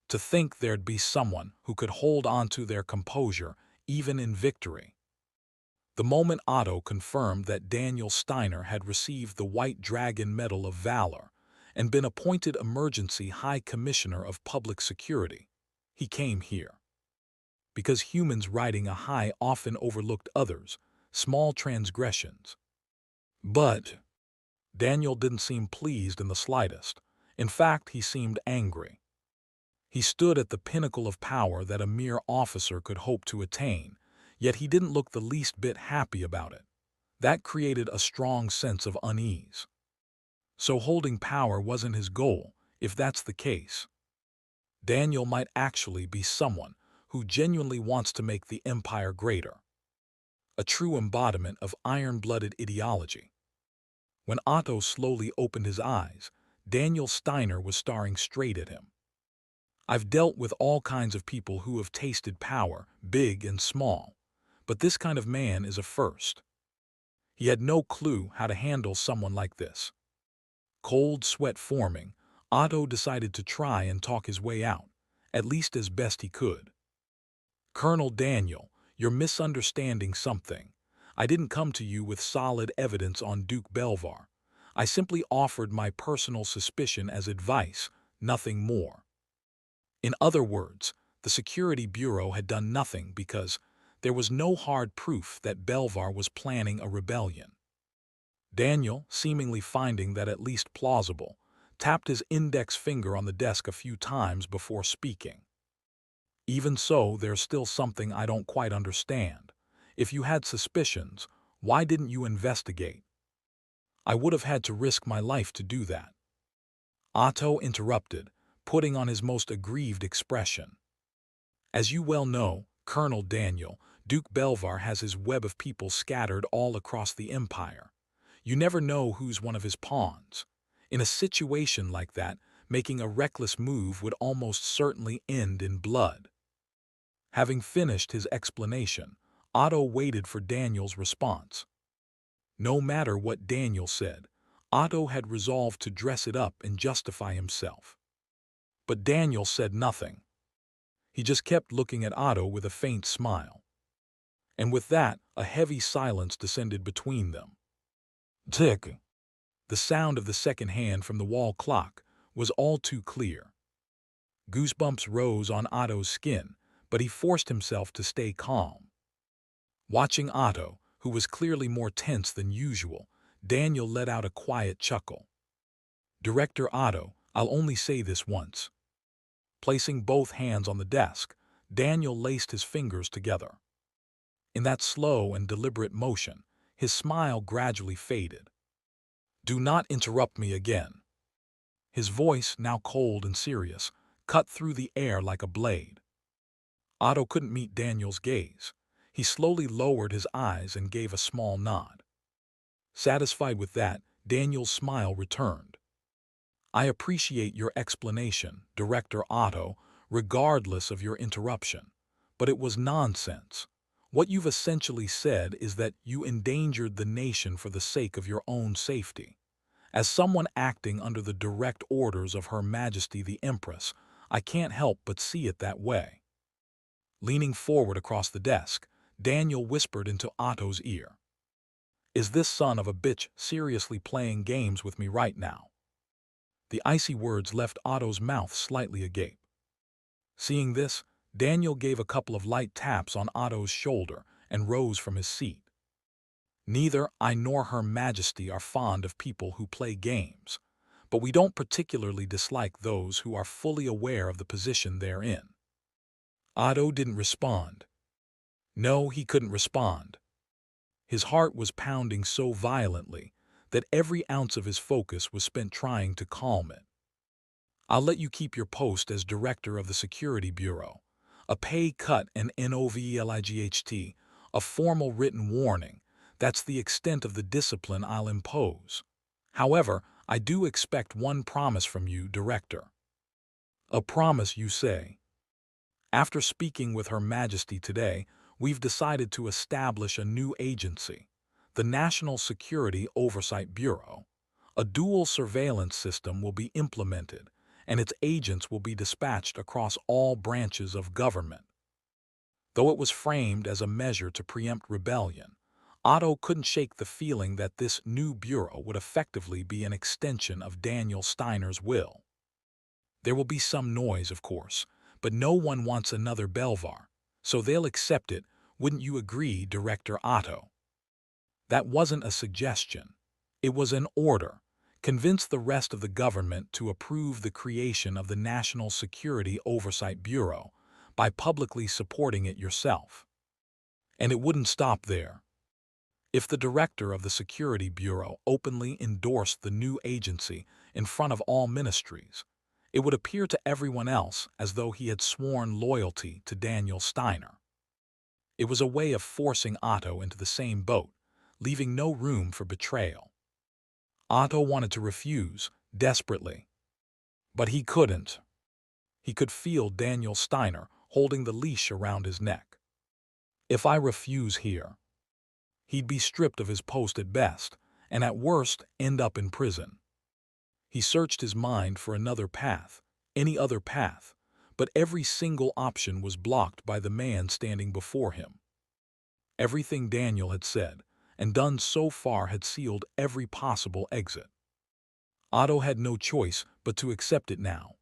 To think there'd be someone who could hold on to their composure even in victory. The moment Otto confirmed that Daniel Steiner had received the White Dragon Medal of Valor and been appointed Emergency High Commissioner of Public Security, he came here. Because humans riding a high often overlooked others, small transgressions. But Daniel didn't seem pleased in the slightest. In fact, he seemed angry. He stood at the pinnacle of power that a mere officer could hope to attain, yet he didn't look the least bit happy about it. That created a strong sense of unease. So holding power wasn't his goal, if that's the case. Daniel might actually be someone who genuinely wants to make the empire greater. A true embodiment of iron-blooded ideology. When Otto slowly opened his eyes, Daniel Steiner was staring straight at him. I've dealt with all kinds of people who have tasted power, big and small, but this kind of man is a first. He had no clue how to handle someone like this. Cold sweat forming, Otto decided to try and talk his way out, at least as best he could. Colonel Daniel, you're misunderstanding something. I didn't come to you with solid evidence on Duke Belvar. I simply offered my personal suspicion as advice, nothing more. In other words, the Security Bureau had done nothing because there was no hard proof that Belvar was planning a rebellion. Daniel, seemingly finding that at least plausible, tapped his index finger on the desk a few times before speaking. Even so, there's still something I don't quite understand. If you had suspicions, why didn't you investigate? I would have had to risk my life to do that. Otto interrupted, putting on his most aggrieved expression. As you well know, Colonel Daniel, Duke Belvar has his web of people scattered all across the empire. You never know who's one of his pawns. In a situation like that, making a reckless move would almost certainly end in blood. Having finished his explanation, Otto waited for Daniel's response. No matter what Daniel said, Otto had resolved to dress it up and justify himself. But Daniel said nothing. He just kept looking at Otto with a faint smile. And with that, a heavy silence descended between them. Tick! The sound of the second hand from the wall clock was all too clear. Goosebumps rose on Otto's skin, but he forced himself to stay calm. Watching Otto, who was clearly more tense than usual, Daniel let out a quiet chuckle. Director Otto, I'll only say this once. Placing both hands on the desk, Daniel laced his fingers together. In that slow and deliberate motion, his smile gradually faded. Do not interrupt me again. His voice, now cold and serious, cut through the air like a blade. Otto couldn't meet Daniel's gaze. He slowly lowered his eyes and gave a small nod. Satisfied with that, Daniel's smile returned. I appreciate your explanation, Director Otto, regardless of your interruption. But it was nonsense. What you've essentially said is that you endangered the nation for the sake of your own safety. As someone acting under the direct orders of Her Majesty the Empress, I can't help but see it that way. Leaning forward across the desk, Daniel whispered into Otto's ear. Is this son of a bitch seriously playing games with me right now? The icy words left Otto's mouth slightly agape. Seeing this, Daniel gave a couple of light taps on Otto's shoulder and rose from his seat. Neither I nor Her Majesty are fond of people who play games, but we don't particularly dislike those who are fully aware of the position they're in. Otto didn't respond. No, he couldn't respond. His heart was pounding so violently that every ounce of his focus was spent trying to calm it. I'll let you keep your post as director of the Security Bureau. A pay cut and NOVELIGHT, a formal written warning. That's the extent of the discipline I'll impose. However, I do expect one promise from you, Director. A promise, you say? After speaking with Her Majesty today, we've decided to establish a new agency, the National Security Oversight Bureau. A dual surveillance system will be implemented, and its agents will be dispatched across all branches of government. Though it was framed as a measure to preempt rebellion, Otto couldn't shake the feeling that this new bureau would effectively be an extension of Daniel Steiner's will. There will be some noise, of course, but no one wants another Belvar, so they'll accept it, wouldn't you agree, Director Otto? That wasn't a suggestion. It was an order. Convince the rest of the government to approve the creation of the National Security Oversight Bureau by publicly supporting it yourself. And it wouldn't stop there. If the director of the Security Bureau openly endorsed the new agency in front of all ministries, it would appear to everyone else as though he had sworn loyalty to Daniel Steiner. It was a way of forcing Otto into the same boat, leaving no room for betrayal. Otto wanted to refuse, desperately. But he couldn't. He could feel Daniel Steiner holding the leash around his neck. If I refuse here, he'd be stripped of his post at best, and at worst end up in prison. He searched his mind for another path, any other path, but every single option was blocked by the man standing before him. Everything Daniel had said and done so far had sealed every possible exit. Otto had no choice but to accept it now.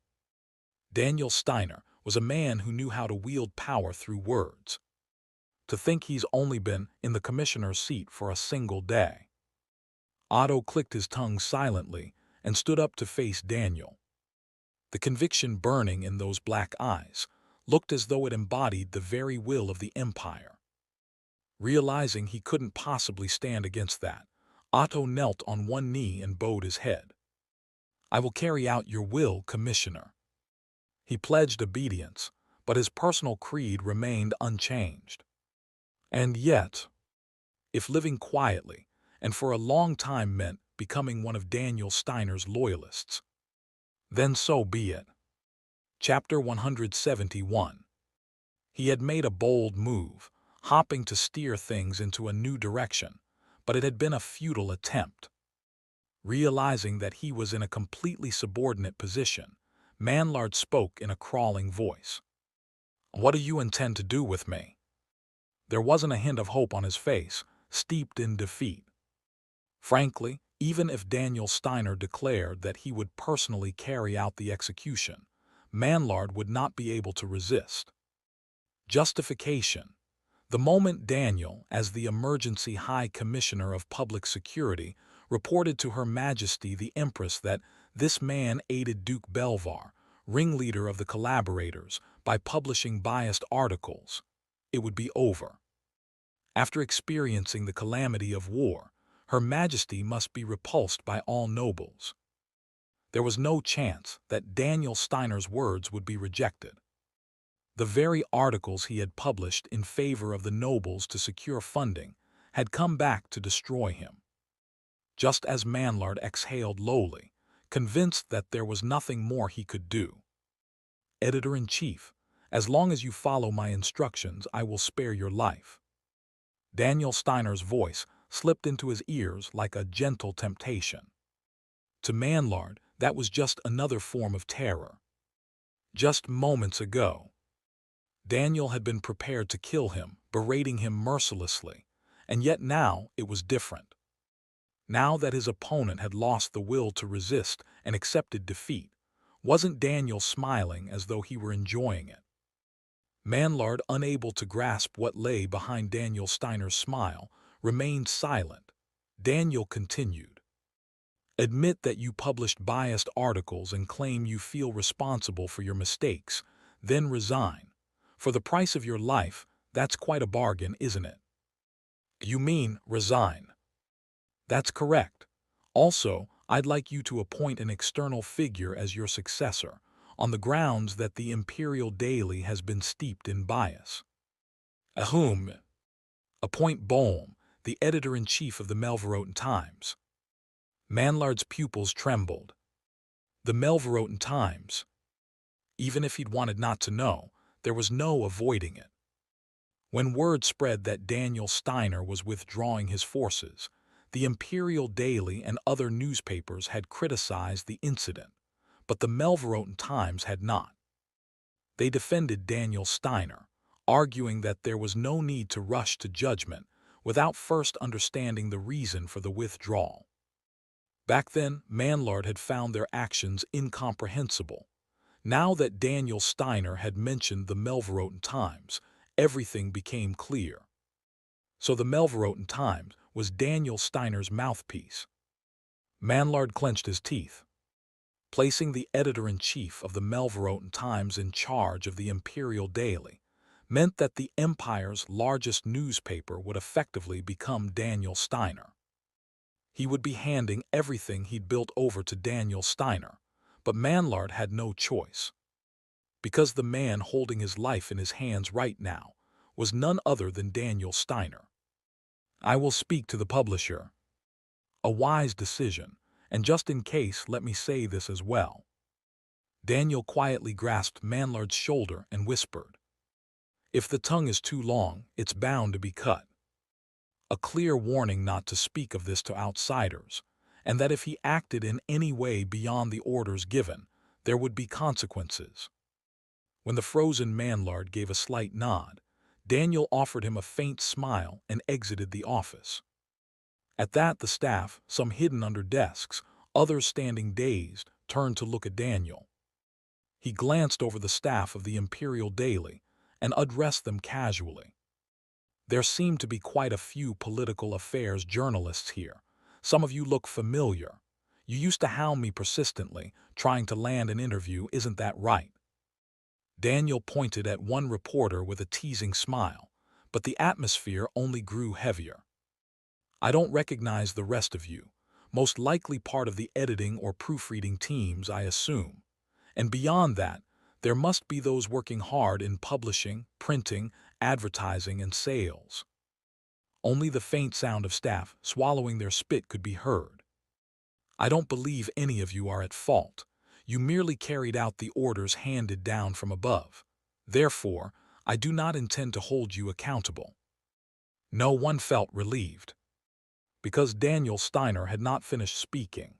Daniel Steiner was a man who knew how to wield power through words. To think he's only been in the commissioner's seat for a single day. Otto clicked his tongue silently and stood up to face Daniel. The conviction burning in those black eyes looked as though it embodied the very will of the Empire. Realizing he couldn't possibly stand against that, Otto knelt on one knee and bowed his head. I will carry out your will, Commissioner. He pledged obedience, but his personal creed remained unchanged. And yet, if living quietly and for a long time meant becoming one of Daniel Steiner's loyalists, then so be it. Chapter 171. He had made a bold move, hopping to steer things into a new direction, but it had been a futile attempt. Realizing that he was in a completely subordinate position, Manlard spoke in a crawling voice. "What do you intend to do with me?" There wasn't a hint of hope on his face, steeped in defeat. Frankly, even if Daniel Steiner declared that he would personally carry out the execution, Manlard would not be able to resist. Justification. The moment Daniel, as the Emergency High Commissioner of Public Security, reported to Her Majesty the Empress that this man aided Duke Belvar, ringleader of the collaborators, by publishing biased articles, it would be over. After experiencing the calamity of war, Her Majesty must be repulsed by all nobles. There was no chance that Daniel Steiner's words would be rejected. The very articles he had published in favor of the nobles to secure funding had come back to destroy him. Just as Manlard exhaled lowly, convinced that there was nothing more he could do. "Editor-in-Chief, as long as you follow my instructions, I will spare your life." Daniel Steiner's voice slipped into his ears like a gentle temptation. To Manlard, that was just another form of terror. Just moments ago, Daniel had been prepared to kill him, berating him mercilessly, and yet now it was different. Now that his opponent had lost the will to resist and accepted defeat, wasn't Daniel smiling as though he were enjoying it? Manlard, unable to grasp what lay behind Daniel Steiner's smile, remained silent. Daniel continued. "Admit that you published biased articles and claim you feel responsible for your mistakes, then resign. For the price of your life, that's quite a bargain, isn't it?" "You mean resign?" "That's correct. Also, I'd like you to appoint an external figure as your successor, on the grounds that the Imperial Daily has been steeped in bias." "Whom?" "Appoint Boehm, the editor-in-chief of the Melverotan Times." Manlard's pupils trembled. The Melverotan Times. Even if he'd wanted not to know, there was no avoiding it. When word spread that Daniel Steiner was withdrawing his forces, the Imperial Daily and other newspapers had criticized the incident, but the Melverotan Times had not. They defended Daniel Steiner, arguing that there was no need to rush to judgment without first understanding the reason for the withdrawal. Back then, Manlard had found their actions incomprehensible. Now that Daniel Steiner had mentioned the Melverotan Times, everything became clear. So the Melverotan Times was Daniel Steiner's mouthpiece. Manlard clenched his teeth. Placing the editor-in-chief of the Melverotan Times in charge of the Imperial Daily meant that the Empire's largest newspaper would effectively become Daniel Steiner. He would be handing everything he'd built over to Daniel Steiner, but Manlard had no choice. Because the man holding his life in his hands right now was none other than Daniel Steiner. "I will speak to the publisher." A wise decision, and just in case, let me say this as well. Daniel quietly grasped Manlard's shoulder and whispered, "If the tongue is too long, it's bound to be cut." A clear warning not to speak of this to outsiders, and that if he acted in any way beyond the orders given, there would be consequences. When the frozen Manlard gave a slight nod, Daniel offered him a faint smile and exited the office. At that, the staff, some hidden under desks, others standing dazed, turned to look at Daniel. He glanced over the staff of the Imperial Daily and addressed them casually. "There seem to be quite a few political affairs journalists here. Some of you look familiar. You used to hound me persistently, trying to land an interview, isn't that right?" Daniel pointed at one reporter with a teasing smile, but the atmosphere only grew heavier. "I don't recognize the rest of you, most likely part of the editing or proofreading teams, I assume. And beyond that, there must be those working hard in publishing, printing, advertising, and sales." Only the faint sound of staff swallowing their spit could be heard. "I don't believe any of you are at fault. You merely carried out the orders handed down from above. Therefore, I do not intend to hold you accountable." No one felt relieved. because Daniel Steiner had not finished speaking.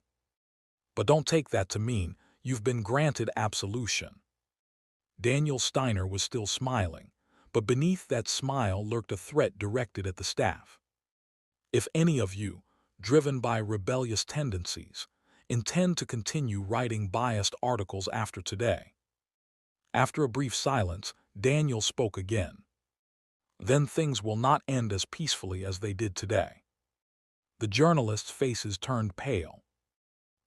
But don't take that to mean you've been granted absolution. Daniel Steiner was still smiling, but beneath that smile lurked a threat directed at the staff. If any of you, driven by rebellious tendencies, intend to continue writing biased articles after today. After a brief silence, Daniel spoke again. Then things will not end as peacefully as they did today. The journalists' faces turned pale.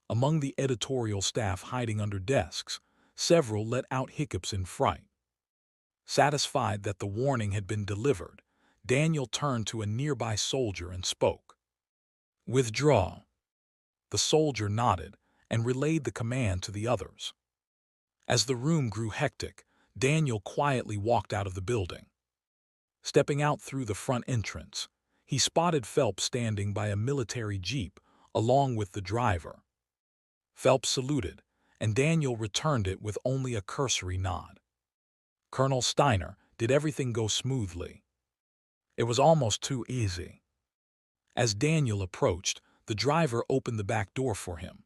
Among the editorial staff hiding under desks, several let out hiccups in fright. Satisfied that the warning had been delivered, Daniel turned to a nearby soldier and spoke. "Withdraw." The soldier nodded and relayed the command to the others. As the room grew hectic, Daniel quietly walked out of the building. Stepping out through the front entrance, he spotted Phelps standing by a military jeep along with the driver. Phelps saluted, and Daniel returned it with only a cursory nod. "Colonel Steiner, did everything go smoothly?" It was almost too easy. As Daniel approached, the driver opened the back door for him.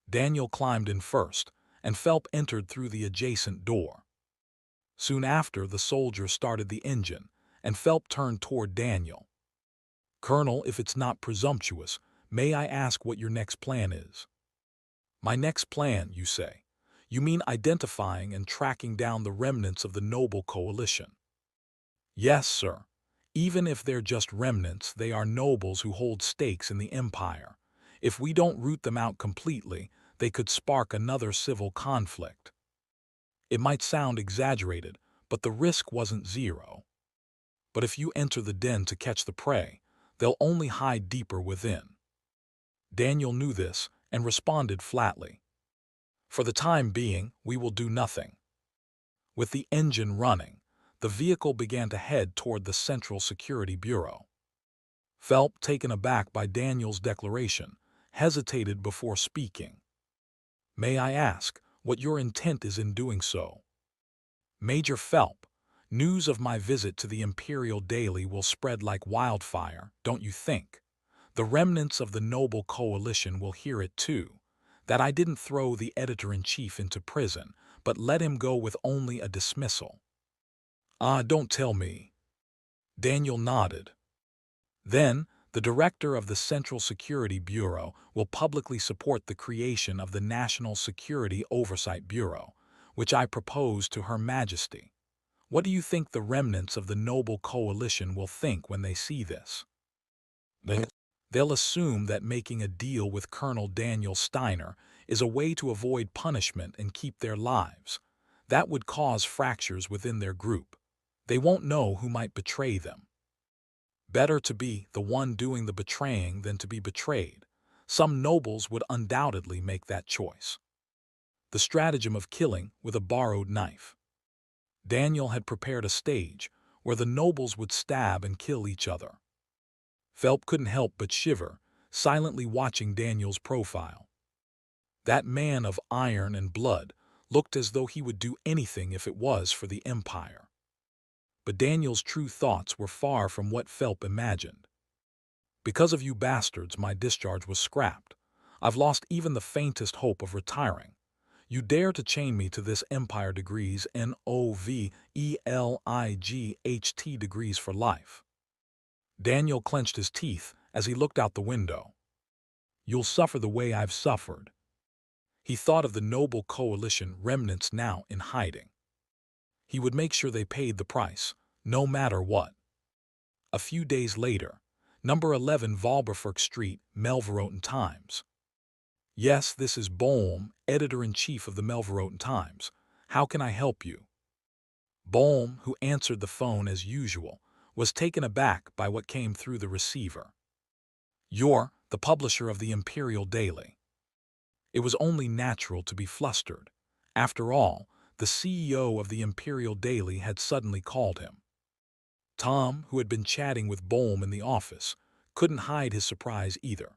Daniel climbed in first, and Phelps entered through the adjacent door. Soon after, the soldier started the engine, and Phelps turned toward Daniel. "Colonel, if it's not presumptuous, may I ask what your next plan is?" "My next plan, you say? You mean identifying and tracking down the remnants of the Noble Coalition?" "Yes, sir. Even if they're just remnants, they are nobles who hold stakes in the empire. If we don't root them out completely, they could spark another civil conflict." It might sound exaggerated, but the risk wasn't zero. But if you enter the den to catch the prey, they'll only hide deeper within. Daniel knew this and responded flatly. "For the time being, we will do nothing." With the engine running, the vehicle began to head toward the Central Security Bureau. Phelps, taken aback by Daniel's declaration, hesitated before speaking. "May I ask what your intent is in doing so?" "Major Phelps, news of my visit to the Imperial Daily will spread like wildfire, don't you think? The remnants of the Noble Coalition will hear it too, that I didn't throw the editor-in-chief into prison, but let him go with only a dismissal." "Ah, don't tell me." Daniel nodded. "Then, the director of the Central Security Bureau will publicly support the creation of the National Security Oversight Bureau, which I propose to Her Majesty. What do you think the remnants of the Noble Coalition will think when they see this?" They'll assume that making a deal with Colonel Daniel Steiner is a way to avoid punishment and keep their lives. That would cause fractures within their group. They won't know who might betray them. Better to be the one doing the betraying than to be betrayed. Some nobles would undoubtedly make that choice. The stratagem of killing with a borrowed knife. Daniel had prepared a stage where the nobles would stab and kill each other. Phelps couldn't help but shiver, silently watching Daniel's profile. That man of iron and blood looked as though he would do anything if it was for the empire. But Daniel's true thoughts were far from what Phelps imagined. "Because of you bastards, my discharge was scrapped. I've lost even the faintest hope of retiring. You dare to chain me to this empire degrees, NOVELIGHT degrees for life." Daniel clenched his teeth as he looked out the window. "You'll suffer the way I've suffered." He thought of the Noble Coalition remnants now in hiding. He would make sure they paid the price, no matter what. A few days later, number 11 Valberfork Street, Melveroten Times. "Yes, this is Boehm, editor-in-chief of the Melveroten Times. How can I help you?" Boehm, who answered the phone as usual, was taken aback by what came through the receiver. "You're the publisher of the Imperial Daily." It was only natural to be flustered. After all, the CEO of the Imperial Daily had suddenly called him. Tom, who had been chatting with Boehm in the office, couldn't hide his surprise either.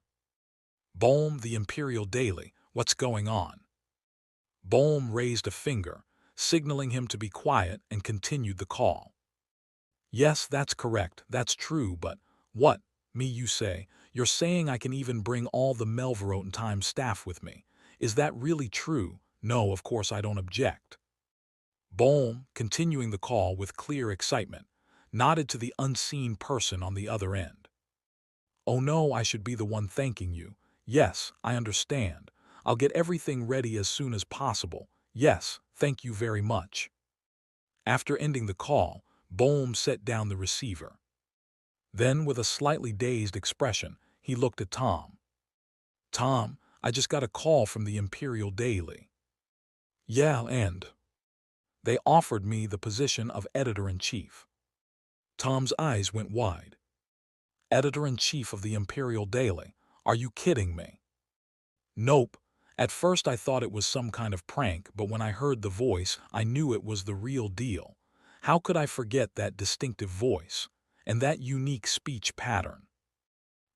"Boehm, the Imperial Daily, what's going on?" Boehm raised a finger, signaling him to be quiet, and continued the call. "Yes, that's correct, that's true, but what, me you say, You're saying I can even bring all the Melveroten Times staff with me. Is that really true? No, of course I don't object. Bohm, continuing the call with clear excitement, nodded to the unseen person on the other end. Oh no, I should be the one thanking you. Yes, I understand. I'll get everything ready as soon as possible. Yes, thank you very much. After ending the call, Bohm set down the receiver. Then, with a slightly dazed expression, he looked at Tom. Tom, I just got a call from the Imperial Daily. Yeah, and they offered me the position of editor-in-chief. Tom's eyes went wide. Editor-in-chief of the Imperial Daily? Are you kidding me? Nope. At first I thought it was some kind of prank, but when I heard the voice, I knew it was the real deal. How could I forget that distinctive voice and that unique speech pattern?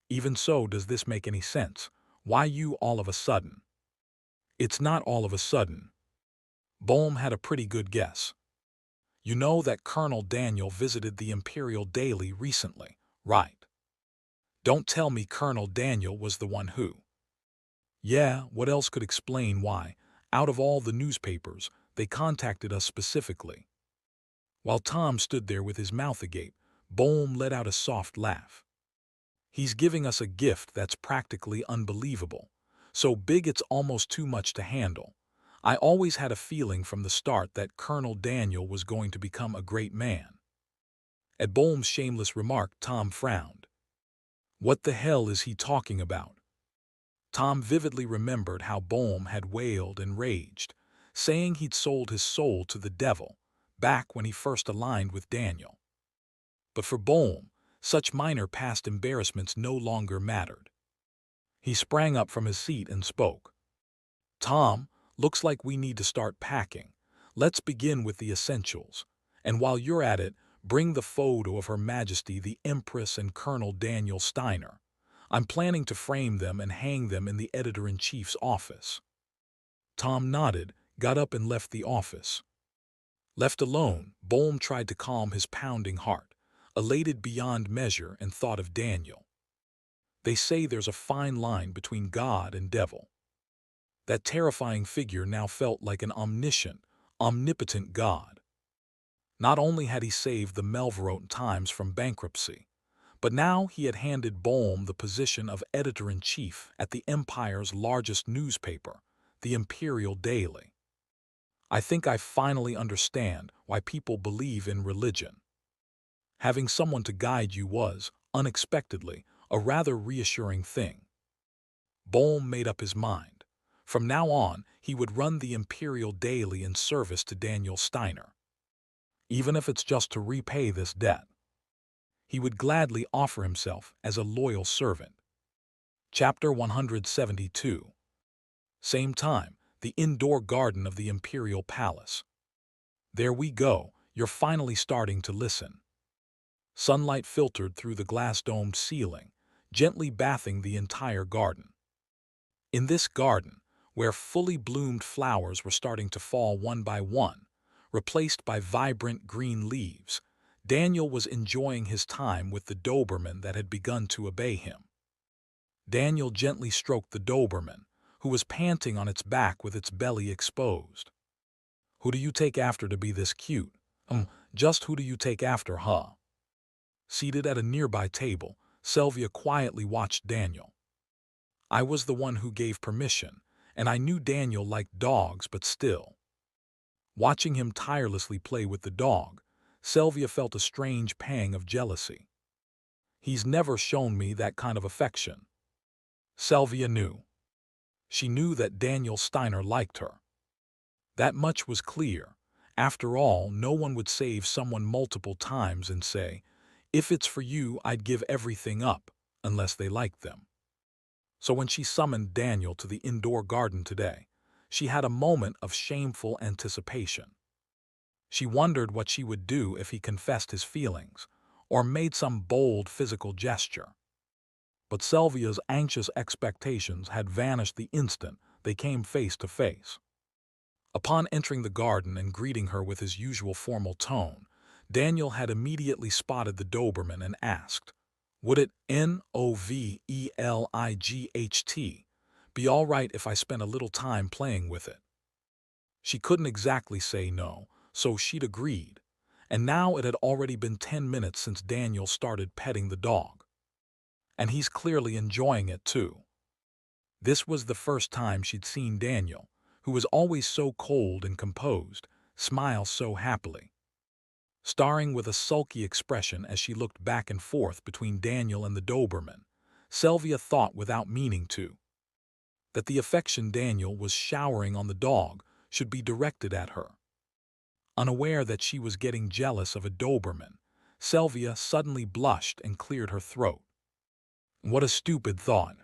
Even so, does this make any sense? Why you all of a sudden? It's not all of a sudden. Bohm had a pretty good guess. You know that Colonel Daniel visited the Imperial Daily recently, right? Don't tell me Colonel Daniel was the one who. Yeah, what else could explain why, out of all the newspapers, they contacted us specifically? While Tom stood there with his mouth agape, Bohm let out a soft laugh. He's giving us a gift that's practically unbelievable. So big it's almost too much to handle. I always had a feeling from the start that Colonel Daniel was going to become a great man. At Bohm's shameless remark, Tom frowned. What the hell is he talking about? Tom vividly remembered how Bohm had wailed and raged, saying he'd sold his soul to the devil, back when he first aligned with Daniel. But for Bohm, such minor past embarrassments no longer mattered. He sprang up from his seat and spoke. Tom, looks like we need to start packing. Let's begin with the essentials. And while you're at it, bring the photo of Her Majesty the Empress and Colonel Daniel Steiner. I'm planning to frame them and hang them in the editor-in-chief's office. Tom nodded, got up and left the office. Left alone, Bohm tried to calm his pounding heart, elated beyond measure, and thought of Daniel. They say there's a fine line between God and devil. That terrifying figure now felt like an omniscient, omnipotent God. Not only had he saved the Melveroten Times from bankruptcy, but now he had handed Bohm the position of editor-in-chief at the Empire's largest newspaper, the Imperial Daily. I think I finally understand why people believe in religion. Having someone to guide you was, unexpectedly, a rather reassuring thing. Bohm made up his mind. From now on, he would run the Imperial Daily in service to Daniel Steiner. Even if it's just to repay this debt. He would gladly offer himself as a loyal servant. Chapter 172. Same time, the indoor garden of the Imperial Palace. There we go, you're finally starting to listen. Sunlight filtered through the glass-domed ceiling, gently bathing the entire garden. In this garden, where fully bloomed flowers were starting to fall one by one, replaced by vibrant green leaves, Daniel was enjoying his time with the Doberman that had begun to obey him. Daniel gently stroked the Doberman, who was panting on its back with its belly exposed. Who do you take after to be this cute? Just who do you take after, huh? Seated at a nearby table, Sylvia quietly watched Daniel. I was the one who gave permission, and I knew Daniel liked dogs, but still. Watching him tirelessly play with the dog, Sylvia felt a strange pang of jealousy. He's never shown me that kind of affection. Sylvia knew. She knew that Daniel Steiner liked her. That much was clear. After all, no one would save someone multiple times and say, if it's for you, I'd give everything up, unless they liked them. So when she summoned Daniel to the indoor garden today, she had a moment of shameful anticipation. She wondered what she would do if he confessed his feelings, or made some bold physical gesture. But Sylvia's anxious expectations had vanished the instant they came face to face. Upon entering the garden and greeting her with his usual formal tone, Daniel had immediately spotted the Doberman and asked, Would it Novelight be all right if I spent a little time playing with it? She couldn't exactly say no, so she'd agreed. And now it had already been 10 minutes since Daniel started petting the dog. And he's clearly enjoying it too. This was the first time she'd seen Daniel, who was always so cold and composed, smile so happily. Starring with a sulky expression as she looked back and forth between Daniel and the Doberman, Sylvia thought without meaning to, that the affection Daniel was showering on the dog should be directed at her. Unaware that she was getting jealous of a Doberman, Sylvia suddenly blushed and cleared her throat. What a stupid thought.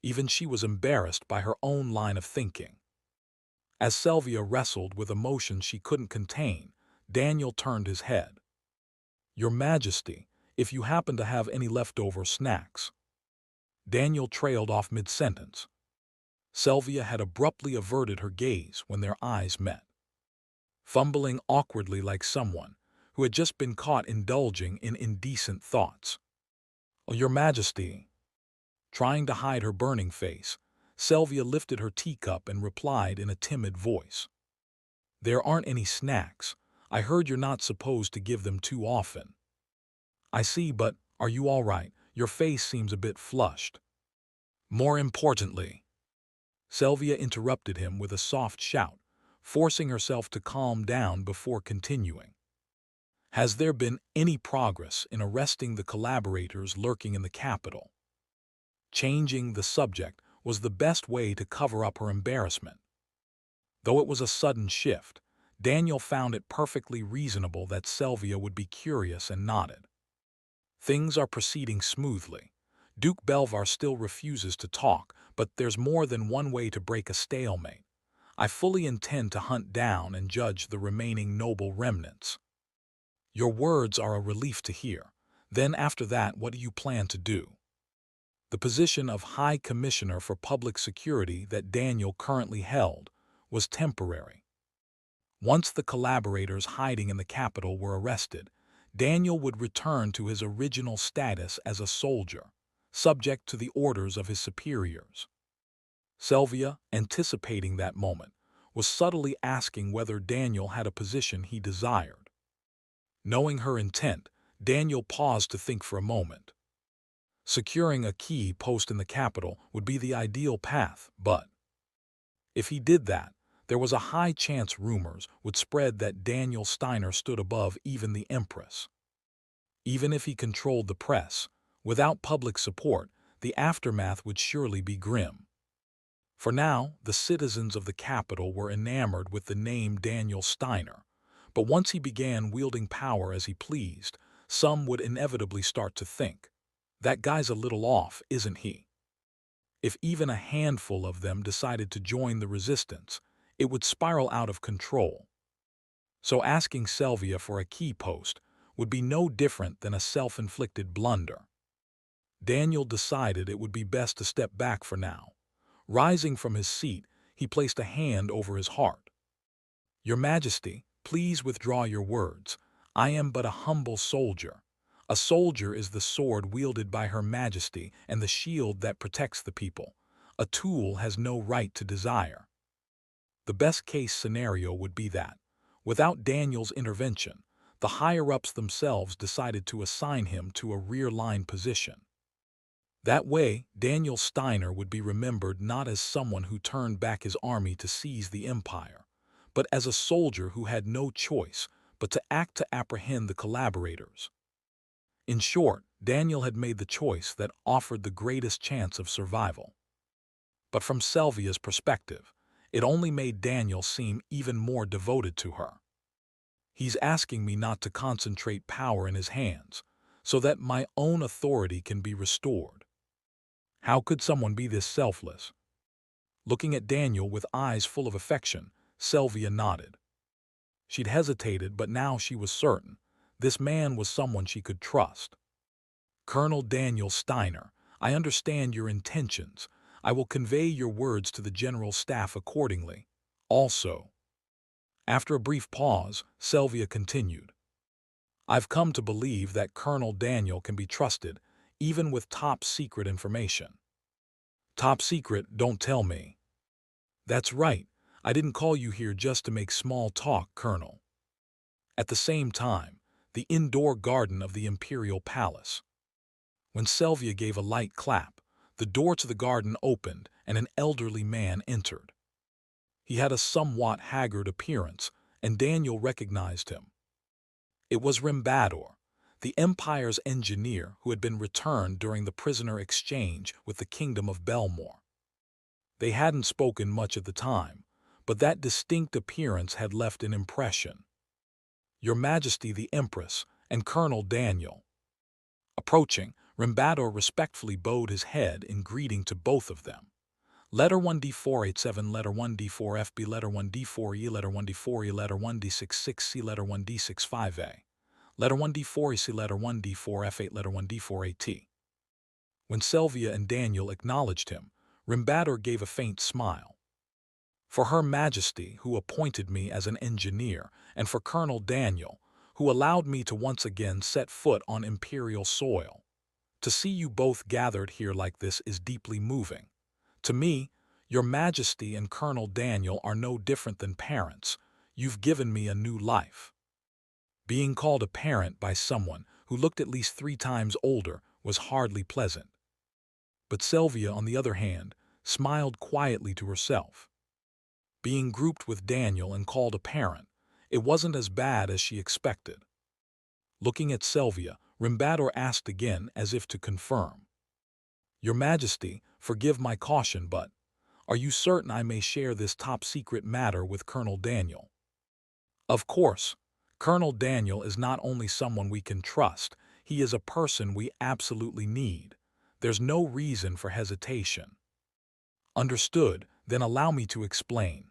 Even she was embarrassed by her own line of thinking. As Sylvia wrestled with emotions she couldn't contain, Daniel turned his head. "Your Majesty, if you happen to have any leftover snacks." Daniel trailed off mid-sentence. Sylvia had abruptly averted her gaze when their eyes met. Fumbling awkwardly like someone who had just been caught indulging in indecent thoughts. "Oh, Your Majesty." Trying to hide her burning face, Sylvia lifted her teacup and replied in a timid voice. "There aren't any snacks. I heard you're not supposed to give them too often." "I see, but are you all right? Your face seems a bit flushed." "More importantly," Sylvia interrupted him with a soft shout, forcing herself to calm down before continuing. "Has there been any progress in arresting the collaborators lurking in the capital?" Changing the subject was the best way to cover up her embarrassment. Though it was a sudden shift, Daniel found it perfectly reasonable that Sylvia would be curious and nodded. "Things are proceeding smoothly. Duke Belvar still refuses to talk, but there's more than one way to break a stalemate. I fully intend to hunt down and judge the remaining noble remnants." "Your words are a relief to hear. Then after that, what do you plan to do?" The position of High Commissioner for Public Security that Daniel currently held was temporary. Once the collaborators hiding in the capital were arrested, Daniel would return to his original status as a soldier, subject to the orders of his superiors. Sylvia, anticipating that moment, was subtly asking whether Daniel had a position he desired. Knowing her intent, Daniel paused to think for a moment. Securing a key post in the capital would be the ideal path, but if he did that, there was a high chance rumors would spread that Daniel Steiner stood above even the Empress. Even if he controlled the press, without public support, the aftermath would surely be grim. For now, the citizens of the capital were enamored with the name Daniel Steiner, but once he began wielding power as he pleased, some would inevitably start to think, "That guy's a little off, isn't he?" If even a handful of them decided to join the resistance, it would spiral out of control. So asking Sylvia for a key post would be no different than a self-inflicted blunder. Daniel decided it would be best to step back for now. Rising from his seat, he placed a hand over his heart. "Your Majesty, please withdraw your words. I am but a humble soldier. A soldier is the sword wielded by Her Majesty and the shield that protects the people. A tool has no right to desire." The best-case scenario would be that, without Daniel's intervention, the higher-ups themselves decided to assign him to a rear-line position. That way, Daniel Steiner would be remembered not as someone who turned back his army to seize the empire, but as a soldier who had no choice but to act to apprehend the collaborators. In short, Daniel had made the choice that offered the greatest chance of survival. But from Sylvia's perspective, it only made Daniel seem even more devoted to her. "He's asking me not to concentrate power in his hands, so that my own authority can be restored." How could someone be this selfless? Looking at Daniel with eyes full of affection, Sylvia nodded. She'd hesitated, but now she was certain. This man was someone she could trust. "Colonel Daniel Steiner, I understand your intentions. I will convey your words to the General Staff accordingly. Also," after a brief pause, Sylvia continued, "I've come to believe that Colonel Daniel can be trusted, even with top-secret information. Top secret, don't tell me. That's right, I didn't call you here just to make small talk, Colonel. At the same time, the indoor garden of the Imperial Palace. When Sylvia gave a light clap, the door to the garden opened and an elderly man entered. He had a somewhat haggard appearance, and Daniel recognized him. It was Rimbador, the Empire's engineer who had been returned during the prisoner exchange with the Kingdom of Belmore. They hadn't spoken much at the time, but that distinct appearance had left an impression. Your Majesty the Empress and Colonel Daniel. Approaching, Rimbador respectfully bowed his head in greeting to both of them. Letter 1D487, letter 1D4FB, letter 1D4E, letter 1D4E, letter 1D66C, letter 1D65A, letter 1D4EC, letter 1D4F8, letter 1D4AT. When Sylvia and Daniel acknowledged him, Rimbador gave a faint smile. For Her Majesty, who appointed me as an engineer, and for Colonel Daniel, who allowed me to once again set foot on Imperial soil. To see you both gathered here like this is deeply moving. To me, Your Majesty and Colonel Daniel are no different than parents. You've given me a new life. Being called a parent by someone who looked at least 3 times older was hardly pleasant. But Sylvia, on the other hand, smiled quietly to herself. Being grouped with Daniel and called a parent, it wasn't as bad as she expected. Looking at Sylvia, Rimbador asked again as if to confirm. Your Majesty, forgive my caution, but are you certain I may share this top-secret matter with Colonel Daniel? Of course. Colonel Daniel is not only someone we can trust, he is a person we absolutely need. There's no reason for hesitation. Understood, then allow me to explain.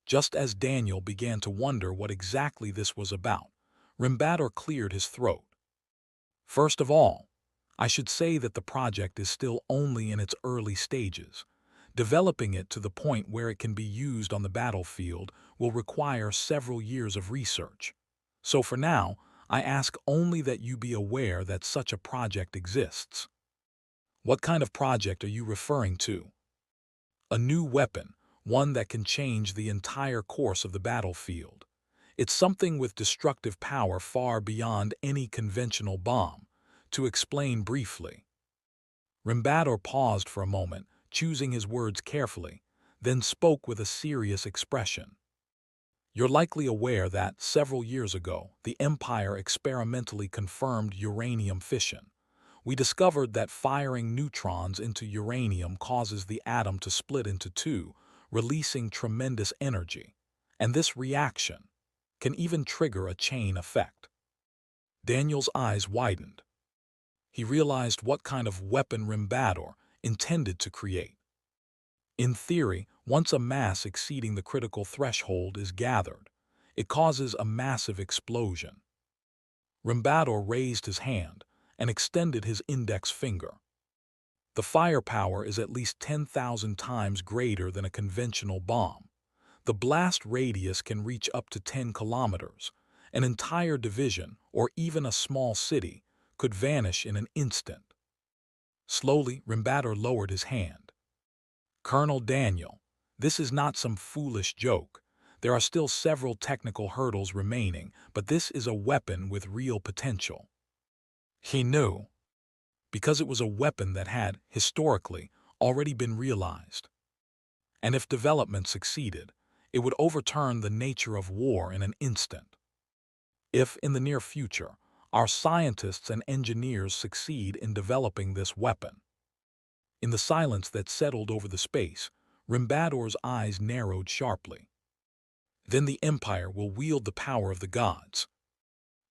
Just as Daniel began to wonder what exactly this was about, Rimbador cleared his throat. First of all, I should say that the project is still only in its early stages. Developing it to the point where it can be used on the battlefield will require several years of research. So for now, I ask only that you be aware that such a project exists. What kind of project are you referring to? A new weapon, one that can change the entire course of the battlefield. It's something with destructive power far beyond any conventional bomb. To explain briefly. Rimbador paused for a moment, choosing his words carefully, then spoke with a serious expression. You're likely aware that, several years ago, the Empire experimentally confirmed uranium fission. We discovered that firing neutrons into uranium causes the atom to split into 2, releasing tremendous energy. And this reaction can even trigger a chain effect. Daniel's eyes widened. He realized what kind of weapon Rimbador intended to create. In theory, once a mass exceeding the critical threshold is gathered, it causes a massive explosion. Rimbador raised his hand and extended his index finger. The firepower is at least 10,000 times greater than a conventional bomb. The blast radius can reach up to 10 kilometers. An entire division, or even a small city, could vanish in an instant. Slowly, Rimbador lowered his hand. Colonel Daniel, this is not some foolish joke. There are still several technical hurdles remaining, but this is a weapon with real potential. He knew, because it was a weapon that had, historically, already been realized. And if development succeeded, it would overturn the nature of war in an instant. If, in the near future, our scientists and engineers succeed in developing this weapon. In the silence that settled over the space, Rimbador's eyes narrowed sharply. Then the Empire will wield the power of the gods.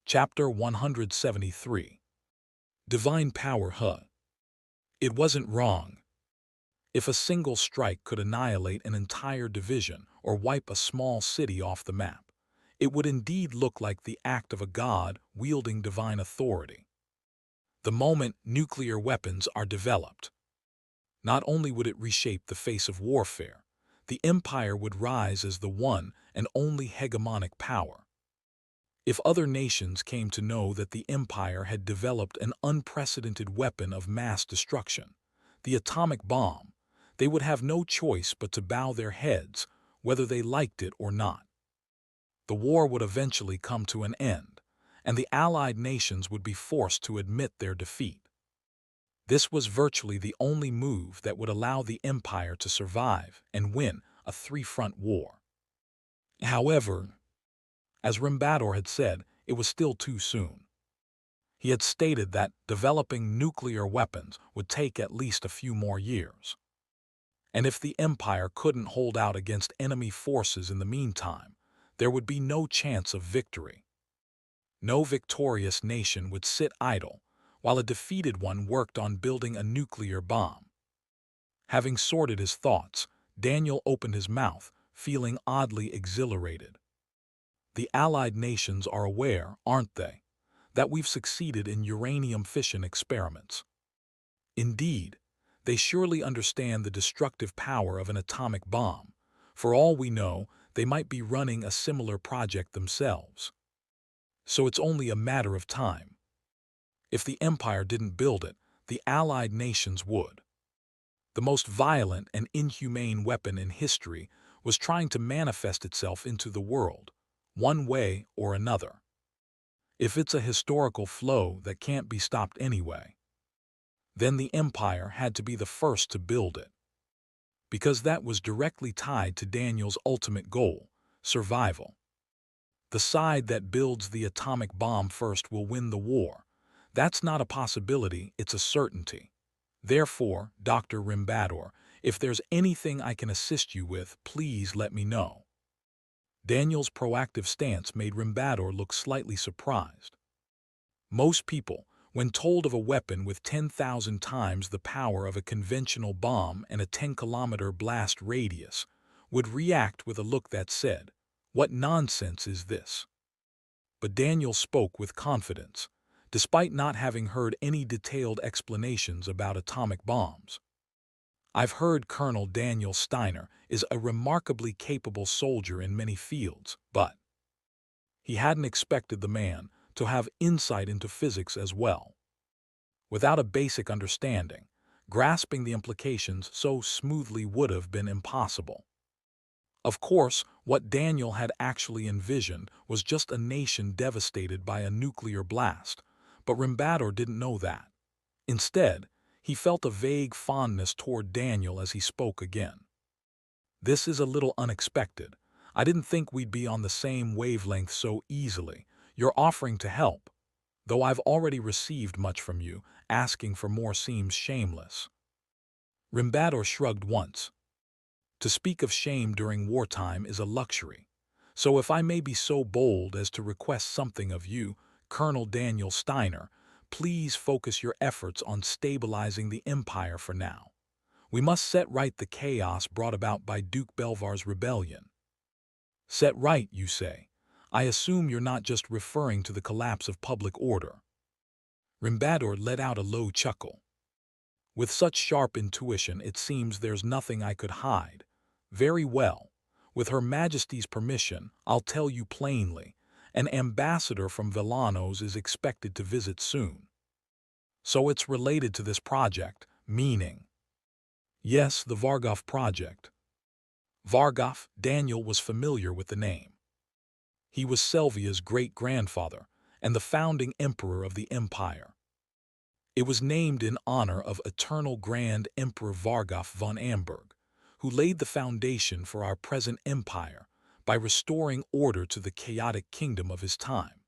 Chapter 173. Divine Power. It wasn't wrong. If a single strike could annihilate an entire division or wipe a small city off the map, it would indeed look like the act of a god wielding divine authority. The moment nuclear weapons are developed, not only would it reshape the face of warfare, the Empire would rise as the one and only hegemonic power. If other nations came to know that the Empire had developed an unprecedented weapon of mass destruction, the atomic bomb, they would have no choice but to bow their heads, whether they liked it or not. The war would eventually come to an end, and the Allied nations would be forced to admit their defeat. This was virtually the only move that would allow the Empire to survive and win a three-front war. However, as Rimbador had said, it was still too soon. He had stated that developing nuclear weapons would take at least a few more years. And if the Empire couldn't hold out against enemy forces in the meantime, there would be no chance of victory. No victorious nation would sit idle while a defeated one worked on building a nuclear bomb. Having sorted his thoughts, Daniel opened his mouth, feeling oddly exhilarated. The Allied nations are aware, aren't they, that we've succeeded in uranium fission experiments. Indeed, they surely understand the destructive power of an atomic bomb. For all we know, they might be running a similar project themselves. So it's only a matter of time. If the Empire didn't build it, the Allied nations would. The most violent and inhumane weapon in history was trying to manifest itself into the world, one way or another. If it's a historical flow that can't be stopped anyway, then the Empire had to be the first to build it. Because that was directly tied to Daniel's ultimate goal, survival. The side that builds the atomic bomb first will win the war. That's not a possibility, it's a certainty. Therefore, Dr. Rimbador, if there's anything I can assist you with, please let me know. Daniel's proactive stance made Rimbador look slightly surprised. Most people, when told of a weapon with 10,000 times the power of a conventional bomb and a 10-kilometer blast radius, would react with a look that said, "What nonsense is this?" But Daniel spoke with confidence, despite not having heard any detailed explanations about atomic bombs. "I've heard Colonel Daniel Steiner is a remarkably capable soldier in many fields, but..." He hadn't expected the man to have insight into physics as well. Without a basic understanding, grasping the implications so smoothly would have been impossible. Of course, what Daniel had actually envisioned was just a nation devastated by a nuclear blast, but Rimbador didn't know that. Instead, he felt a vague fondness toward Daniel as he spoke again. "This is a little unexpected. I didn't think we'd be on the same wavelength so easily. You're offering to help. Though I've already received much from you, asking for more seems shameless." Rimbador shrugged once. To speak of shame during wartime is a luxury. So if I may be so bold as to request something of you, Colonel Daniel Steiner, please focus your efforts on stabilizing the Empire for now. We must set right the chaos brought about by Duke Belvar's rebellion. Set right, you say? I assume you're not just referring to the collapse of public order. Rimbador let out a low chuckle. With such sharp intuition, it seems there's nothing I could hide. Very well. With Her Majesty's permission, I'll tell you plainly. An ambassador from Villanos is expected to visit soon. So it's related to this project, meaning... Yes, the Vargov project. Vargov, Daniel was familiar with the name. He was Selvia's great-grandfather and the founding emperor of the empire. It was named in honor of Eternal Grand Emperor Vargov von Amberg, who laid the foundation for our present empire by restoring order to the chaotic kingdom of his time.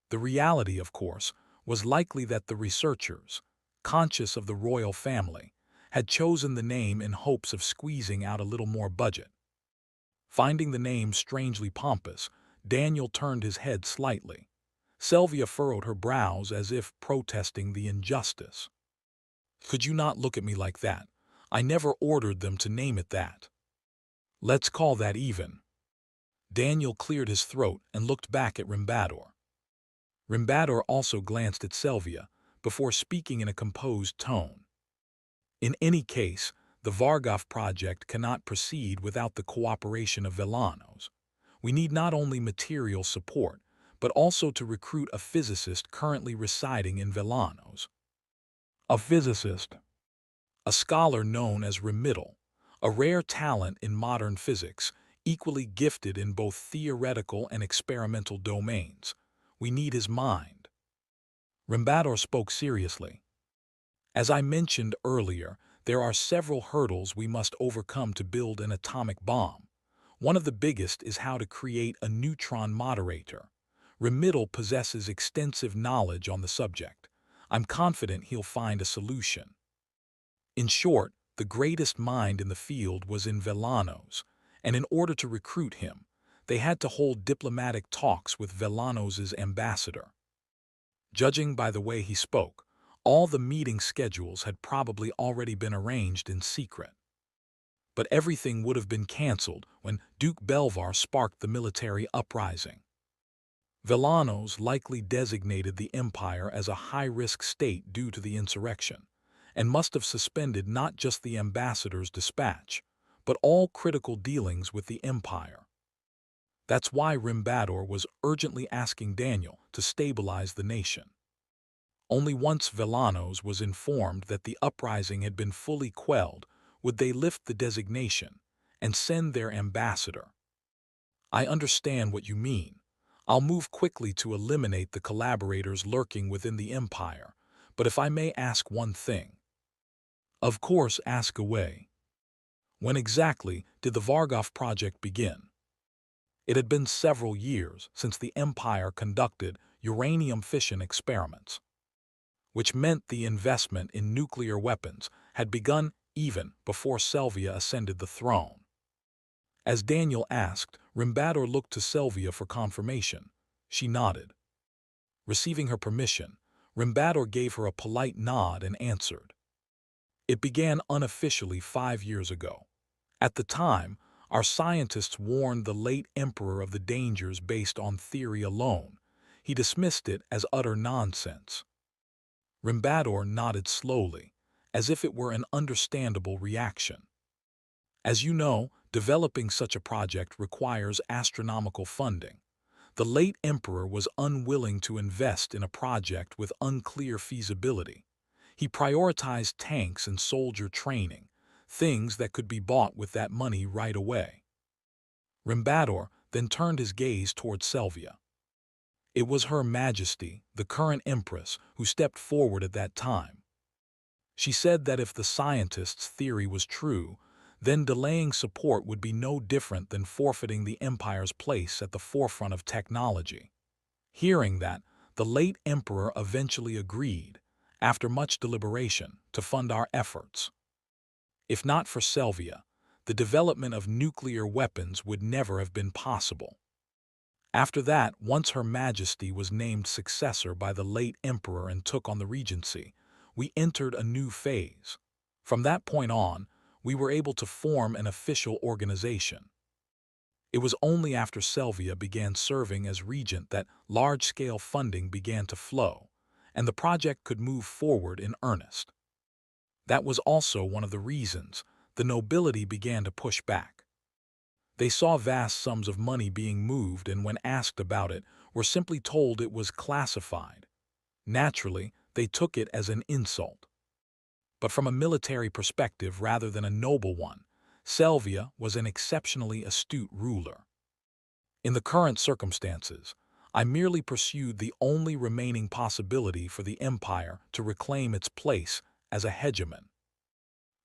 The reality, of course, was likely that the researchers, conscious of the royal family, had chosen the name in hopes of squeezing out a little more budget. Finding the name strangely pompous, Daniel turned his head slightly. Selvia furrowed her brows as if protesting the injustice. "Could you not look at me like that? I never ordered them to name it that. Let's call that even." Daniel cleared his throat and looked back at Rimbador. Rimbador also glanced at Selvia before speaking in a composed tone. "In any case, the Vargov project cannot proceed without the cooperation of Villanos. We need not only material support, but also to recruit a physicist currently residing in Velanos. A physicist, a scholar known as Remidal, a rare talent in modern physics, equally gifted in both theoretical and experimental domains. We need his mind. Rimbador spoke seriously. As I mentioned earlier, there are several hurdles we must overcome to build an atomic bomb. One of the biggest is how to create a neutron moderator. Remidal possesses extensive knowledge on the subject. I'm confident he'll find a solution. In short, the greatest mind in the field was in Velanos, and in order to recruit him, they had to hold diplomatic talks with Velanos' ambassador. Judging by the way he spoke, all the meeting schedules had probably already been arranged in secret. But everything would have been cancelled when Duke Belvar sparked the military uprising. Velanos likely designated the empire as a high-risk state due to the insurrection, and must have suspended not just the ambassador's dispatch, but all critical dealings with the empire. That's why Rimbador was urgently asking Daniel to stabilize the nation. Only once Velanos was informed that the uprising had been fully quelled would they lift the designation and send their ambassador. I understand what you mean. I'll move quickly to eliminate the collaborators lurking within the empire, but if I may ask one thing. Of course, ask away. When exactly did the Vargov project begin? It had been several years since the empire conducted uranium fission experiments, which meant the investment in nuclear weapons had begun even before Selvia ascended the throne. As Daniel asked, Rimbador looked to Selvia for confirmation. She nodded. Receiving her permission, Rimbador gave her a polite nod and answered. It began unofficially 5 years ago. At the time, our scientists warned the late emperor of the dangers based on theory alone. He dismissed it as utter nonsense. Rimbador nodded slowly, as if it were an understandable reaction. As you know, developing such a project requires astronomical funding. The late emperor was unwilling to invest in a project with unclear feasibility. He prioritized tanks and soldier training, things that could be bought with that money right away. Rimbador then turned his gaze toward Selvia. It was Her Majesty, the current empress, who stepped forward at that time. She said that if the scientists' theory was true, then delaying support would be no different than forfeiting the empire's place at the forefront of technology. Hearing that, the late emperor eventually agreed, after much deliberation, to fund our efforts. If not for Selvia, the development of nuclear weapons would never have been possible. After that, once Her Majesty was named successor by the late emperor and took on the regency, we entered a new phase. From that point on, we were able to form an official organization. It was only after Selvia began serving as regent that large-scale funding began to flow, and the project could move forward in earnest. That was also one of the reasons the nobility began to push back. They saw vast sums of money being moved and when asked about it, were simply told it was classified. Naturally, they took it as an insult. But from a military perspective rather than a noble one, Selvia was an exceptionally astute ruler. In the current circumstances, I merely pursued the only remaining possibility for the empire to reclaim its place as a hegemon.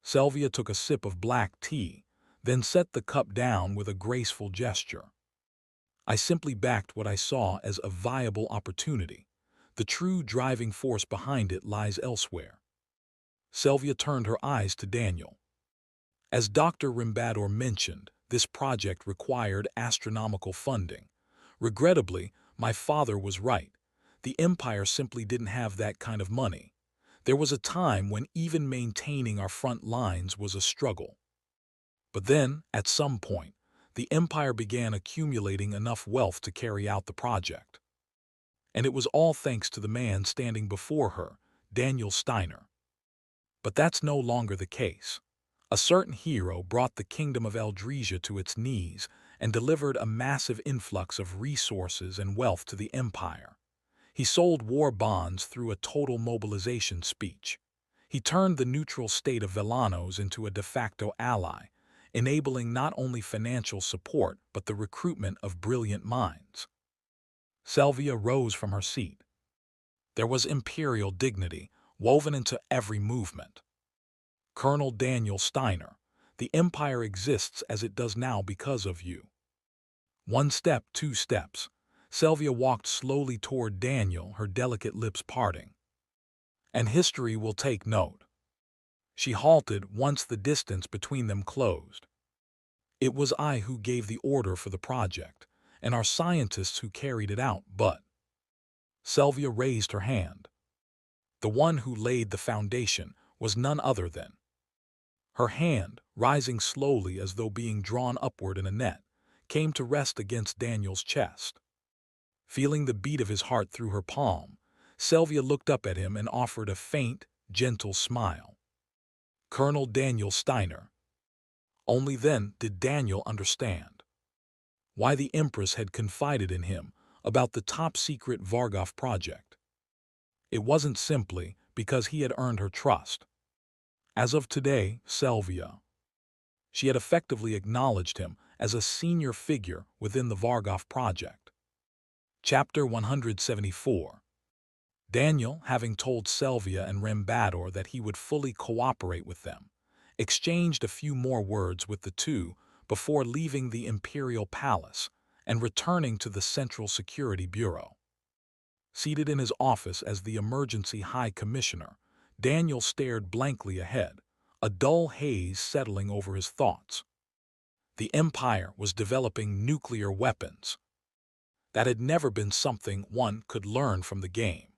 Selvia took a sip of black tea, then set the cup down with a graceful gesture. I simply backed what I saw as a viable opportunity. The true driving force behind it lies elsewhere. Selvia turned her eyes to Daniel. As Dr. Rimbador mentioned, this project required astronomical funding. Regrettably, my father was right. The empire simply didn't have that kind of money. There was a time when even maintaining our front lines was a struggle. But then, at some point, the empire began accumulating enough wealth to carry out the project. And it was all thanks to the man standing before her, Daniel Steiner. But that's no longer the case. A certain hero brought the kingdom of Eldresia to its knees, and delivered a massive influx of resources and wealth to the empire. He sold war bonds through a total mobilization speech. He turned the neutral state of Villanos into a de facto ally, enabling not only financial support but the recruitment of brilliant minds. Selvia rose from her seat. There was imperial dignity woven into every movement. Colonel Daniel Steiner, the empire exists as it does now because of you. One step, two steps. Selvia walked slowly toward Daniel, her delicate lips parting. And history will take note. She halted once the distance between them closed. It was I who gave the order for the project, and our scientists who carried it out, but... Selvia raised her hand. The one who laid the foundation was none other than... Her hand, rising slowly as though being drawn upward in a net, came to rest against Daniel's chest. Feeling the beat of his heart through her palm, Selvia looked up at him and offered a faint, gentle smile. Colonel Daniel Steiner. Only then did Daniel understand why the Empress had confided in him about the top-secret Vargov project. It wasn't simply because he had earned her trust. As of today, Selvia. She had effectively acknowledged him as a senior figure within the Vargov project. Chapter 174. Daniel, having told Selvia and Rembador that he would fully cooperate with them, exchanged a few more words with the two before leaving the Imperial Palace and returning to the Central Security Bureau. Seated in his office as the Emergency High Commissioner, Daniel stared blankly ahead, a dull haze settling over his thoughts. The Empire was developing nuclear weapons. That had never been something one could learn from the game.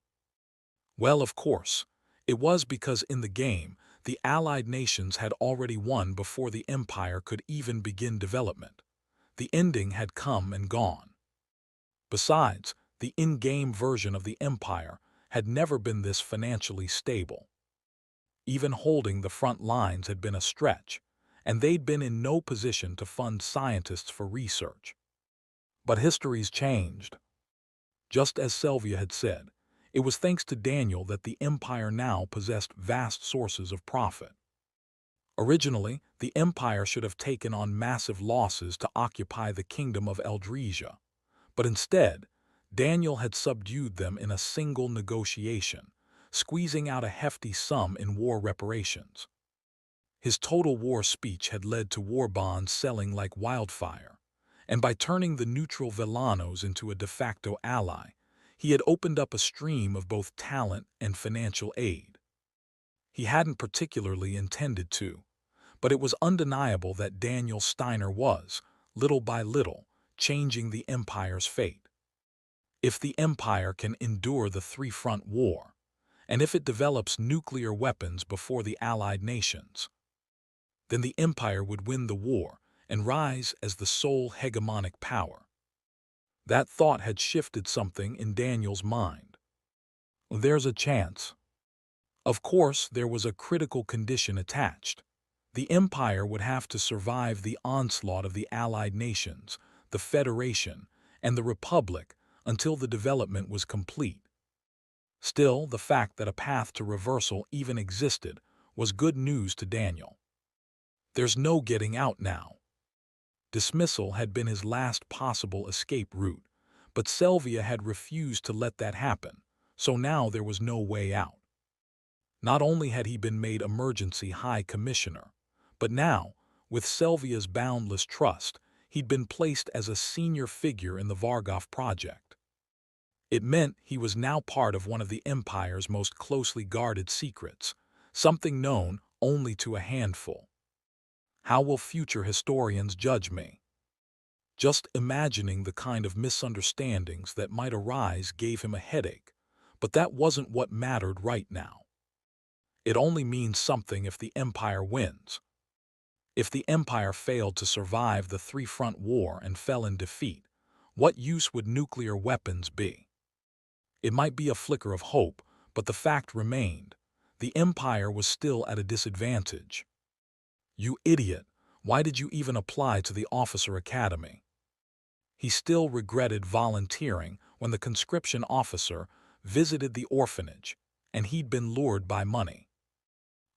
Well, of course, it was because in the game, the Allied nations had already won before the Empire could even begin development. The ending had come and gone. Besides, the in-game version of the Empire had never been this financially stable. Even holding the front lines had been a stretch, and they'd been in no position to fund scientists for research. But history's changed. Just as Selvia had said, it was thanks to Daniel that the Empire now possessed vast sources of profit. Originally, the Empire should have taken on massive losses to occupy the kingdom of Eldresia, but instead, Daniel had subdued them in a single negotiation, squeezing out a hefty sum in war reparations. His total war speech had led to war bonds selling like wildfire, and by turning the neutral Villanos into a de facto ally, he had opened up a stream of both talent and financial aid. He hadn't particularly intended to, but it was undeniable that Daniel Steiner was, little by little, changing the Empire's fate. If the Empire can endure the three-front war, and if it develops nuclear weapons before the Allied nations, then the Empire would win the war and rise as the sole hegemonic power. That thought had shifted something in Daniel's mind. There's a chance. Of course, there was a critical condition attached. The Empire would have to survive the onslaught of the Allied nations, the Federation, and the Republic until the development was complete. Still, the fact that a path to reversal even existed was good news to Daniel. There's no getting out now. Dismissal had been his last possible escape route, but Selvia had refused to let that happen, so now there was no way out. Not only had he been made Emergency High Commissioner, but now, with Selvia's boundless trust, he'd been placed as a senior figure in the Vargov project. It meant he was now part of one of the Empire's most closely guarded secrets, something known only to a handful. How will future historians judge me? Just imagining the kind of misunderstandings that might arise gave him a headache, but that wasn't what mattered right now. It only means something if the Empire wins. If the Empire failed to survive the three-front war and fell in defeat, what use would nuclear weapons be? It might be a flicker of hope, but the fact remained. The Empire was still at a disadvantage. You idiot, why did you even apply to the Officer Academy? He still regretted volunteering when the conscription officer visited the orphanage, and he'd been lured by money.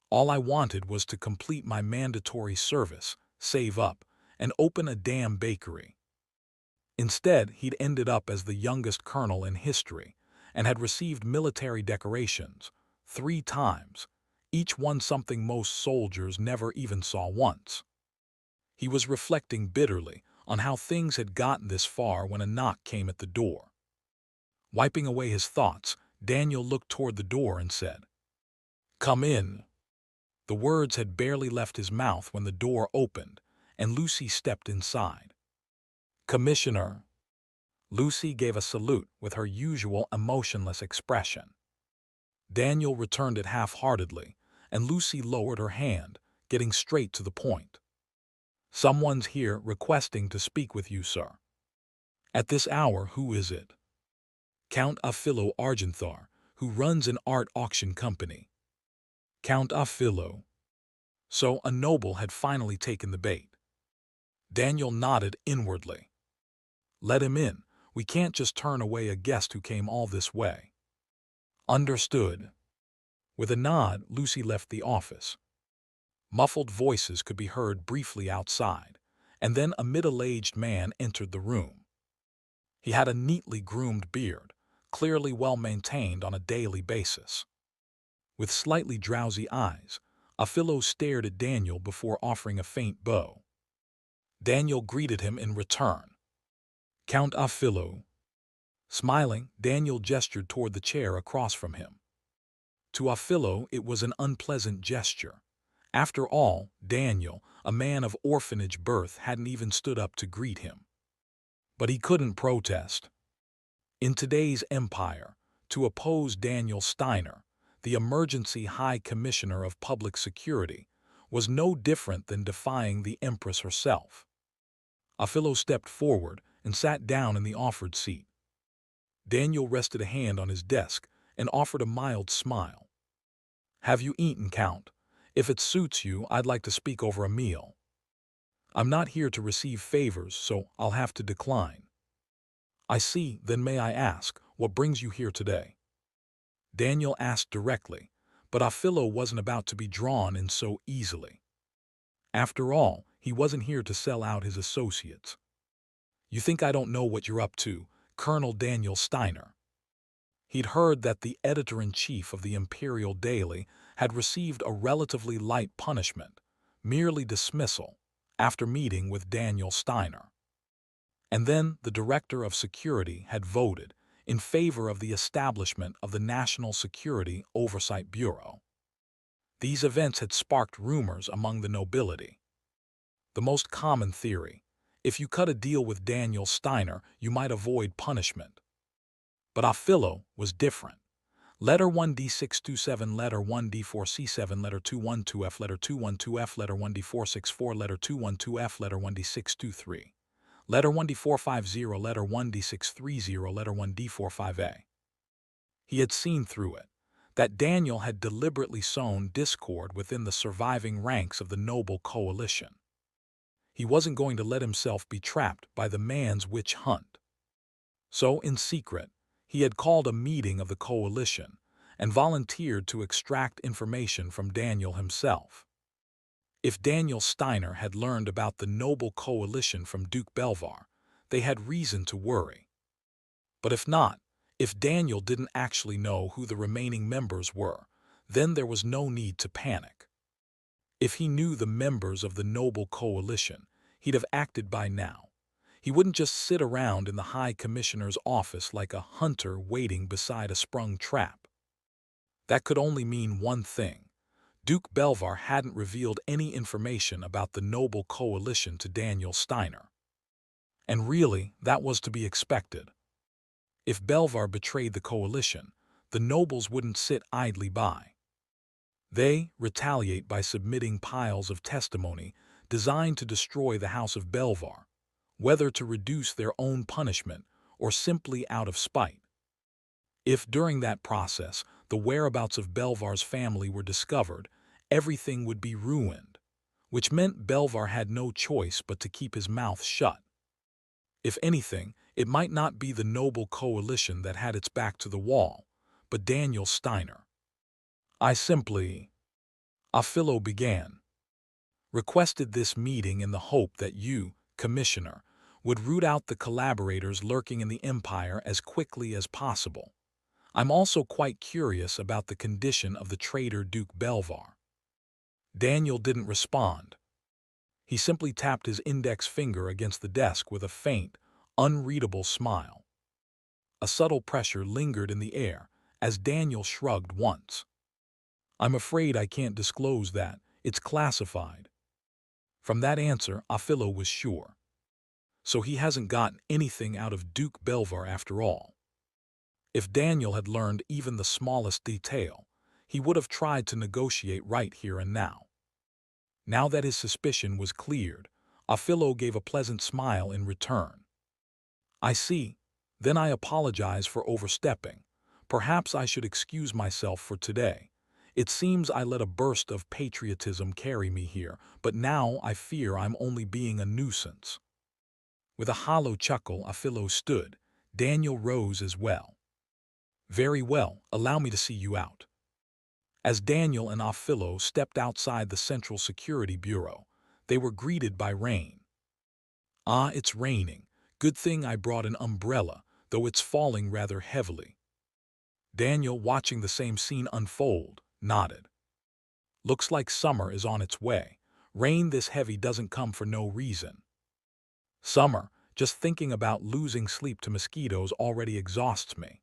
All I wanted was to complete my mandatory service, save up, and open a damn bakery. Instead, he'd ended up as the youngest colonel in history and had received military decorations 3 times, each one something most soldiers never even saw once. He was reflecting bitterly on how things had gotten this far when a knock came at the door. Wiping away his thoughts, Daniel looked toward the door and said, "Come in." The words had barely left his mouth when the door opened, and Lucy stepped inside. "Commissioner." Lucy gave a salute with her usual emotionless expression. Daniel returned it half-heartedly, and Lucy lowered her hand, getting straight to the point. "Someone's here requesting to speak with you, sir." "At this hour, who is it?" "Count Afilo Argenthar, who runs an art auction company." Count Afilo. So a noble had finally taken the bait. Daniel nodded inwardly. "Let him in. We can't just turn away a guest who came all this way." "Understood." With a nod, Lucy left the office. Muffled voices could be heard briefly outside, and then a middle-aged man entered the room. He had a neatly groomed beard, clearly well-maintained on a daily basis. With slightly drowsy eyes, Afilo stared at Daniel before offering a faint bow. Daniel greeted him in return. "Count Afilo." Smiling, Daniel gestured toward the chair across from him. To Afilo, it was an unpleasant gesture. After all, Daniel, a man of orphanage birth, hadn't even stood up to greet him. But he couldn't protest. In today's empire, to oppose Daniel Steiner, the emergency High Commissioner of Public Security, was no different than defying the Empress herself. Afilo stepped forward and sat down in the offered seat. Daniel rested a hand on his desk and offered a mild smile. "Have you eaten, Count? If it suits you, I'd like to speak over a meal." "I'm not here to receive favors, so I'll have to decline." "I see. Then may I ask, what brings you here today?" Daniel asked directly, but Afilo wasn't about to be drawn in so easily. After all, he wasn't here to sell out his associates. "You think I don't know what you're up to, Colonel Daniel Steiner?" He'd heard that the editor-in-chief of the Imperial Daily had received a relatively light punishment, merely dismissal, after meeting with Daniel Steiner. And then the Director of Security had voted in favor of the establishment of the National Security Oversight Bureau. These events had sparked rumors among the nobility. The most common theory: if you cut a deal with Daniel Steiner, you might avoid punishment. But Afilo was different. Letter 1D627, letter 1D4C7, letter 212F, letter 212F, letter 1D464, letter 212F, letter 1D623, letter 1D450, letter 1D630, letter 1D45A. He had seen through it, that Daniel had deliberately sown discord within the surviving ranks of the noble coalition. He wasn't going to let himself be trapped by the man's witch hunt. So, in secret, he had called a meeting of the coalition and volunteered to extract information from Daniel himself. If Daniel Steiner had learned about the noble coalition from Duke Belvar, they had reason to worry. But if not, if Daniel didn't actually know who the remaining members were, then there was no need to panic. If he knew the members of the noble coalition, he'd have acted by now. He wouldn't just sit around in the High Commissioner's office like a hunter waiting beside a sprung trap. That could only mean one thing. Duke Belvar hadn't revealed any information about the noble coalition to Daniel Steiner. And really, that was to be expected. If Belvar betrayed the coalition, the nobles wouldn't sit idly by. They retaliate by submitting piles of testimony designed to destroy the House of Belvar, whether to reduce their own punishment or simply out of spite. If during that process the whereabouts of Belvar's family were discovered, everything would be ruined, which meant Belvar had no choice but to keep his mouth shut. If anything, it might not be the noble coalition that had its back to the wall, but Daniel Steiner. I simply, Afillo began, requested this meeting in the hope that you, Commissioner, would root out the collaborators lurking in the Empire as quickly as possible. I'm also quite curious about the condition of the traitor Duke Belvar. Daniel didn't respond. He simply tapped his index finger against the desk with a faint, unreadable smile. A subtle pressure lingered in the air as Daniel shrugged once. I'm afraid I can't disclose that. It's classified. From that answer, Afillo was sure. So he hasn't gotten anything out of Duke Belvar after all. If Daniel had learned even the smallest detail, he would have tried to negotiate right here and now. Now that his suspicion was cleared, Afillo gave a pleasant smile in return. I see. Then I apologize for overstepping. Perhaps I should excuse myself for today. It seems I let a burst of patriotism carry me here, but now I fear I'm only being a nuisance. With a hollow chuckle, Afillo stood. Daniel rose as well. Very well, allow me to see you out. As Daniel and Afillo stepped outside the Central Security Bureau, they were greeted by rain. Ah, it's raining. Good thing I brought an umbrella, though it's falling rather heavily. Daniel, watching the same scene unfold, nodded. Looks like summer is on its way. Rain this heavy doesn't come for no reason. Summer, just thinking about losing sleep to mosquitoes already exhausts me.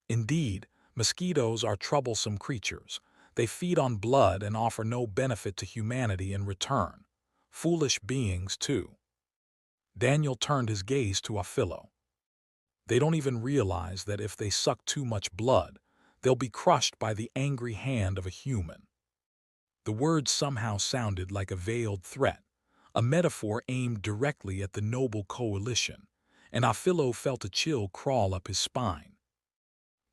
Indeed, mosquitoes are troublesome creatures. They feed on blood and offer no benefit to humanity in return. Foolish beings, too. Daniel turned his gaze to Afillo. They don't even realize that if they suck too much blood, they'll be crushed by the angry hand of a human. The words somehow sounded like a veiled threat, a metaphor aimed directly at the noble coalition, and Afillo felt a chill crawl up his spine.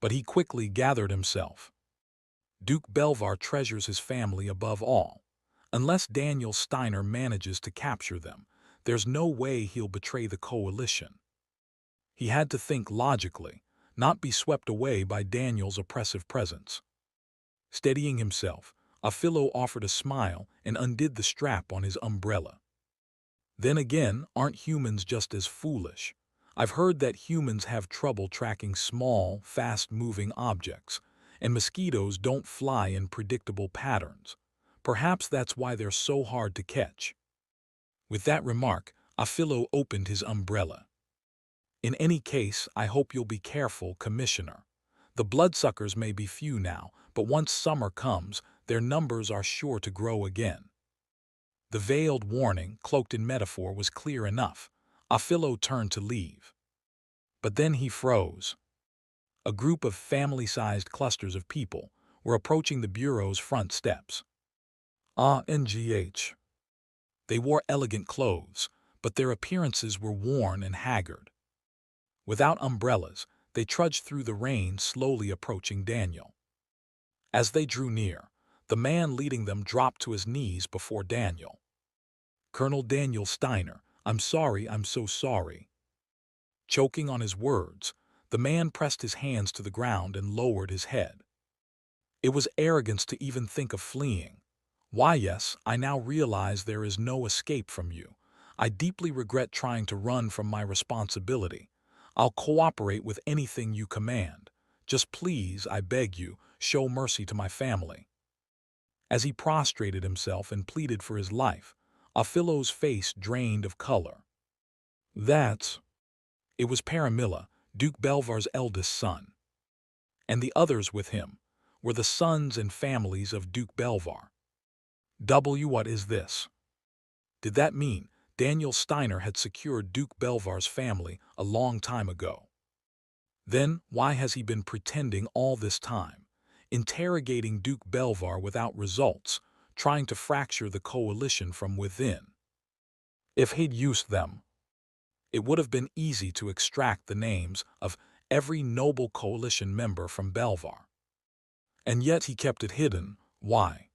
But he quickly gathered himself. Duke Belvar treasures his family above all. Unless Daniel Steiner manages to capture them, there's no way he'll betray the coalition. He had to think logically, not be swept away by Daniel's oppressive presence. Steadying himself, Afillo offered a smile and undid the strap on his umbrella. Then again, aren't humans just as foolish? I've heard that humans have trouble tracking small, fast-moving objects, and mosquitoes don't fly in predictable patterns. Perhaps that's why they're so hard to catch. With that remark, Afillo opened his umbrella. In any case, I hope you'll be careful, Commissioner. The bloodsuckers may be few now, but once summer comes, their numbers are sure to grow again. The veiled warning, cloaked in metaphor, was clear enough. Afillo turned to leave. But then he froze. A group of family-sized clusters of people were approaching the Bureau's front steps. Immgwc. They wore elegant clothes, but their appearances were worn and haggard. Without umbrellas, they trudged through the rain, slowly approaching Daniel. As they drew near, the man leading them dropped to his knees before Daniel. Colonel Daniel Steiner, I'm sorry, I'm so sorry. Choking on his words, the man pressed his hands to the ground and lowered his head. It was arrogance to even think of fleeing. Why, yes, I now realize there is no escape from you. I deeply regret trying to run from my responsibility. I'll cooperate with anything you command. Just please, I beg you, show mercy to my family. As he prostrated himself and pleaded for his life, Afillo's face drained of color. It was Paramilla, Duke Belvar's eldest son. And the others with him were the sons and families of Duke Belvar. What is this? Did that mean Daniel Steiner had secured Duke Belvar's family a long time ago? Then why has he been pretending all this time, interrogating Duke Belvar without results, trying to fracture the coalition from within? If he'd used them, it would have been easy to extract the names of every noble coalition member from Belvar. And yet he kept it hidden. Why?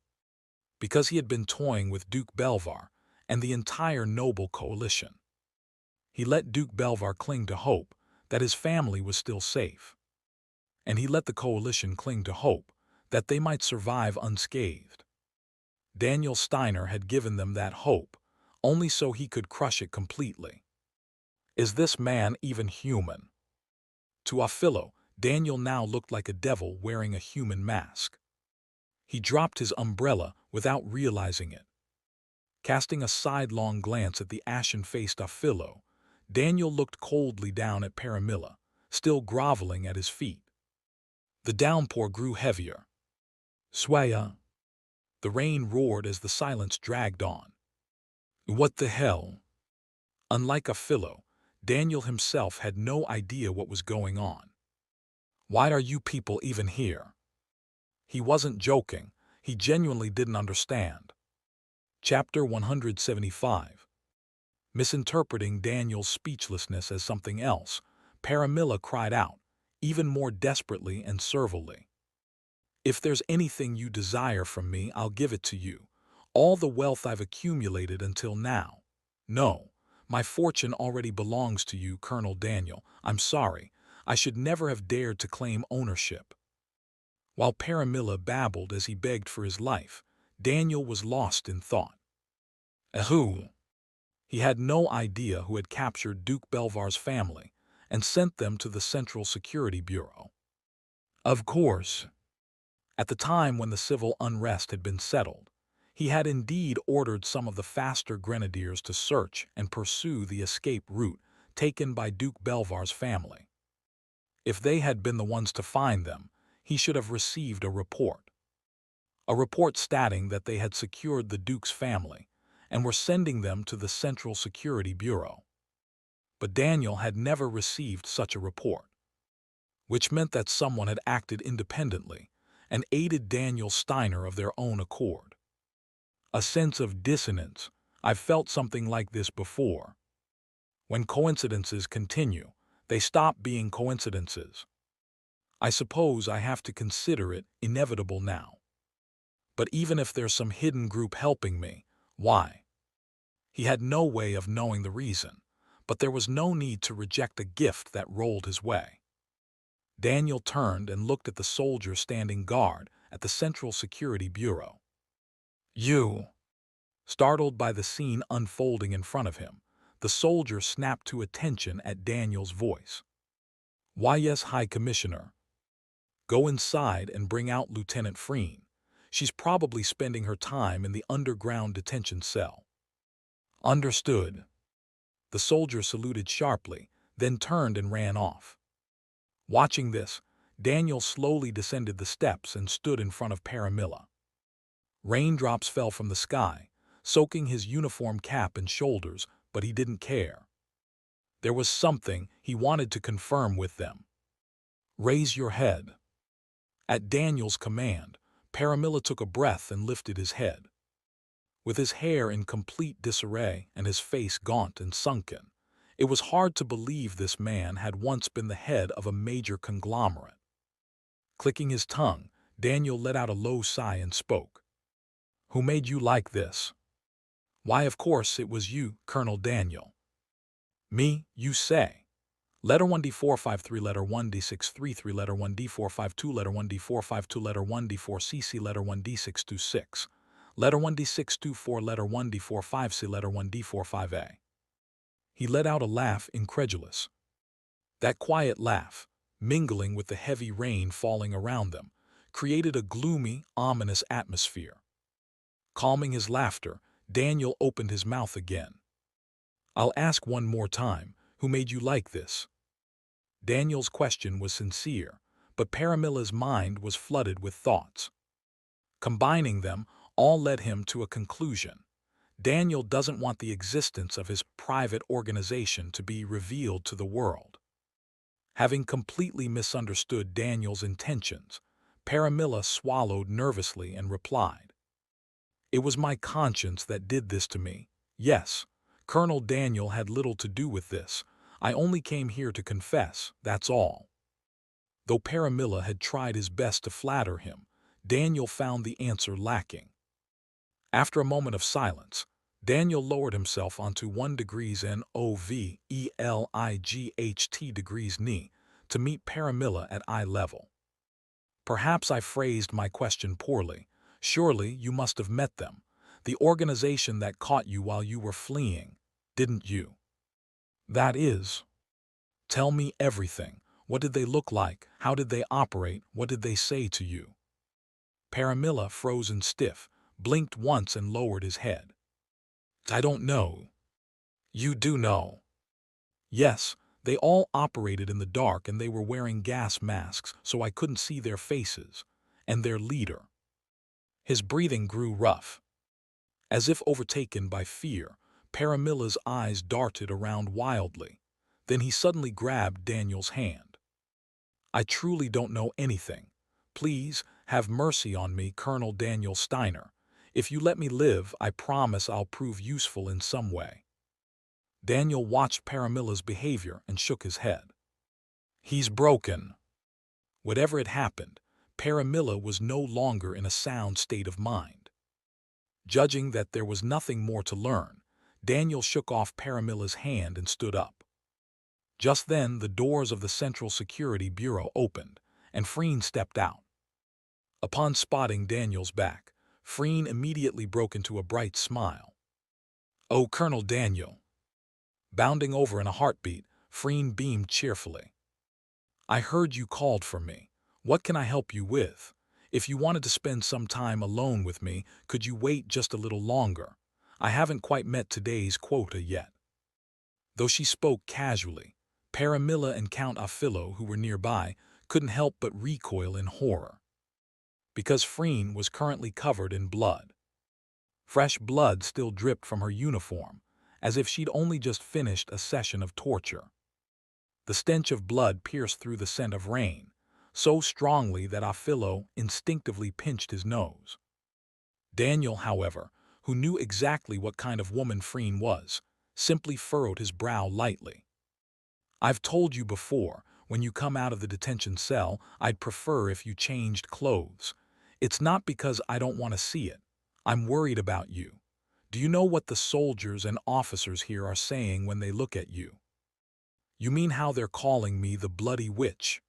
Because he had been toying with Duke Belvar and the entire noble coalition. He let Duke Belvar cling to hope that his family was still safe. And he let the coalition cling to hope that they might survive unscathed. Daniel Steiner had given them that hope, only so he could crush it completely. Is this man even human? To Ophilo, Daniel now looked like a devil wearing a human mask. He dropped his umbrella without realizing it. Casting a sidelong glance at the ashen-faced Ophilo, Daniel looked coldly down at Paramilla, still groveling at his feet. The downpour grew heavier. Swaya! The rain roared as the silence dragged on. What the hell? Unlike Ophilo, Daniel himself had no idea what was going on. Why are you people even here? He wasn't joking. He genuinely didn't understand. Chapter 175. Misinterpreting Daniel's speechlessness as something else, Paramilla cried out, even more desperately and servilely. If there's anything you desire from me, I'll give it to you. All the wealth I've accumulated until now. No, my fortune already belongs to you, Colonel Daniel. I'm sorry. I should never have dared to claim ownership. While Paramilla babbled as he begged for his life, Daniel was lost in thought. Who? He had no idea who had captured Duke Belvar's family and sent them to the Central Security Bureau. Of course, at the time when the civil unrest had been settled, he had indeed ordered some of the faster grenadiers to search and pursue the escape route taken by Duke Belvar's family. If they had been the ones to find them, he should have received a report. A report stating that they had secured the Duke's family and were sending them to the Central Security Bureau. But Daniel had never received such a report, which meant that someone had acted independently and aided Daniel Steiner of their own accord. A sense of dissonance. I've felt something like this before. When coincidences continue, they stop being coincidences. I suppose I have to consider it inevitable now. But even if there's some hidden group helping me, why? He had no way of knowing the reason, but there was no need to reject a gift that rolled his way. Daniel turned and looked at the soldier standing guard at the Central Security Bureau. You! Startled by the scene unfolding in front of him, the soldier snapped to attention at Daniel's voice. Why, yes, High Commissioner. Go inside and bring out Lieutenant Freen. She's probably spending her time in the underground detention cell. Understood. The soldier saluted sharply, then turned and ran off. Watching this, Daniel slowly descended the steps and stood in front of Paramilla. Raindrops fell from the sky, soaking his uniform cap and shoulders, but he didn't care. There was something he wanted to confirm with them. Raise your head. At Daniel's command, Paramilla took a breath and lifted his head. With his hair in complete disarray and his face gaunt and sunken, it was hard to believe this man had once been the head of a major conglomerate. Clicking his tongue, Daniel let out a low sigh and spoke. Who made you like this? Why, of course, it was you, Colonel Daniel. Me, you say? Letter 1D453, letter 1D633, letter 1D452, letter 1D452, letter 1D4CC, letter 1D626, letter 1D624, letter 1D45C, letter 1D45A. He let out a laugh, incredulous. That quiet laugh, mingling with the heavy rain falling around them, created a gloomy, ominous atmosphere. Calming his laughter, Daniel opened his mouth again. I'll ask one more time, who made you like this? Daniel's question was sincere, but Paramilla's mind was flooded with thoughts. Combining them, all led him to a conclusion. Daniel doesn't want the existence of his private organization to be revealed to the world. Having completely misunderstood Daniel's intentions, Paramilla swallowed nervously and replied. It was my conscience that did this to me. Yes, Colonel Daniel had little to do with this. I only came here to confess, that's all. Though Paramilla had tried his best to flatter him, Daniel found the answer lacking. After a moment of silence, Daniel lowered himself onto 1 degrees NOVELIGHT degrees knee to meet Paramilla at eye level. Perhaps I phrased my question poorly. Surely you must have met them. The organization that caught you while you were fleeing, didn't you? That is. Tell me everything. What did they look like? How did they operate? What did they say to you? Paramilla, frozen stiff, blinked once and lowered his head. I don't know. You do know. Yes, they all operated in the dark and they were wearing gas masks so I couldn't see their faces. And their leader. His breathing grew rough. As if overtaken by fear, Paramilla's eyes darted around wildly. Then he suddenly grabbed Daniel's hand. I truly don't know anything. Please, have mercy on me, Colonel Daniel Steiner. If you let me live, I promise I'll prove useful in some way. Daniel watched Paramilla's behavior and shook his head. He's broken. Whatever had happened, Paramilla was no longer in a sound state of mind. Judging that there was nothing more to learn, Daniel shook off Paramilla's hand and stood up. Just then, the doors of the Central Security Bureau opened, and Freen stepped out. Upon spotting Daniel's back, Freen immediately broke into a bright smile. Oh, Colonel Daniel. Bounding over in a heartbeat, Freen beamed cheerfully. I heard you called for me. What can I help you with? If you wanted to spend some time alone with me, could you wait just a little longer? I haven't quite met today's quota yet. Though she spoke casually, Paramilla and Count Afillo, who were nearby, couldn't help but recoil in horror. Because Freen was currently covered in blood. Fresh blood still dripped from her uniform, as if she'd only just finished a session of torture. The stench of blood pierced through the scent of rain, so strongly that Afillo instinctively pinched his nose. Daniel, however, who knew exactly what kind of woman Freen was, simply furrowed his brow lightly. I've told you before, when you come out of the detention cell, I'd prefer if you changed clothes. It's not because I don't want to see it. I'm worried about you. Do you know what the soldiers and officers here are saying when they look at you? You mean how they're calling me the bloody witch?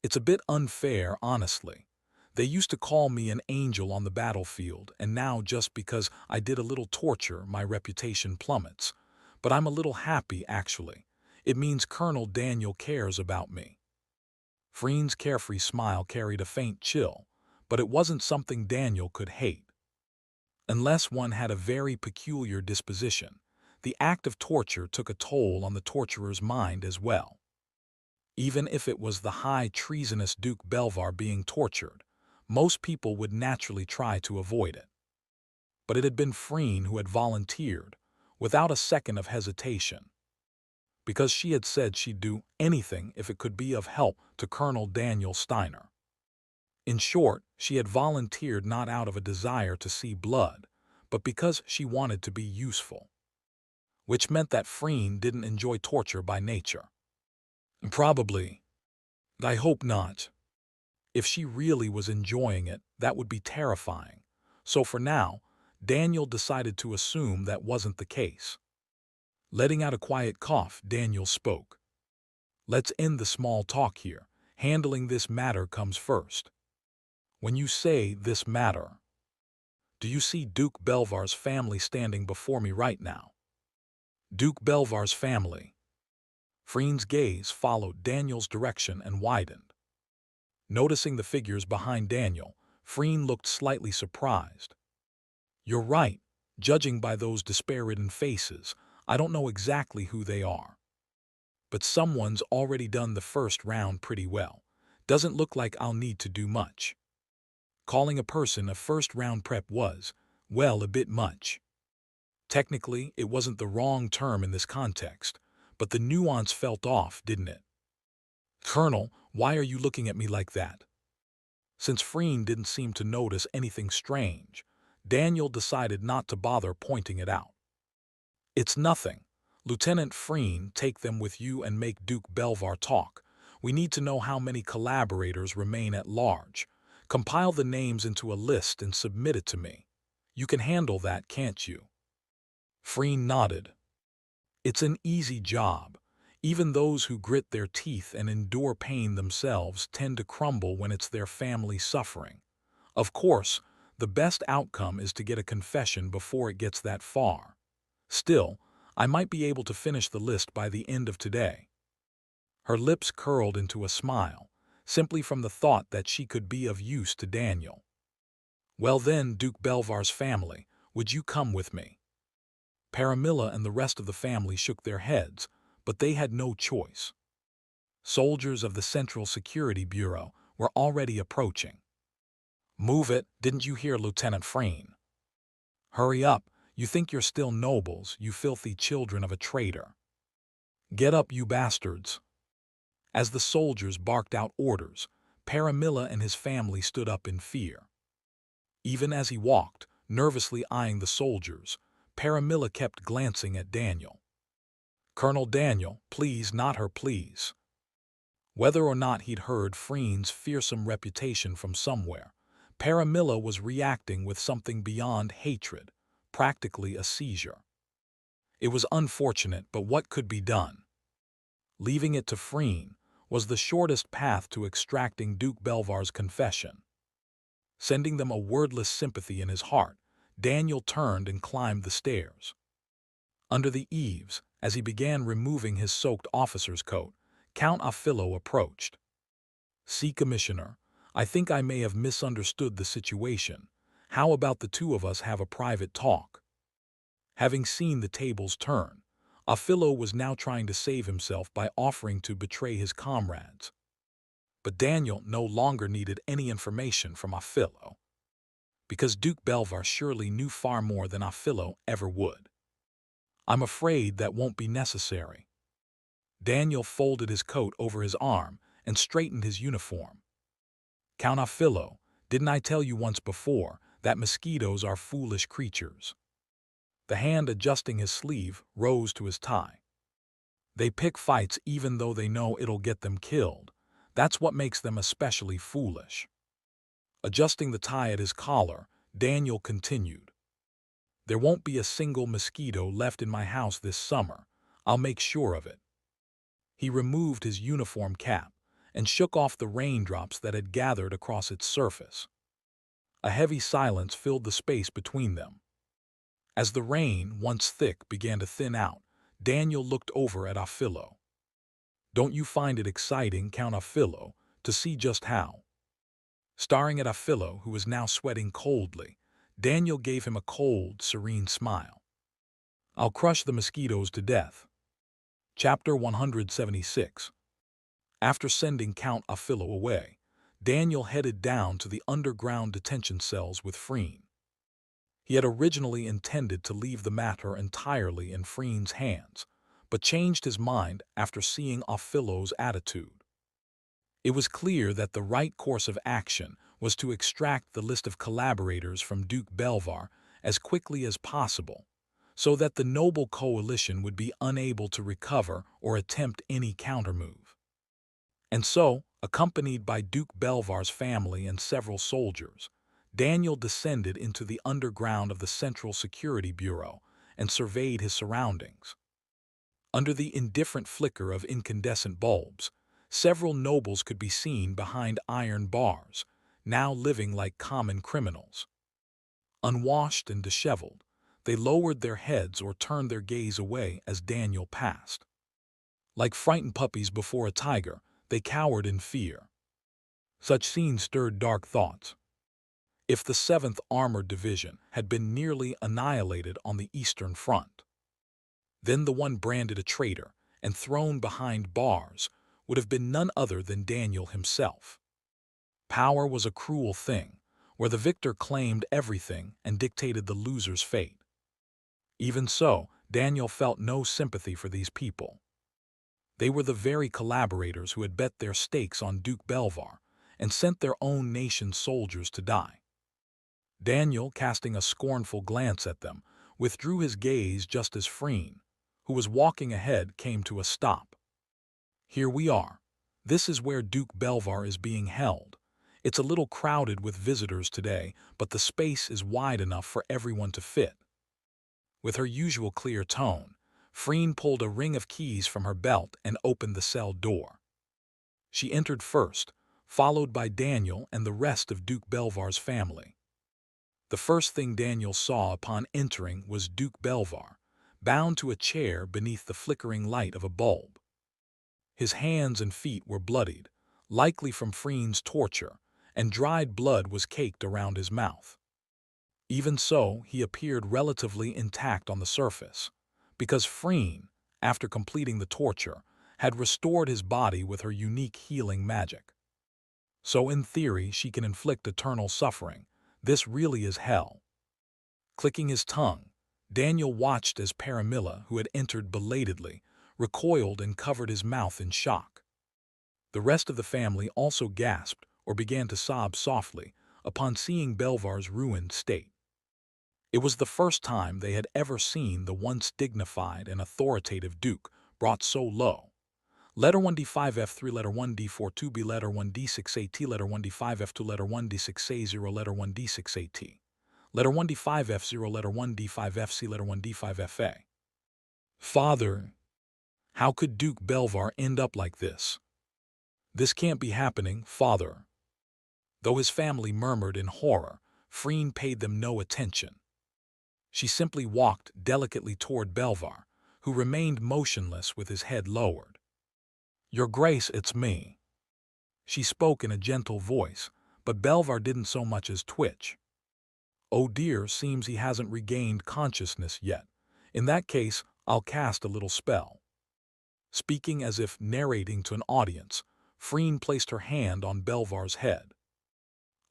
It's a bit unfair, honestly. They used to call me an angel on the battlefield, and now just because I did a little torture, my reputation plummets. But I'm a little happy, actually. It means Colonel Daniel cares about me. Freen's carefree smile carried a faint chill, but it wasn't something Daniel could hate. Unless one had a very peculiar disposition, the act of torture took a toll on the torturer's mind as well. Even if it was the high treasonous Duke Belvar being tortured, most people would naturally try to avoid it. But it had been Freen who had volunteered, without a second of hesitation. Because she had said she'd do anything if it could be of help to Colonel Daniel Steiner. In short, she had volunteered not out of a desire to see blood, but because she wanted to be useful. Which meant that Freen didn't enjoy torture by nature. Probably. I hope not. If she really was enjoying it, that would be terrifying. So for now, Daniel decided to assume that wasn't the case. Letting out a quiet cough, Daniel spoke. Let's end the small talk here. Handling this matter comes first. When you say this matter, do you see Duke Belvar's family standing before me right now? Duke Belvar's family. Freen's gaze followed Daniel's direction and widened. Noticing the figures behind Daniel, Freen looked slightly surprised. You're right. Judging by those disparate faces, I don't know exactly who they are. But someone's already done the first round pretty well. Doesn't look like I'll need to do much. Calling a person a first-round prep was, well, a bit much. Technically, it wasn't the wrong term in this context, but the nuance felt off, didn't it? Colonel, why are you looking at me like that? Since Freen didn't seem to notice anything strange, Daniel decided not to bother pointing it out. It's nothing. Lieutenant Freen, take them with you and make Duke Belvar talk. We need to know how many collaborators remain at large. Compile the names into a list and submit it to me. You can handle that, can't you? Freen nodded. It's an easy job. Even those who grit their teeth and endure pain themselves tend to crumble when it's their family suffering. Of course, the best outcome is to get a confession before it gets that far. Still, I might be able to finish the list by the end of today. Her lips curled into a smile, simply from the thought that she could be of use to Daniel. Well then, Duke Belvar's family, would you come with me? Paramilla and the rest of the family shook their heads, but they had no choice. Soldiers of the Central Security Bureau were already approaching. Move it, didn't you hear Lieutenant Freen? Hurry up, you think you're still nobles, you filthy children of a traitor. Get up, you bastards. As the soldiers barked out orders, Paramilla and his family stood up in fear. Even as he walked, nervously eyeing the soldiers, Paramilla kept glancing at Daniel. Colonel Daniel, please, not her, please. Whether or not he'd heard Freen's fearsome reputation from somewhere, Paramilla was reacting with something beyond hatred, practically a seizure. It was unfortunate, but what could be done? Leaving it to Freen was the shortest path to extracting Duke Belvar's confession. Sending them a wordless sympathy in his heart, Daniel turned and climbed the stairs. Under the eaves, as he began removing his soaked officer's coat, Count Affillo approached. "See, Commissioner, I think I may have misunderstood the situation. How about the two of us have a private talk?" Having seen the tables turn, Affillo was now trying to save himself by offering to betray his comrades. But Daniel no longer needed any information from Affillo, because Duke Belvar surely knew far more than Affillo ever would. "I'm afraid that won't be necessary." Daniel folded his coat over his arm and straightened his uniform. "Count Affillo, didn't I tell you once before that mosquitoes are foolish creatures?" The hand adjusting his sleeve rose to his tie. "They pick fights even though they know it'll get them killed. That's what makes them especially foolish." Adjusting the tie at his collar, Daniel continued. "There won't be a single mosquito left in my house this summer. I'll make sure of it." He removed his uniform cap and shook off the raindrops that had gathered across its surface. A heavy silence filled the space between them. As the rain, once thick, began to thin out, Daniel looked over at Affillo. "Don't you find it exciting, Count Affillo, to see just how?" Staring at Affillo, who was now sweating coldly, Daniel gave him a cold, serene smile. "I'll crush the mosquitoes to death." Chapter 176. After sending Count Affillo away, Daniel headed down to the underground detention cells with Freen. He had originally intended to leave the matter entirely in Freen's hands, but changed his mind after seeing Affillo's attitude. It was clear that the right course of action was to extract the list of collaborators from Duke Belvar as quickly as possible, so that the noble coalition would be unable to recover or attempt any countermove. And so, accompanied by Duke Belvar's family and several soldiers, Daniel descended into the underground of the Central Security Bureau and surveyed his surroundings. Under the indifferent flicker of incandescent bulbs, several nobles could be seen behind iron bars, now living like common criminals. Unwashed and disheveled, they lowered their heads or turned their gaze away as Daniel passed. Like frightened puppies before a tiger, they cowered in fear. Such scenes stirred dark thoughts. If the 7th Armored Division had been nearly annihilated on the Eastern Front, then the one branded a traitor and thrown behind bars would have been none other than Daniel himself. Power was a cruel thing, where the victor claimed everything and dictated the loser's fate. Even so, Daniel felt no sympathy for these people. They were the very collaborators who had bet their stakes on Duke Belvar and sent their own nation's soldiers to die. Daniel, casting a scornful glance at them, withdrew his gaze just as Freen, who was walking ahead, came to a stop. "Here we are. This is where Duke Belvar is being held. It's a little crowded with visitors today, but the space is wide enough for everyone to fit." With her usual clear tone, Freen pulled a ring of keys from her belt and opened the cell door. She entered first, followed by Daniel and the rest of Duke Belvar's family. The first thing Daniel saw upon entering was Duke Belvar, bound to a chair beneath the flickering light of a bulb. His hands and feet were bloodied, likely from Freen's torture, and dried blood was caked around his mouth. Even so, he appeared relatively intact on the surface, because Freen, after completing the torture, had restored his body with her unique healing magic. So in theory, she can inflict eternal suffering. This really is hell. Clicking his tongue, Daniel watched as Paramilla, who had entered belatedly, recoiled and covered his mouth in shock. The rest of the family also gasped or began to sob softly upon seeing Belvar's ruined state. It was the first time they had ever seen the once dignified and authoritative Duke brought so low. Letter 1D5F3, letter 1D42B, letter 1D6AT, letter 1D5F2, letter 1D6A0, letter 1D6AT, letter 1D5F0, letter 1D5FC, letter 1D5FA. Father, how could Duke Belvar end up like this? This can't be happening, Father. Though his family murmured in horror, Freen paid them no attention. She simply walked delicately toward Belvar, who remained motionless with his head lowered. Your Grace, it's me. She spoke in a gentle voice, but Belvar didn't so much as twitch. Oh dear, seems he hasn't regained consciousness yet. In that case, I'll cast a little spell. Speaking as if narrating to an audience, Freen placed her hand on Belvar's head.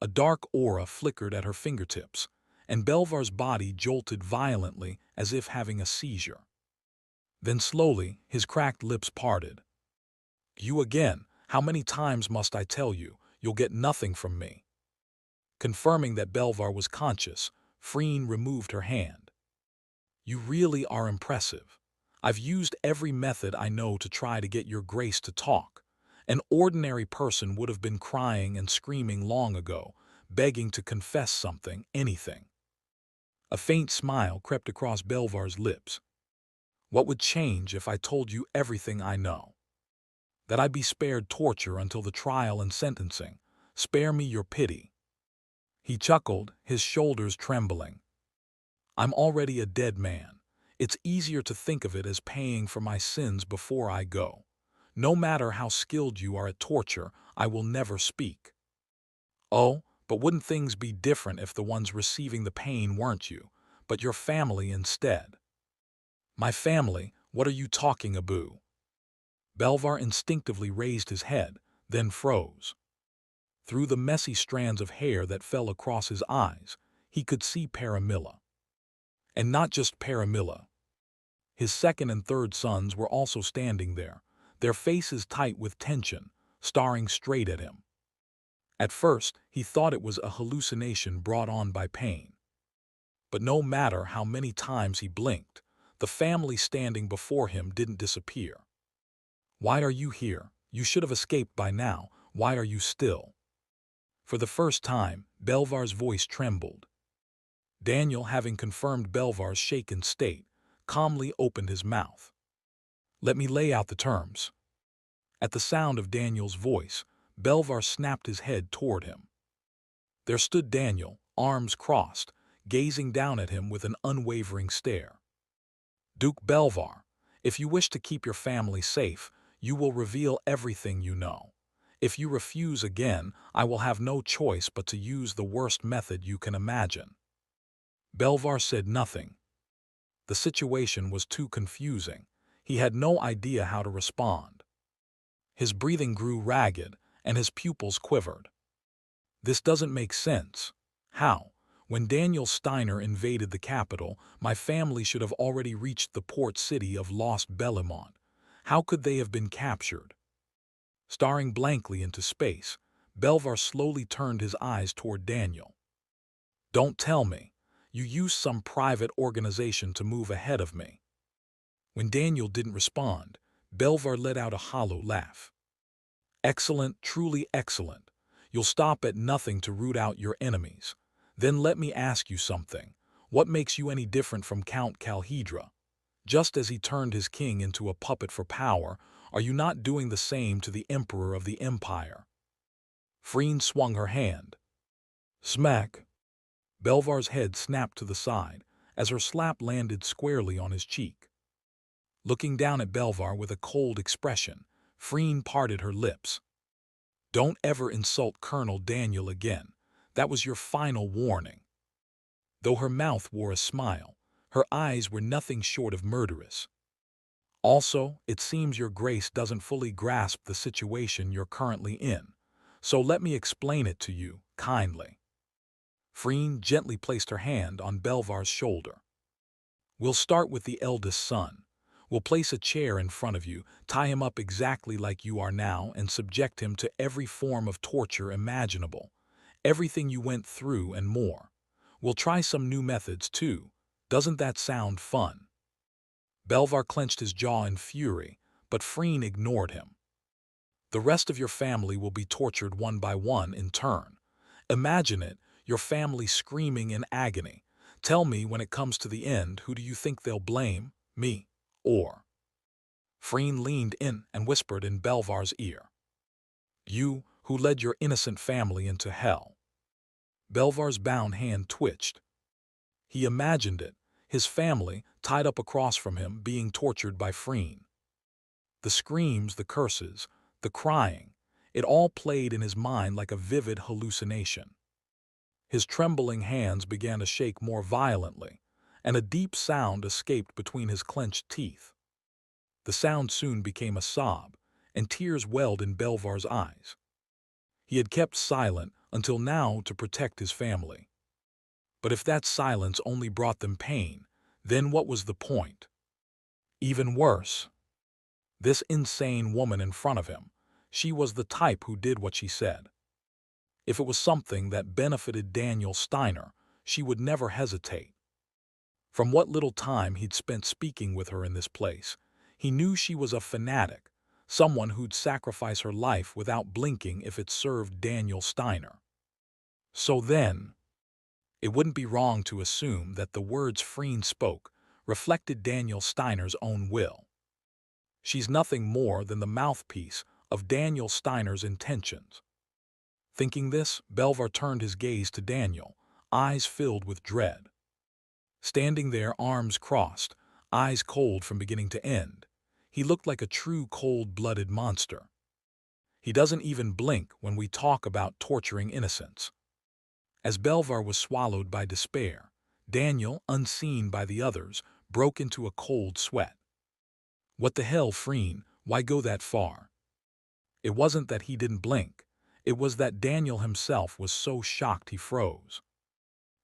A dark aura flickered at her fingertips, and Belvar's body jolted violently as if having a seizure. Then slowly, his cracked lips parted. You again, how many times must I tell you, you'll get nothing from me? Confirming that Belvar was conscious, Freen removed her hand. You really are impressive. I've used every method I know to try to get your Grace to talk. An ordinary person would have been crying and screaming long ago, begging to confess something, anything. A faint smile crept across Belvar's lips. What would change if I told you everything I know? That I be spared torture until the trial and sentencing. Spare me your pity. He chuckled, his shoulders trembling. I'm already a dead man. It's easier to think of it as paying for my sins before I go. No matter how skilled you are at torture, I will never speak. Oh, but wouldn't things be different if the ones receiving the pain weren't you, but your family instead? My family? What are you talking about? Belvar instinctively raised his head, then froze. Through the messy strands of hair that fell across his eyes, he could see Paramilla. And not just Paramilla. His second and third sons were also standing there, their faces tight with tension, staring straight at him. At first, he thought it was a hallucination brought on by pain. But no matter how many times he blinked, the family standing before him didn't disappear. Why are you here? You should have escaped by now. Why are you still? For the first time, Belvar's voice trembled. Daniel, having confirmed Belvar's shaken state, calmly opened his mouth. Let me lay out the terms. At the sound of Daniel's voice, Belvar snapped his head toward him. There stood Daniel, arms crossed, gazing down at him with an unwavering stare. Duke Belvar, if you wish to keep your family safe, you will reveal everything you know. If you refuse again, I will have no choice but to use the worst method you can imagine. Belvar said nothing. The situation was too confusing. He had no idea how to respond. His breathing grew ragged, and his pupils quivered. This doesn't make sense. How? When Daniel Steiner invaded the capital, my family should have already reached the port city of Lost Bellemont. How could they have been captured? Staring blankly into space, Belvar slowly turned his eyes toward Daniel. Don't tell me. You used some private organization to move ahead of me. When Daniel didn't respond, Belvar let out a hollow laugh. Excellent, truly excellent. You'll stop at nothing to root out your enemies. Then let me ask you something. What makes you any different from Count Calhedra? Just as he turned his king into a puppet for power, are you not doing the same to the emperor of the empire? Freen swung her hand. Smack! Belvar's head snapped to the side as her slap landed squarely on his cheek. Looking down at Belvar with a cold expression, Freen parted her lips. Don't ever insult Colonel Daniel again. That was your final warning. Though her mouth wore a smile, her eyes were nothing short of murderous. Also, it seems your grace doesn't fully grasp the situation you're currently in, so let me explain it to you, kindly. Freen gently placed her hand on Belvar's shoulder. We'll start with the eldest son. We'll place a chair in front of you, tie him up exactly like you are now, and subject him to every form of torture imaginable. Everything you went through and more. We'll try some new methods, too. Doesn't that sound fun? Belvar clenched his jaw in fury, but Freen ignored him. The rest of your family will be tortured one by one in turn. Imagine it, your family screaming in agony. Tell me, when it comes to the end, who do you think they'll blame? Me or? Freen leaned in and whispered in Belvar's ear. You, who led your innocent family into hell. Belvar's bound hand twitched. He imagined it, his family, tied up across from him, being tortured by Freen. The screams, the curses, the crying, it all played in his mind like a vivid hallucination. His trembling hands began to shake more violently, and a deep sound escaped between his clenched teeth. The sound soon became a sob, and tears welled in Belvar's eyes. He had kept silent until now to protect his family. But if that silence only brought them pain, then what was the point? Even worse, this insane woman in front of him, she was the type who did what she said. If it was something that benefited Daniel Steiner, she would never hesitate. From what little time he'd spent speaking with her in this place, he knew she was a fanatic, someone who'd sacrifice her life without blinking if it served Daniel Steiner. So then, it wouldn't be wrong to assume that the words Freen spoke reflected Daniel Steiner's own will. She's nothing more than the mouthpiece of Daniel Steiner's intentions. Thinking this, Belvar turned his gaze to Daniel, eyes filled with dread. Standing there, arms crossed, eyes cold from beginning to end, he looked like a true cold-blooded monster. He doesn't even blink when we talk about torturing innocents. As Belvar was swallowed by despair, Daniel, unseen by the others, broke into a cold sweat. What the hell, Freen, why go that far? It wasn't that he didn't blink. It was that Daniel himself was so shocked he froze.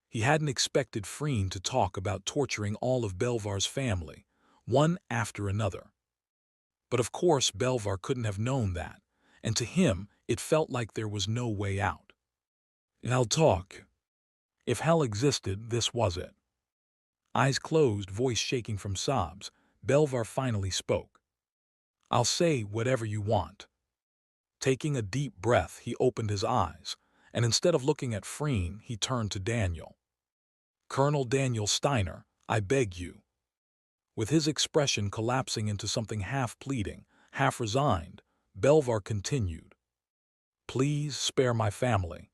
He hadn't expected Freen to talk about torturing all of Belvar's family, one after another. But of course Belvar couldn't have known that, and to him it felt like there was no way out. I'll talk. If hell existed, this was it. Eyes closed, voice shaking from sobs, Belvar finally spoke. I'll say whatever you want. Taking a deep breath, he opened his eyes, and instead of looking at Freen, he turned to Daniel. Colonel Daniel Steiner, I beg you. With his expression collapsing into something half-pleading, half-resigned, Belvar continued. Please spare my family.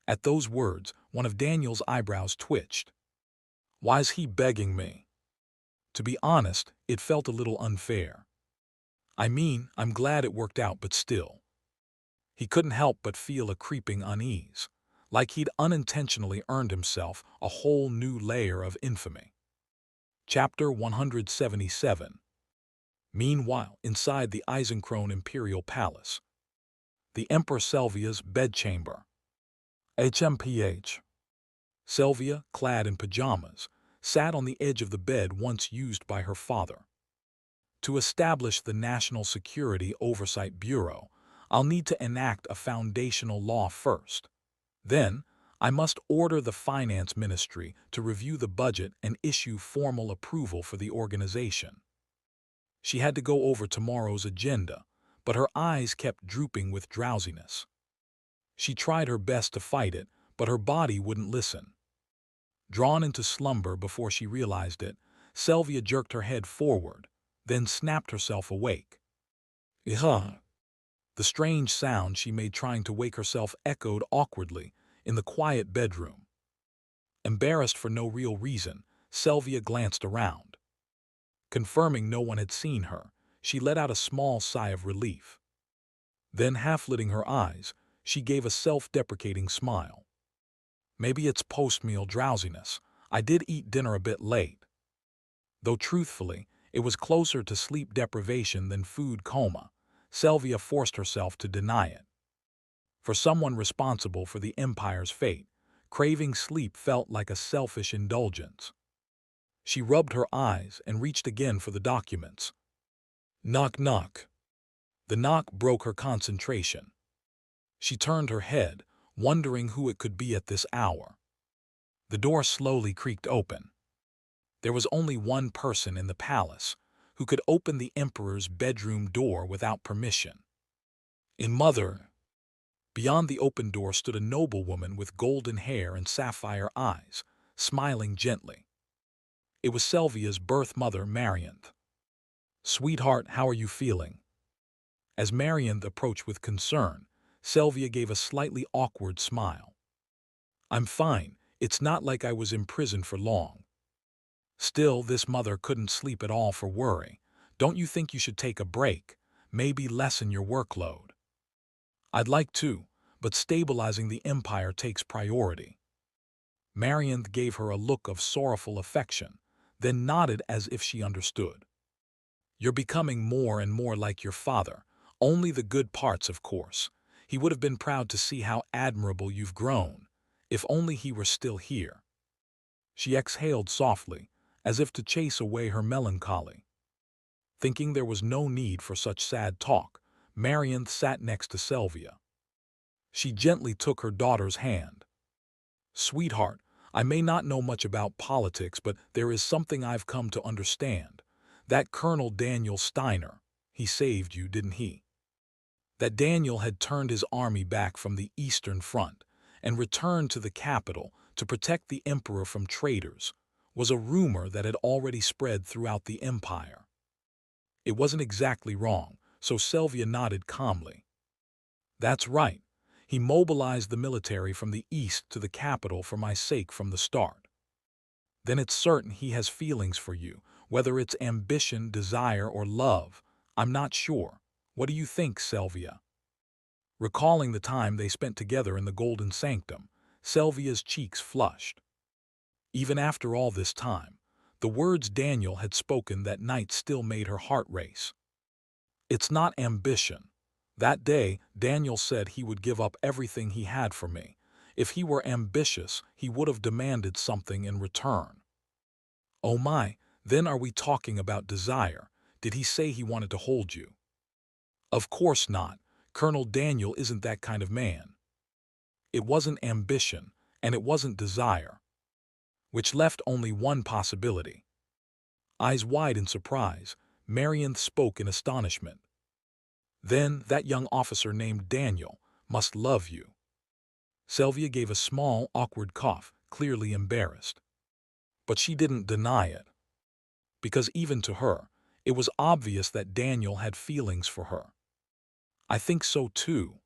At those words, one of Daniel's eyebrows twitched. Why's he begging me? To be honest, it felt a little unfair. I mean, I'm glad it worked out, but still. He couldn't help but feel a creeping unease, like he'd unintentionally earned himself a whole new layer of infamy. Chapter 177. Meanwhile, inside the Eisenkron Imperial Palace, the Empress Selvia's bedchamber. HMPH. Selvia, clad in pajamas, sat on the edge of the bed once used by her father. To establish the National Security Oversight Bureau, I'll need to enact a foundational law first. Then, I must order the Finance Ministry to review the budget and issue formal approval for the organization. She had to go over tomorrow's agenda, but her eyes kept drooping with drowsiness. She tried her best to fight it, but her body wouldn't listen. Drawn into slumber before she realized it, Sylvia jerked her head forward, then snapped herself awake. Ugh. The strange sound she made trying to wake herself echoed awkwardly in the quiet bedroom. Embarrassed for no real reason, Sylvia glanced around. Confirming no one had seen her, she let out a small sigh of relief. Then, half-lifting her eyes, she gave a self-deprecating smile. Maybe it's post-meal drowsiness. I did eat dinner a bit late. Though truthfully, it was closer to sleep deprivation than food coma, Sylvia forced herself to deny it. For someone responsible for the Empire's fate, craving sleep felt like a selfish indulgence. She rubbed her eyes and reached again for the documents. Knock, knock. The knock broke her concentration. She turned her head, wondering who it could be at this hour. The door slowly creaked open. There was only one person in the palace who could open the Emperor's bedroom door without permission. Mother. Beyond the open door stood a noblewoman with golden hair and sapphire eyes, smiling gently. It was Sylvia's birth mother, Marianth. Sweetheart, how are you feeling? As Marianth approached with concern, Sylvia gave a slightly awkward smile. I'm fine. It's not like I was imprisoned for long. Still, this mother couldn't sleep at all for worry. Don't you think you should take a break? Maybe lessen your workload? I'd like to, but stabilizing the Empire takes priority. Marianth gave her a look of sorrowful affection, then nodded as if she understood. You're becoming more and more like your father, only the good parts, of course. He would have been proud to see how admirable you've grown, if only he were still here. She exhaled softly, as if to chase away her melancholy. Thinking there was no need for such sad talk, Marianth sat next to Sylvia. She gently took her daughter's hand. Sweetheart, I may not know much about politics, but there is something I've come to understand. That Colonel Daniel Steiner, he saved you, didn't he? That Daniel had turned his army back from the Eastern Front and returned to the capital to protect the Emperor from traitors was a rumor that had already spread throughout the Empire. It wasn't exactly wrong, so Sylvia nodded calmly. That's right. He mobilized the military from the east to the capital for my sake from the start. Then it's certain he has feelings for you, whether it's ambition, desire, or love. I'm not sure. What do you think, Sylvia? Recalling the time they spent together in the Golden Sanctum, Sylvia's cheeks flushed. Even after all this time, the words Daniel had spoken that night still made her heart race. It's not ambition. That day, Daniel said he would give up everything he had for me. If he were ambitious, he would have demanded something in return. Oh my, then are we talking about desire? Did he say he wanted to hold you? Of course not. Colonel Daniel isn't that kind of man. It wasn't ambition, and it wasn't desire, which left only one possibility. Eyes wide in surprise, Marianth spoke in astonishment. Then that young officer named Daniel must love you. Sylvia gave a small, awkward cough, clearly embarrassed. But she didn't deny it. Because even to her, it was obvious that Daniel had feelings for her. I think so too,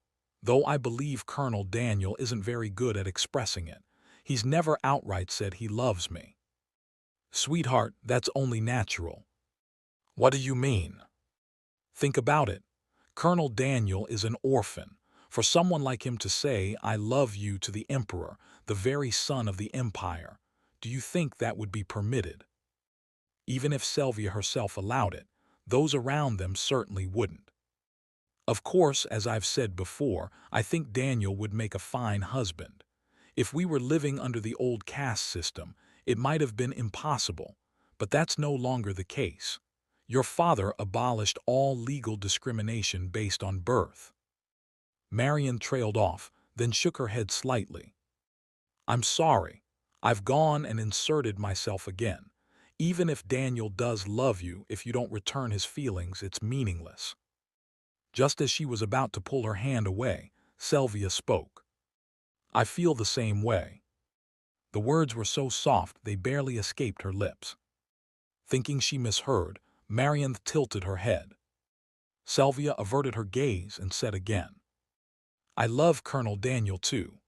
though I believe Colonel Daniel isn't very good at expressing it. He's never outright said he loves me. Sweetheart, that's only natural. What do you mean? Think about it. Colonel Daniel is an orphan. For someone like him to say, I love you to the Emperor, the very son of the Empire, do you think that would be permitted? Even if Sylvia herself allowed it, those around them certainly wouldn't. Of course, as I've said before, I think Daniel would make a fine husband. If we were living under the old caste system, it might have been impossible, but that's no longer the case. Your father abolished all legal discrimination based on birth. Marian trailed off, then shook her head slightly. I'm sorry. I've gone and inserted myself again. Even if Daniel does love you, if you don't return his feelings, it's meaningless. Just as she was about to pull her hand away, Sylvia spoke. I feel the same way. The words were so soft they barely escaped her lips. Thinking she misheard, Marianth tilted her head. Sylvia averted her gaze and said again, "I love Colonel Daniel too."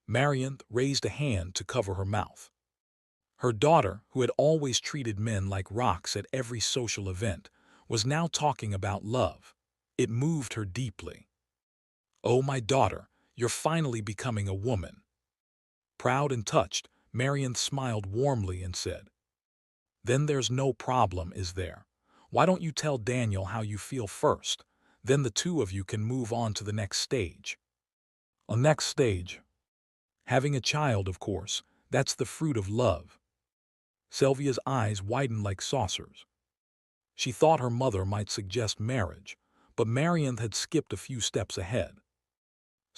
Marianth raised a hand to cover her mouth. Her daughter, who had always treated men like rocks at every social event, was now talking about love. It moved her deeply. "Oh, my daughter, you're finally becoming a woman." Proud and touched, Marianth smiled warmly and said, "Then there's no problem, is there? Why don't you tell Daniel how you feel first? Then the two of you can move on to the next stage." "A next stage?" "Having a child, of course. That's the fruit of love." Sylvia's eyes widened like saucers. She thought her mother might suggest marriage, but Marianth had skipped a few steps ahead.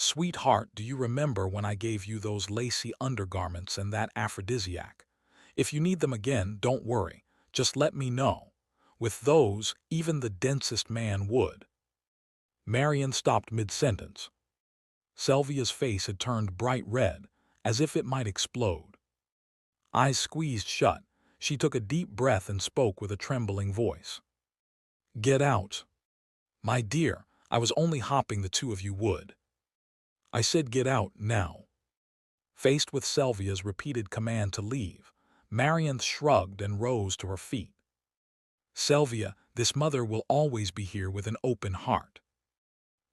"Sweetheart, do you remember when I gave you those lacy undergarments and that aphrodisiac? If you need them again, don't worry. Just let me know. With those, even the densest man would." Marian stopped mid-sentence. Sylvia's face had turned bright red, as if it might explode. Eyes squeezed shut, she took a deep breath and spoke with a trembling voice. "Get out." "My dear, I was only hoping the two of you would." "I said get out now." Faced with Sylvia's repeated command to leave, Marianth shrugged and rose to her feet. "Sylvia, this mother will always be here with an open heart."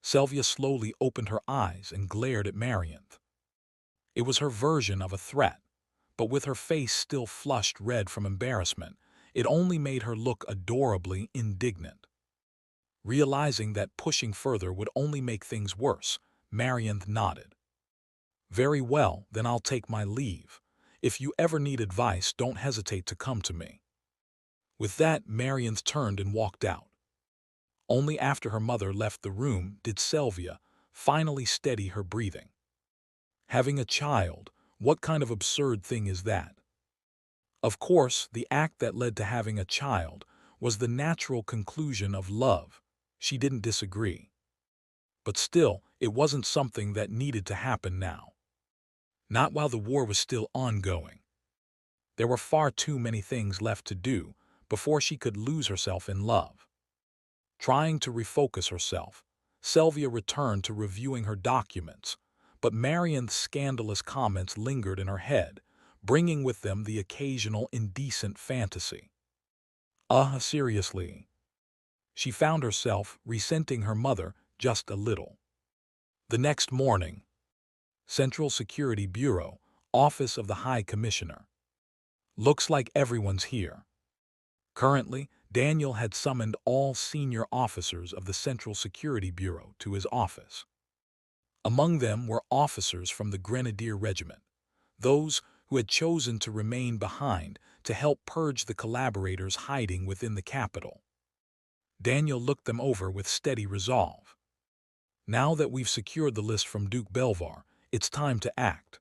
Sylvia slowly opened her eyes and glared at Marianth. It was her version of a threat, but with her face still flushed red from embarrassment, it only made her look adorably indignant. Realizing that pushing further would only make things worse, Marianth nodded. "Very well, then I'll take my leave. If you ever need advice, don't hesitate to come to me." With that, Marianth turned and walked out. Only after her mother left the room did Sylvia finally steady her breathing. Having a child, what kind of absurd thing is that? Of course, the act that led to having a child was the natural conclusion of love. She didn't disagree. But still, it wasn't something that needed to happen now. Not while the war was still ongoing. There were far too many things left to do before she could lose herself in love. Trying to refocus herself, Sylvia returned to reviewing her documents, but Marianth's scandalous comments lingered in her head, bringing with them the occasional indecent fantasy. Seriously. She found herself resenting her mother just a little. The next morning, Central Security Bureau, Office of the High Commissioner. "Looks like everyone's here." Currently, Daniel had summoned all senior officers of the Central Security Bureau to his office. Among them were officers from the Grenadier Regiment, those who had chosen to remain behind to help purge the collaborators hiding within the capital. Daniel looked them over with steady resolve. "Now that we've secured the list from Duke Belvar, it's time to act."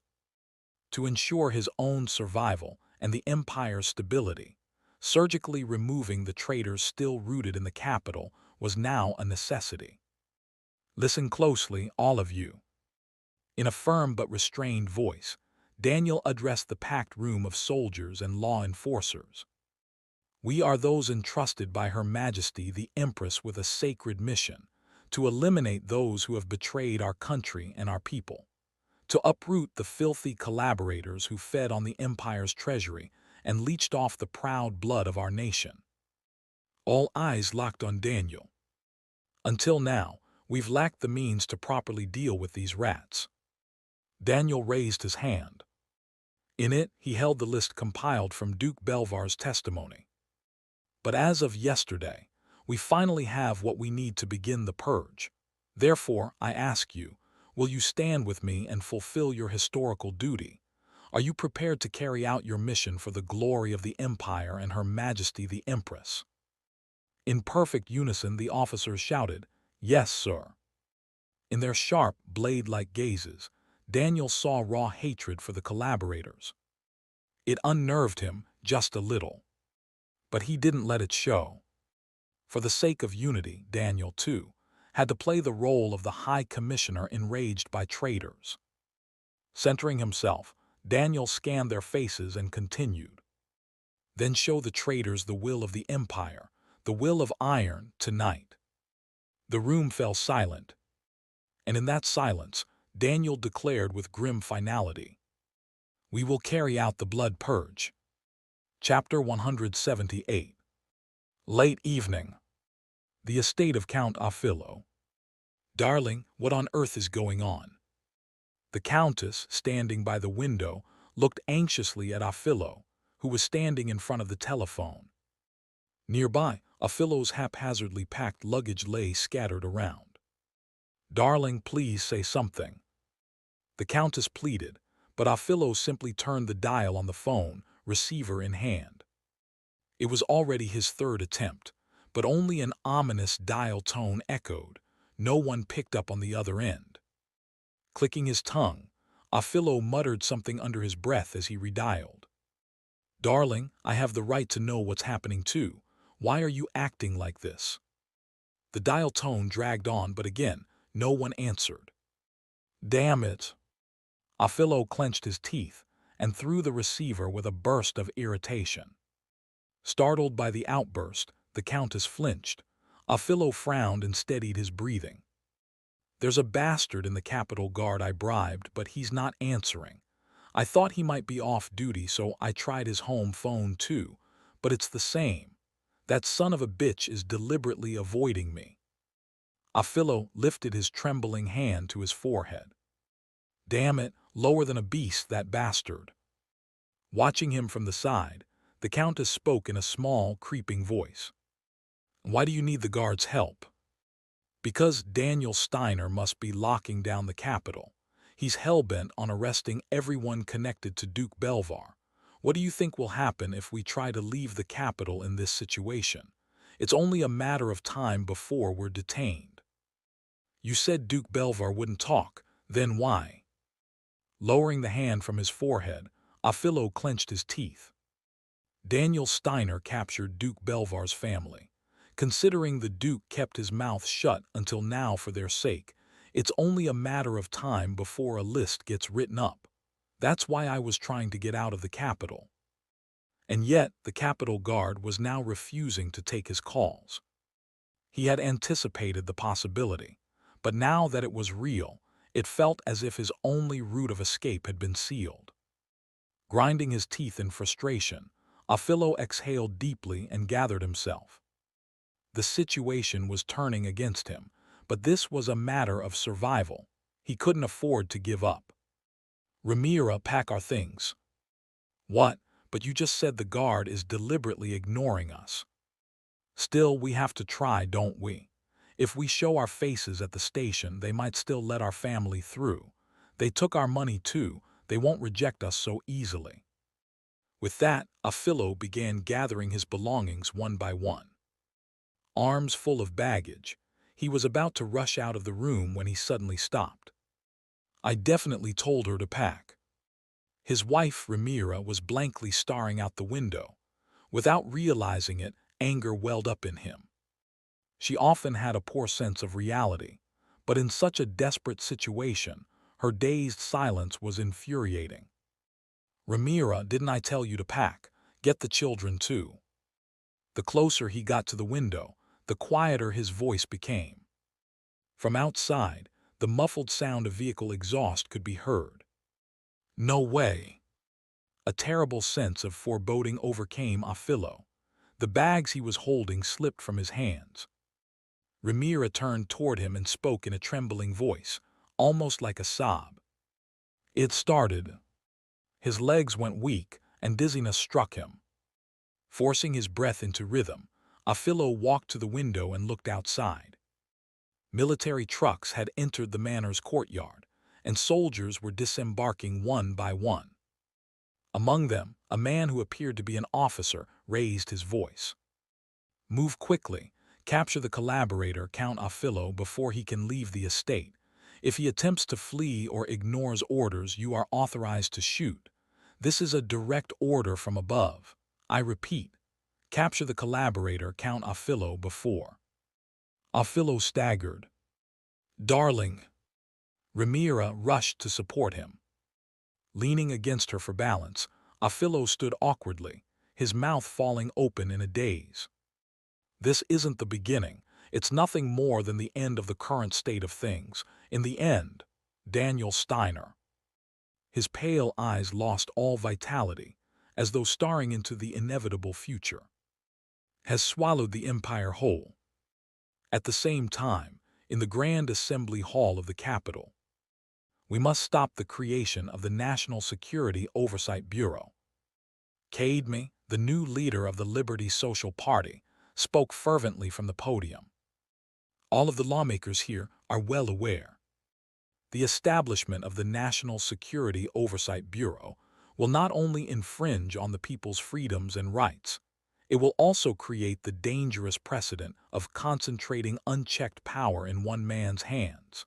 To ensure his own survival and the Empire's stability, surgically removing the traitors still rooted in the capital was now a necessity. "Listen closely, all of you." In a firm but restrained voice, Daniel addressed the packed room of soldiers and law enforcers. "We are those entrusted by Her Majesty the Empress with a sacred mission, to eliminate those who have betrayed our country and our people, to uproot the filthy collaborators who fed on the Empire's treasury and leached off the proud blood of our nation." All eyes locked on Daniel. "Until now, we've lacked the means to properly deal with these rats." Daniel raised his hand. In it, he held the list compiled from Duke Belvar's testimony. "But as of yesterday, we finally have what we need to begin the purge. Therefore, I ask you, will you stand with me and fulfill your historical duty? Are you prepared to carry out your mission for the glory of the Empire and Her Majesty the Empress?" In perfect unison, the officers shouted, "Yes, sir." In their sharp, blade-like gazes, Daniel saw raw hatred for the collaborators. It unnerved him just a little. But he didn't let it show. For the sake of unity, Daniel, too, had to play the role of the High Commissioner enraged by traitors. Centering himself, Daniel scanned their faces and continued. Then show the traitors the will of the Empire, the will of iron, tonight. The room fell silent, and in that silence, Daniel declared with grim finality, "We will carry out the blood purge." Chapter 178. Late evening. The estate of Count Afillo. "Darling, what on earth is going on?" The Countess, standing by the window, looked anxiously at Afillo, who was standing in front of the telephone. Nearby, Afillo's haphazardly packed luggage lay scattered around. "Darling, please say something," the Countess pleaded, but Afillo simply turned the dial on the phone, receiver in hand. It was already his third attempt, but only an ominous dial tone echoed. No one picked up on the other end. Clicking his tongue, Afillo muttered something under his breath as he redialed. "Darling, I have the right to know what's happening too. Why are you acting like this?" The dial tone dragged on, but again, no one answered. "Damn it!" Afillo clenched his teeth and threw the receiver with a burst of irritation. Startled by the outburst, the Countess flinched. Afillo frowned and steadied his breathing. "There's a bastard in the Capitol Guard I bribed, but he's not answering. I thought he might be off duty, so I tried his home phone too, but it's the same. That son of a bitch is deliberately avoiding me." Afillo lifted his trembling hand to his forehead. "Damn it, lower than a beast, that bastard." Watching him from the side, the Countess spoke in a small, creeping voice. "Why do you need the guard's help?" "Because Daniel Steiner must be locking down the Capitol. He's hell-bent on arresting everyone connected to Duke Belvar. What do you think will happen if we try to leave the Capitol in this situation? It's only a matter of time before we're detained." "You said Duke Belvar wouldn't talk. Then why?" Lowering the hand from his forehead, Afillo clenched his teeth. "Daniel Steiner captured Duke Belvar's family. Considering the Duke kept his mouth shut until now for their sake, it's only a matter of time before a list gets written up. That's why I was trying to get out of the Capitol." And yet the Capitol Guard was now refusing to take his calls. He had anticipated the possibility, but now that it was real, it felt as if his only route of escape had been sealed. Grinding his teeth in frustration, Afillo exhaled deeply and gathered himself. The situation was turning against him, but this was a matter of survival. He couldn't afford to give up. "Ramira, pack our things." "What? But you just said the guard is deliberately ignoring us." "Still, we have to try, don't we? If we show our faces at the station, they might still let our family through. They took our money too. They won't reject us so easily." With that, Afillo began gathering his belongings one by one. Arms full of baggage, he was about to rush out of the room when he suddenly stopped. "I definitely told her to pack." His wife, Ramira, was blankly staring out the window. Without realizing it, anger welled up in him. She often had a poor sense of reality, but in such a desperate situation, her dazed silence was infuriating. "Ramira, didn't I tell you to pack? Get the children too." The closer he got to the window, the quieter his voice became. From outside, the muffled sound of vehicle exhaust could be heard. "No way." A terrible sense of foreboding overcame Afillo. The bags he was holding slipped from his hands. Ramira turned toward him and spoke in a trembling voice, almost like a sob. "It started." His legs went weak, and dizziness struck him. Forcing his breath into rhythm, Afillo walked to the window and looked outside. Military trucks had entered the manor's courtyard, and soldiers were disembarking one by one. Among them, a man who appeared to be an officer raised his voice. "Move quickly. Capture the collaborator, Count Afillo, before he can leave the estate. If he attempts to flee or ignores orders, you are authorized to shoot. This is a direct order from above. I repeat, capture the collaborator, Count Afillo, before." Afillo staggered. "Darling." Ramira rushed to support him. Leaning against her for balance, Afilo stood awkwardly, his mouth falling open in a daze. This isn't the beginning. It's nothing more than the end of the current state of things. In the end, Daniel Steiner. His pale eyes lost all vitality, as though staring into the inevitable future. Has swallowed the empire whole. At the same time, in the Grand Assembly Hall of the Capitol, we must stop the creation of the National Security Oversight Bureau. Immgwc, the new leader of the Liberty Social Party, spoke fervently from the podium. All of the lawmakers here are well aware. The establishment of the National Security Oversight Bureau will not only infringe on the people's freedoms and rights, it will also create the dangerous precedent of concentrating unchecked power in one man's hands.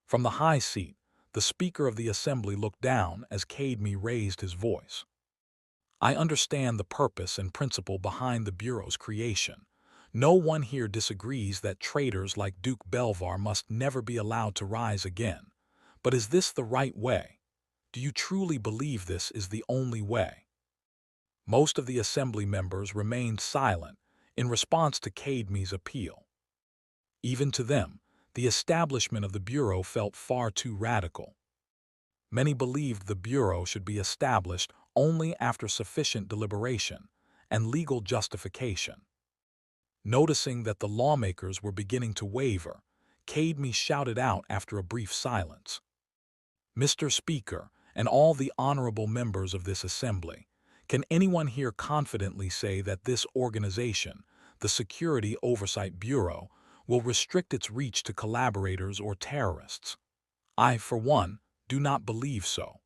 From the high seat, the Speaker of the Assembly looked down as Immgwc raised his voice. I understand the purpose and principle behind the Bureau's creation. No one here disagrees that traitors like Duke Belvar must never be allowed to rise again. But is this the right way? Do you truly believe this is the only way? Most of the Assembly members remained silent in response to Immgwc's appeal. Even to them, the establishment of the Bureau felt far too radical. Many believed the Bureau should be established only after sufficient deliberation and legal justification. Noticing that the lawmakers were beginning to waver, Immgwc shouted out after a brief silence. Mr. Speaker, and all the honorable members of this assembly, can anyone here confidently say that this organization, the Security Oversight Bureau, will restrict its reach to collaborators or terrorists? I, for one, do not believe so.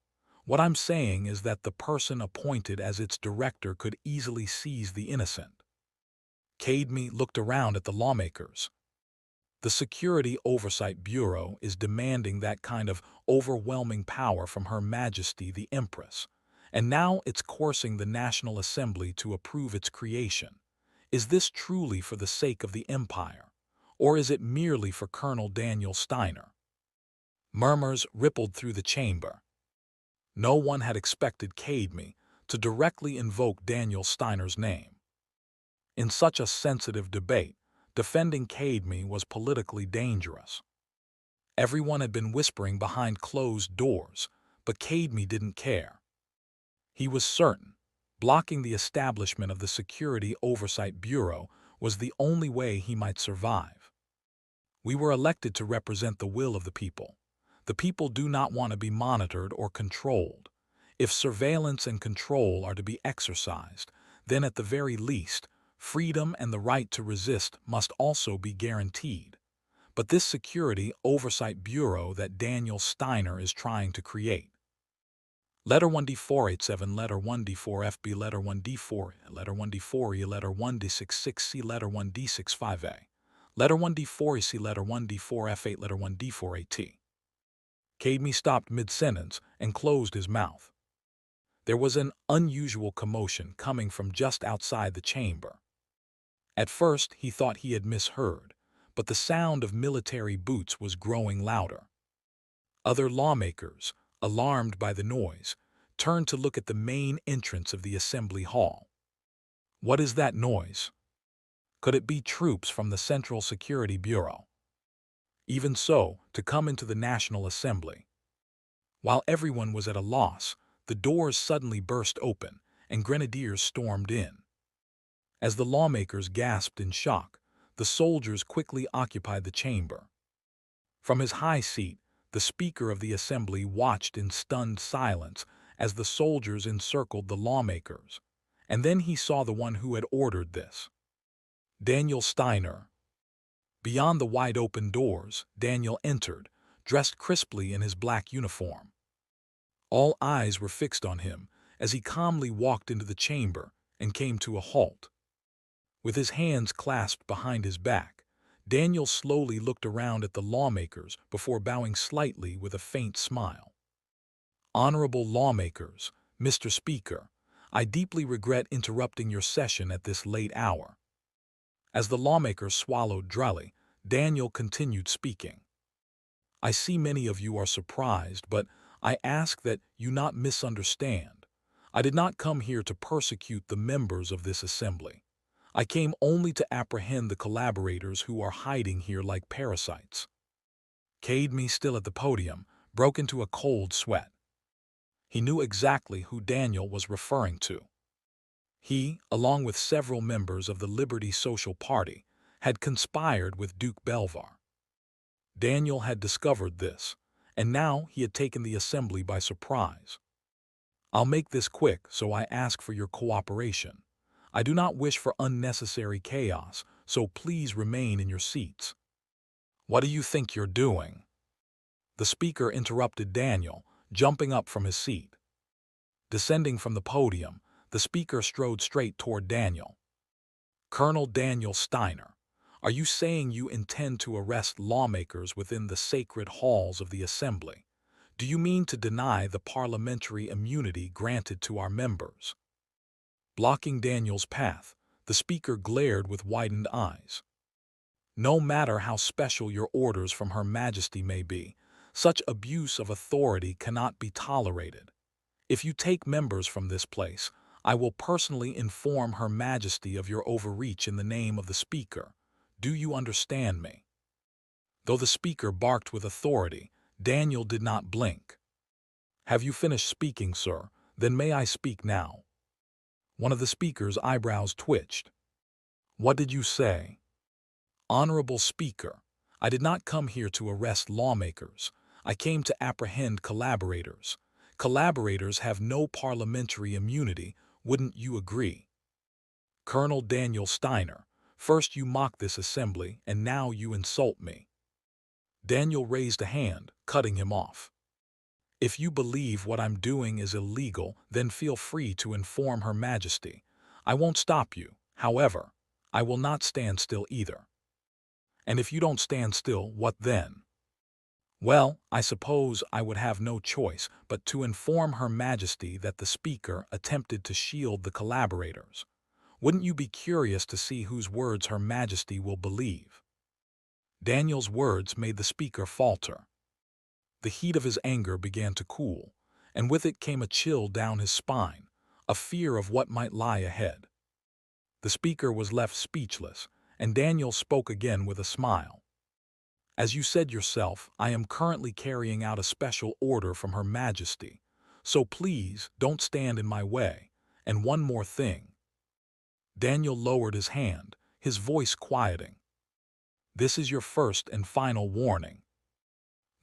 What I'm saying is that the person appointed as its director could easily seize the innocent. Immgwc looked around at the lawmakers. The Security Oversight Bureau is demanding that kind of overwhelming power from Her Majesty the Empress, and now it's coercing the National Assembly to approve its creation. Is this truly for the sake of the empire, or is it merely for Colonel Daniel Steiner? Murmurs rippled through the chamber. No one had expected Immgwc to directly invoke Daniel Steiner's name. In such a sensitive debate, defending Immgwc was politically dangerous. Everyone had been whispering behind closed doors, but Immgwc didn't care. He was certain blocking the establishment of the Security Oversight Bureau was the only way he might survive. We were elected to represent the will of the people. The people do not want to be monitored or controlled. If surveillance and control are to be exercised, then at the very least, freedom and the right to resist must also be guaranteed. But this Security Oversight Bureau that Daniel Steiner is trying to create. Letter 1D487, Letter 1D4FB, Letter 1D4, Letter 1D4E, Letter 1D66C, Letter 1D65A, Letter 1D4EC, Letter 1D4F8, Letter 1D4AT. Immgwc stopped mid-sentence and closed his mouth. There was an unusual commotion coming from just outside the chamber. At first, he thought he had misheard, but the sound of military boots was growing louder. Other lawmakers, alarmed by the noise, turned to look at the main entrance of the Assembly Hall. What is that noise? Could it be troops from the Central Security Bureau? Even so, to come into the National Assembly. While everyone was at a loss, the doors suddenly burst open and grenadiers stormed in. As the lawmakers gasped in shock, the soldiers quickly occupied the chamber. From his high seat, the Speaker of the Assembly watched in stunned silence as the soldiers encircled the lawmakers, and then he saw the one who had ordered this. Daniel Steiner. Beyond the wide-open doors, Daniel entered, dressed crisply in his black uniform. All eyes were fixed on him as he calmly walked into the chamber and came to a halt. With his hands clasped behind his back, Daniel slowly looked around at the lawmakers before bowing slightly with a faint smile. Honorable lawmakers, Mr. Speaker, I deeply regret interrupting your session at this late hour. As the lawmakers swallowed dryly, Daniel continued speaking. I see many of you are surprised, but I ask that you not misunderstand. I did not come here to persecute the members of this assembly. I came only to apprehend the collaborators who are hiding here like parasites. Cadme, still at the podium, broke into a cold sweat. He knew exactly who Daniel was referring to. He, along with several members of the Liberty Social Party, had conspired with Duke Belvar. Daniel had discovered this, and now he had taken the assembly by surprise. I'll make this quick, so I ask for your cooperation. I do not wish for unnecessary chaos, so please remain in your seats. What do you think you're doing? The speaker interrupted Daniel, jumping up from his seat. Descending from the podium, the speaker strode straight toward Daniel. Colonel Daniel Steiner, are you saying you intend to arrest lawmakers within the sacred halls of the Assembly? Do you mean to deny the parliamentary immunity granted to our members? Blocking Daniel's path, the speaker glared with widened eyes. No matter how special your orders from Her Majesty may be, such abuse of authority cannot be tolerated. If you take members from this place, I will personally inform Her Majesty of your overreach in the name of the Speaker. Do you understand me? Though the Speaker barked with authority, Daniel did not blink. Have you finished speaking, sir? Then may I speak now? One of the Speaker's eyebrows twitched. What did you say? Honorable Speaker, I did not come here to arrest lawmakers. I came to apprehend collaborators. Collaborators have no parliamentary immunity, wouldn't you agree? Colonel Daniel Steiner, first you mock this assembly, and now you insult me. Daniel raised a hand, cutting him off. If you believe what I'm doing is illegal, then feel free to inform Her Majesty. I won't stop you. However, I will not stand still either. And if you don't stand still, what then? Well, I suppose I would have no choice but to inform Her Majesty that the Speaker attempted to shield the collaborators. Wouldn't you be curious to see whose words Her Majesty will believe? Daniel's words made the Speaker falter. The heat of his anger began to cool, and with it came a chill down his spine, a fear of what might lie ahead. The Speaker was left speechless, and Daniel spoke again with a smile. As you said yourself, I am currently carrying out a special order from Her Majesty, so please don't stand in my way. And one more thing. Daniel lowered his hand, his voice quieting. This is your first and final warning.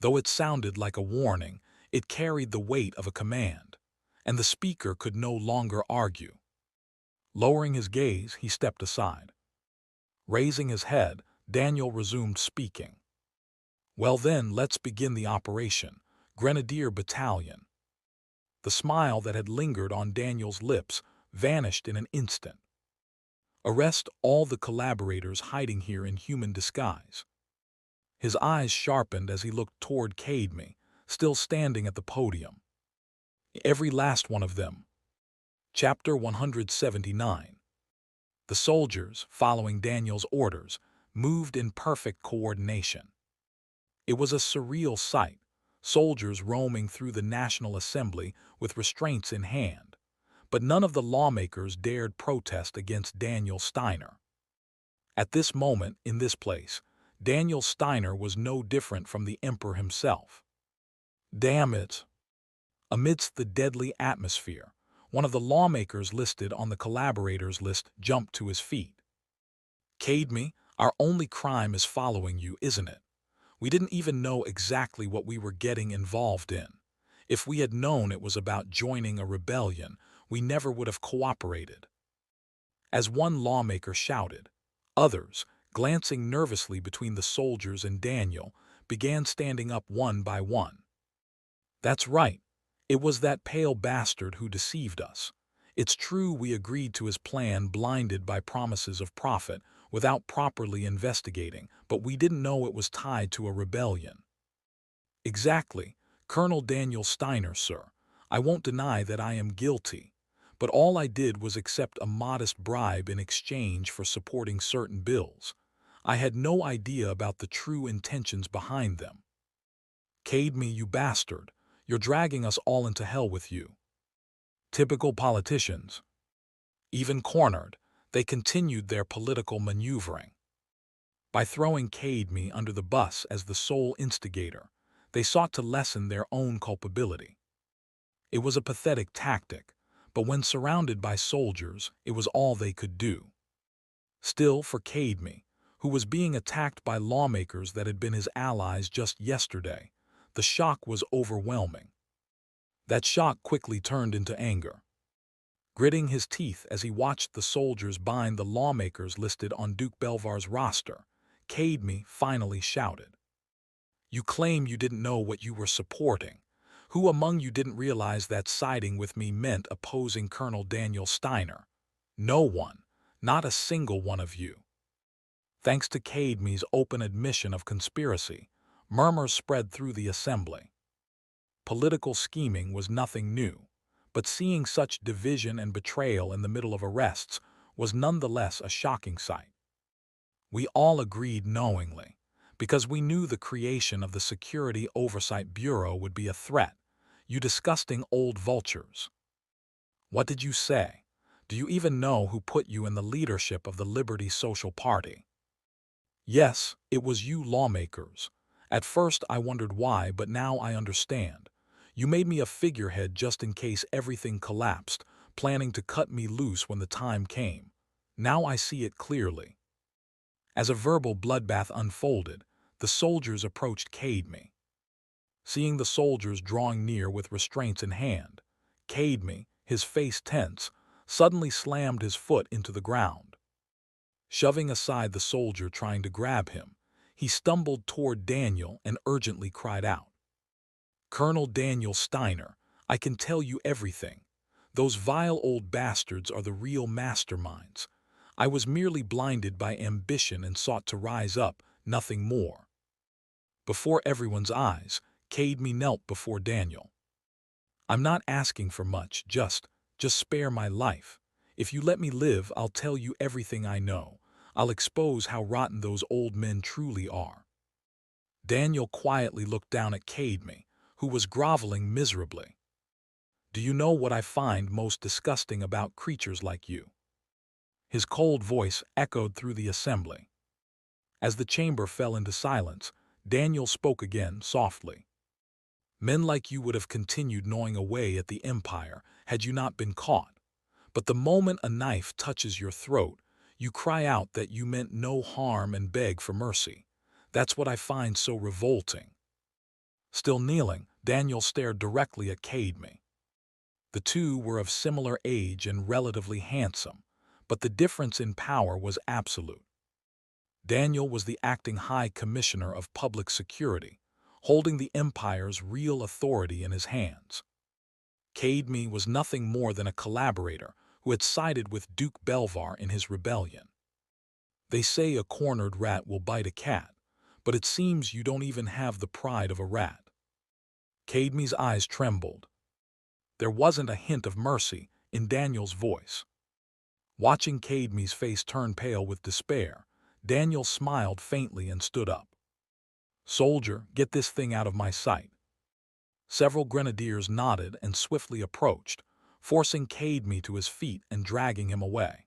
Though it sounded like a warning, it carried the weight of a command, and the Speaker could no longer argue. Lowering his gaze, he stepped aside. Raising his head, Daniel resumed speaking. Well then, let's begin the operation. Grenadier Battalion. The smile that had lingered on Daniel's lips vanished in an instant. Arrest all the collaborators hiding here in human disguise. His eyes sharpened as he looked toward Cadme, still standing at the podium. Every last one of them. Chapter 179. The soldiers, following Daniel's orders, moved in perfect coordination. It was a surreal sight, soldiers roaming through the National Assembly with restraints in hand, but none of the lawmakers dared protest against Daniel Steiner. At this moment, in this place, Daniel Steiner was no different from the Emperor himself. Damn it! Amidst the deadly atmosphere, one of the lawmakers listed on the collaborators list jumped to his feet. Cadme, our only crime is following you, isn't it? We didn't even know exactly what we were getting involved in. If we had known it was about joining a rebellion, we never would have cooperated. As one lawmaker shouted, others, glancing nervously between the soldiers and Daniel, began standing up one by one. That's right. It was that pale bastard who deceived us. It's true we agreed to his plan blinded by promises of profit without properly investigating, but we didn't know it was tied to a rebellion. Exactly, Colonel Daniel Steiner, sir. I won't deny that I am guilty, but all I did was accept a modest bribe in exchange for supporting certain bills. I had no idea about the true intentions behind them. Cadme, you bastard. You're dragging us all into hell with you. Typical politicians. Even cornered, they continued their political maneuvering. By throwing Cadme under the bus as the sole instigator, they sought to lessen their own culpability. It was a pathetic tactic, but when surrounded by soldiers, it was all they could do. Still, for Cadme, who was being attacked by lawmakers that had been his allies just yesterday, the shock was overwhelming. That shock quickly turned into anger. Gritting his teeth as he watched the soldiers bind the lawmakers listed on Duke Belvar's roster, Cadme finally shouted, "You claim you didn't know what you were supporting. Who among you didn't realize that siding with me meant opposing Colonel Daniel Steiner? No one, not a single one of you." Thanks to Cadme's open admission of conspiracy, murmurs spread through the assembly. Political scheming was nothing new, but seeing such division and betrayal in the middle of arrests was nonetheless a shocking sight. We all agreed knowingly, because we knew the creation of the Security Oversight Bureau would be a threat. You disgusting old vultures. What did you say? Do you even know who put you in the leadership of the Liberty Social Party? Yes, it was you lawmakers. At first I wondered why, but now I understand. You made me a figurehead just in case everything collapsed, planning to cut me loose when the time came. Now I see it clearly. As a verbal bloodbath unfolded, the soldiers approached Cadme. Seeing the soldiers drawing near with restraints in hand, Cadme, his face tense, suddenly slammed his foot into the ground. Shoving aside the soldier trying to grab him, he stumbled toward Daniel and urgently cried out, "Colonel Daniel Steiner, I can tell you everything. Those vile old bastards are the real masterminds. I was merely blinded by ambition and sought to rise up, nothing more." Before everyone's eyes, Cadme knelt before Daniel. "I'm not asking for much, just spare my life. If you let me live, I'll tell you everything I know. I'll expose how rotten those old men truly are." Daniel quietly looked down at Cadme, who was groveling miserably. "Do you know what I find most disgusting about creatures like you?" His cold voice echoed through the assembly. As the chamber fell into silence, Daniel spoke again softly. "Men like you would have continued gnawing away at the empire had you not been caught. But the moment a knife touches your throat, you cry out that you meant no harm and beg for mercy. That's what I find so revolting." Still kneeling, Daniel stared directly at Cadme. The two were of similar age and relatively handsome, but the difference in power was absolute. Daniel was the acting High Commissioner of Public Security, holding the empire's real authority in his hands. Cadme was nothing more than a collaborator who had sided with Duke Belvar in his rebellion. They say a cornered rat will bite a cat, but it seems you don't even have the pride of a rat. Cadme's eyes trembled. There wasn't a hint of mercy in Daniel's voice. Watching Cadme's face turn pale with despair, Daniel smiled faintly and stood up. "Soldier, get this thing out of my sight." Several grenadiers nodded and swiftly approached, forcing Cadme to his feet and dragging him away.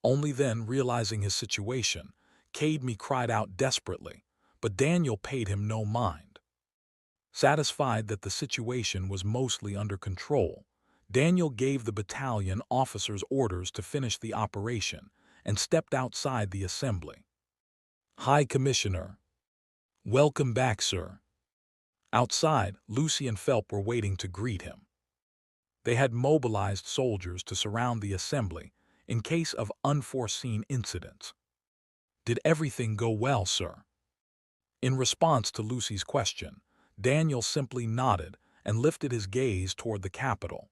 Only then, realizing his situation, Cadme cried out desperately, but Daniel paid him no mind. Satisfied that the situation was mostly under control, Daniel gave the battalion officers orders to finish the operation and stepped outside the assembly. "High Commissioner." "Welcome back, sir." Outside, Lucy and Phelps were waiting to greet him. They had mobilized soldiers to surround the assembly in case of unforeseen incidents. "Did everything go well, sir?" In response to Lucy's question, Daniel simply nodded and lifted his gaze toward the Capitol.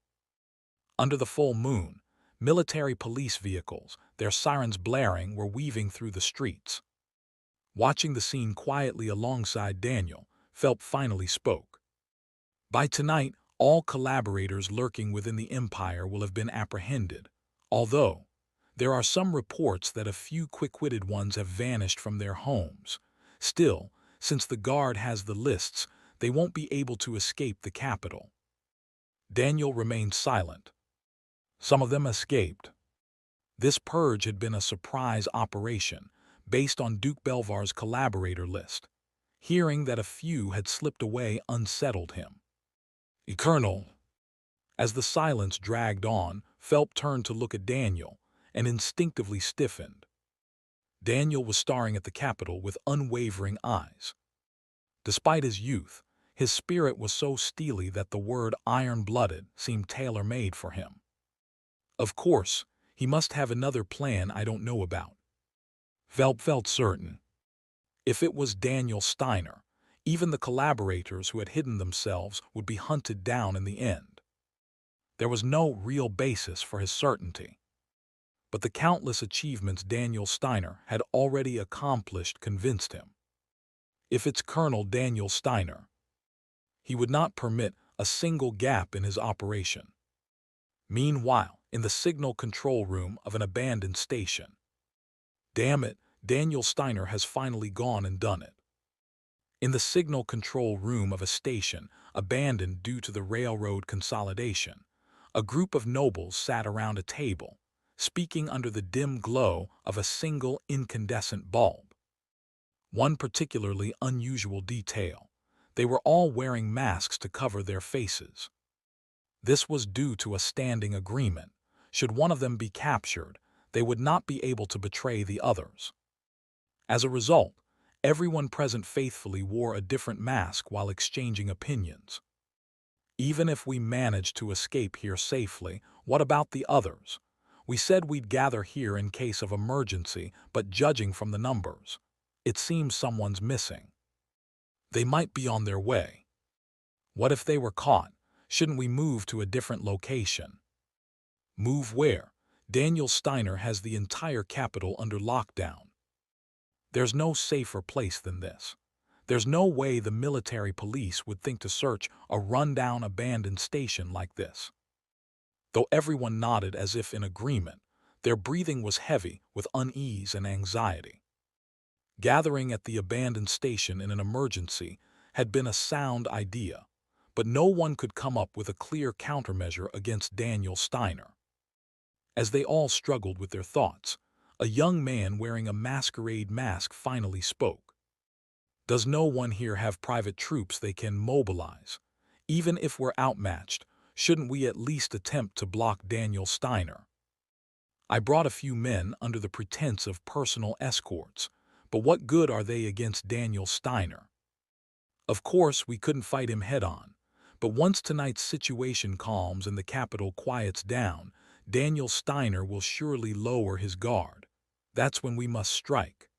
Under the full moon, military police vehicles, their sirens blaring, were weaving through the streets. Watching the scene quietly alongside Daniel, Phelps finally spoke. "By tonight, all collaborators lurking within the empire will have been apprehended, although there are some reports that a few quick-witted ones have vanished from their homes. Still, since the Guard has the lists, they won't be able to escape the capital. Daniel remained silent. Some of them escaped. This purge had been a surprise operation, based on Duke Belvar's collaborator list. Hearing that a few had slipped away unsettled him. Colonel. As the silence dragged on, Phelps turned to look at Daniel, and instinctively stiffened. Daniel was staring at the capital with unwavering eyes. Despite his youth, his spirit was so steely that the word iron-blooded seemed tailor-made for him. Of course, he must have another plan I don't know about. Phelps felt certain. If it was Daniel Steiner, even the collaborators who had hidden themselves would be hunted down in the end. There was no real basis for his certainty. But the countless achievements Daniel Steiner had already accomplished convinced him. If it's Colonel Daniel Steiner, he would not permit a single gap in his operation. Meanwhile, in the signal control room of an abandoned station. Damn it, Daniel Steiner has finally gone and done it. In the signal control room of a station abandoned due to the railroad consolidation, a group of nobles sat around a table, speaking under the dim glow of a single incandescent bulb. One particularly unusual detail: they were all wearing masks to cover their faces. This was due to a standing agreement. Should one of them be captured, they would not be able to betray the others. As a result, everyone present faithfully wore a different mask while exchanging opinions. Even if we managed to escape here safely, what about the others? We said we'd gather here in case of emergency, but judging from the numbers, it seems someone's missing. They might be on their way. What if they were caught? Shouldn't we move to a different location? Move where? Daniel Steiner has the entire capital under lockdown. There's no safer place than this. There's no way the military police would think to search a rundown abandoned station like this. Though everyone nodded as if in agreement, their breathing was heavy with unease and anxiety. Gathering at the abandoned station in an emergency had been a sound idea, but no one could come up with a clear countermeasure against Daniel Steiner. As they all struggled with their thoughts, a young man wearing a masquerade mask finally spoke. Does no one here have private troops they can mobilize? Even if we're outmatched, shouldn't we at least attempt to block Daniel Steiner? I brought a few men under the pretense of personal escorts, but what good are they against Daniel Steiner? Of course, we couldn't fight him head-on, but once tonight's situation calms and the capital quiets down, Daniel Steiner will surely lower his guard. That's when we must strike.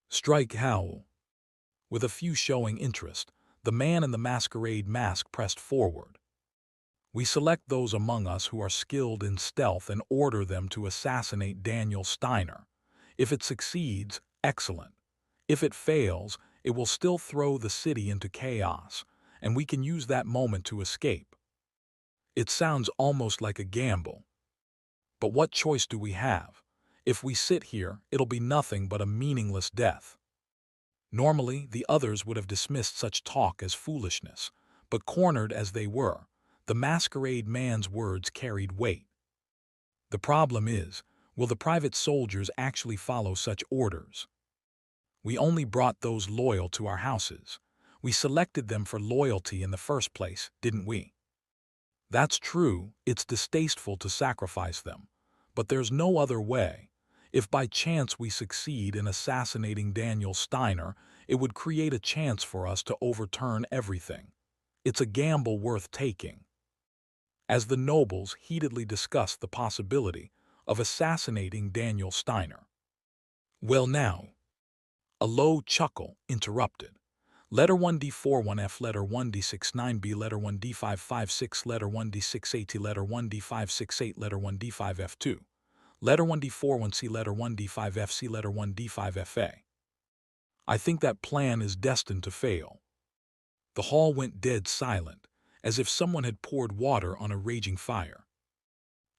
Strike how? With a few showing interest, the man in the masquerade mask pressed forward. We select those among us who are skilled in stealth and order them to assassinate Daniel Steiner. If it succeeds, excellent. If it fails, it will still throw the city into chaos, and we can use that moment to escape. It sounds almost like a gamble. But what choice do we have? If we sit here, it'll be nothing but a meaningless death. Normally, the others would have dismissed such talk as foolishness, but cornered as they were, the masquerade man's words carried weight. The problem is, will the private soldiers actually follow such orders? We only brought those loyal to our houses. We selected them for loyalty in the first place, didn't we? That's true, it's distasteful to sacrifice them, but there's no other way. If by chance we succeed in assassinating Daniel Steiner, it would create a chance for us to overturn everything. It's a gamble worth taking. As the nobles heatedly discussed the possibility of assassinating Daniel Steiner. Well now, a low chuckle interrupted. Letter 1D41F, letter 1D69B, letter 1D556, letter 1D680, letter 1D568, letter 1D5F2, letter 1D41C, letter 1D5FC, letter 1D5FA. I think that plan is destined to fail. The hall went dead silent, as if someone had poured water on a raging fire.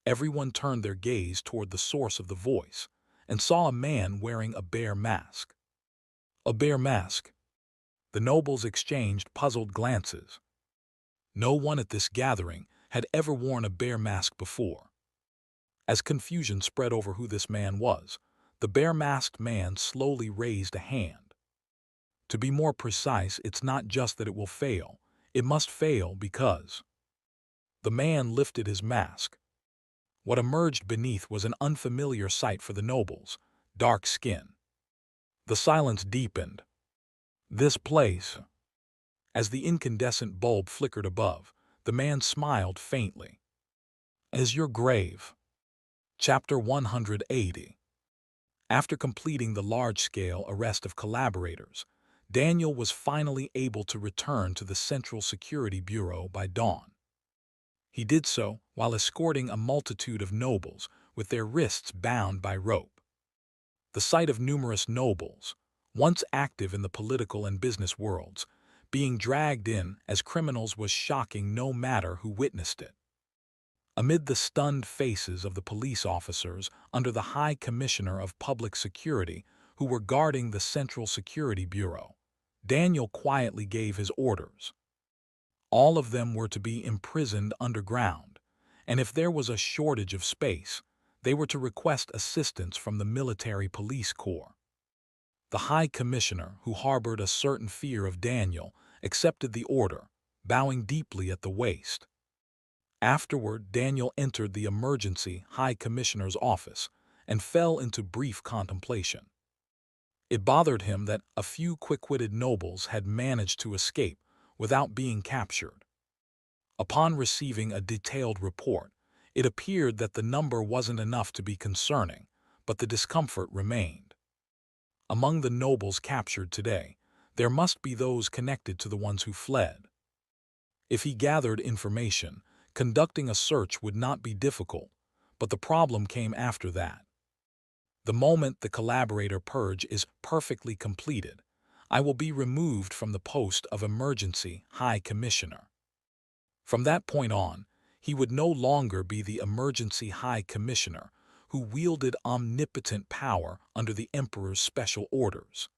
Everyone turned their gaze toward the source of the voice, and saw a man wearing a bear mask. A bear mask. The nobles exchanged puzzled glances. No one at this gathering had ever worn a bear mask before. As confusion spread over who this man was, the bear-masked man slowly raised a hand. To be more precise, it's not just that it will fail. It must fail because... The man lifted his mask. What emerged beneath was an unfamiliar sight for the nobles: dark skin. The silence deepened. This place... As the incandescent bulb flickered above, the man smiled faintly. "Is your grave." Chapter 180. After completing the large-scale arrest of collaborators, Daniel was finally able to return to the Central Security Bureau by dawn. He did so while escorting a multitude of nobles with their wrists bound by rope. The sight of numerous nobles, once active in the political and business worlds, being dragged in as criminals was shocking no matter who witnessed it. Amid the stunned faces of the police officers under the High Commissioner of Public Security who were guarding the Central Security Bureau, Daniel quietly gave his orders. All of them were to be imprisoned underground, and if there was a shortage of space, they were to request assistance from the military police corps. The High Commissioner, who harbored a certain fear of Daniel, accepted the order, bowing deeply at the waist. Afterward, Daniel entered the emergency High Commissioner's office and fell into brief contemplation. It bothered him that a few quick-witted nobles had managed to escape without being captured. Upon receiving a detailed report, it appeared that the number wasn't enough to be concerning, but the discomfort remained. Among the nobles captured today, there must be those connected to the ones who fled. If he gathered information, conducting a search would not be difficult, but the problem came after that. The moment the collaborator purge is perfectly completed, I will be removed from the post of Emergency High Commissioner. From that point on, he would no longer be the Emergency High Commissioner who wielded omnipotent power under the Emperor's special orders.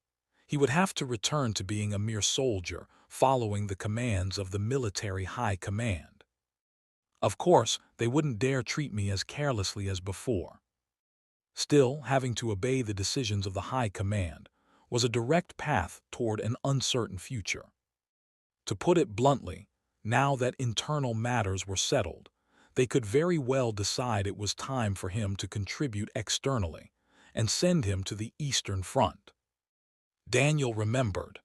He would have to return to being a mere soldier following the commands of the military high command. Of course, they wouldn't dare treat me as carelessly as before. Still, having to obey the decisions of the high command was a direct path toward an uncertain future. To put it bluntly, now that internal matters were settled, they could very well decide it was time for him to contribute externally and send him to the Eastern Front. Daniel remembered.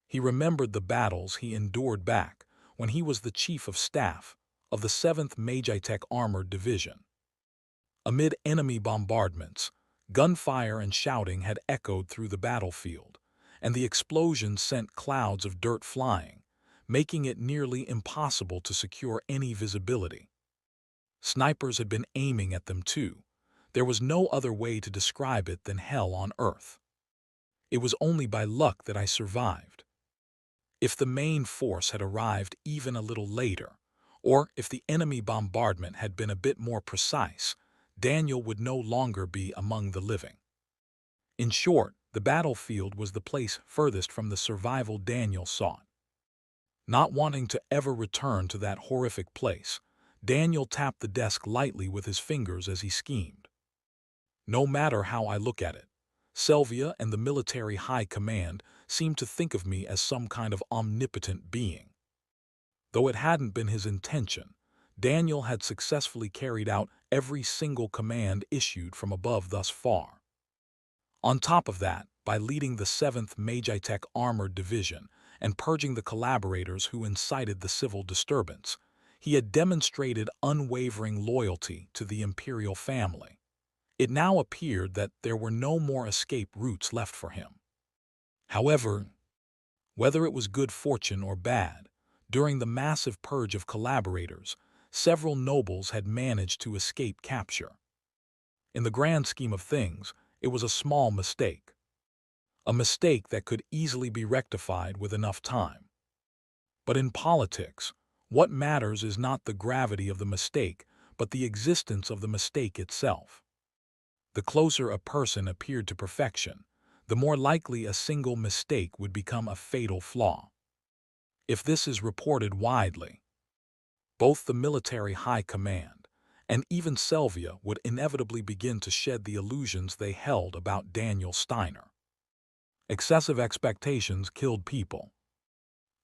He remembered the battles he endured back when he was the Chief of Staff of the 7th Immgwc Armored Division. Amid enemy bombardments, gunfire and shouting had echoed through the battlefield, and the explosions sent clouds of dirt flying, making it nearly impossible to secure any visibility. Snipers had been aiming at them too. There was no other way to describe it than hell on earth. It was only by luck that I survived. If the main force had arrived even a little later, or if the enemy bombardment had been a bit more precise, Daniel would no longer be among the living. In short, the battlefield was the place furthest from the survival Daniel sought. Not wanting to ever return to that horrific place, Daniel tapped the desk lightly with his fingers as he schemed. No matter how I look at it, Selvia and the military high command seemed to think of me as some kind of omnipotent being. Though it hadn't been his intention, Daniel had successfully carried out every single command issued from above thus far. On top of that, by leading the 7th Immgwc Armored Division and purging the collaborators who incited the civil disturbance, he had demonstrated unwavering loyalty to the imperial family. It now appeared that there were no more escape routes left for him. However, whether it was good fortune or bad, during the massive purge of collaborators, several nobles had managed to escape capture. In the grand scheme of things, it was a small mistake. A mistake that could easily be rectified with enough time. But in politics, what matters is not the gravity of the mistake, but the existence of the mistake itself. The closer a person appeared to perfection, the more likely a single mistake would become a fatal flaw. If this is reported widely, both the military high command and even Selvia would inevitably begin to shed the illusions they held about Daniel Steiner. Excessive expectations killed people.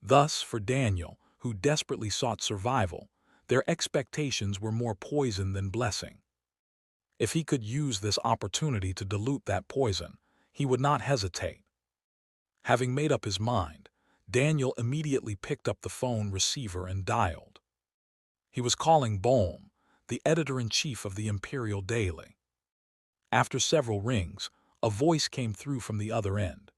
Thus, for Daniel, who desperately sought survival, their expectations were more poison than blessing. If he could use this opportunity to dilute that poison, he would not hesitate. Having made up his mind, Daniel immediately picked up the phone receiver and dialed. He was calling Bohm, the editor-in-chief of the Imperial Daily. After several rings, a voice came through from the other end.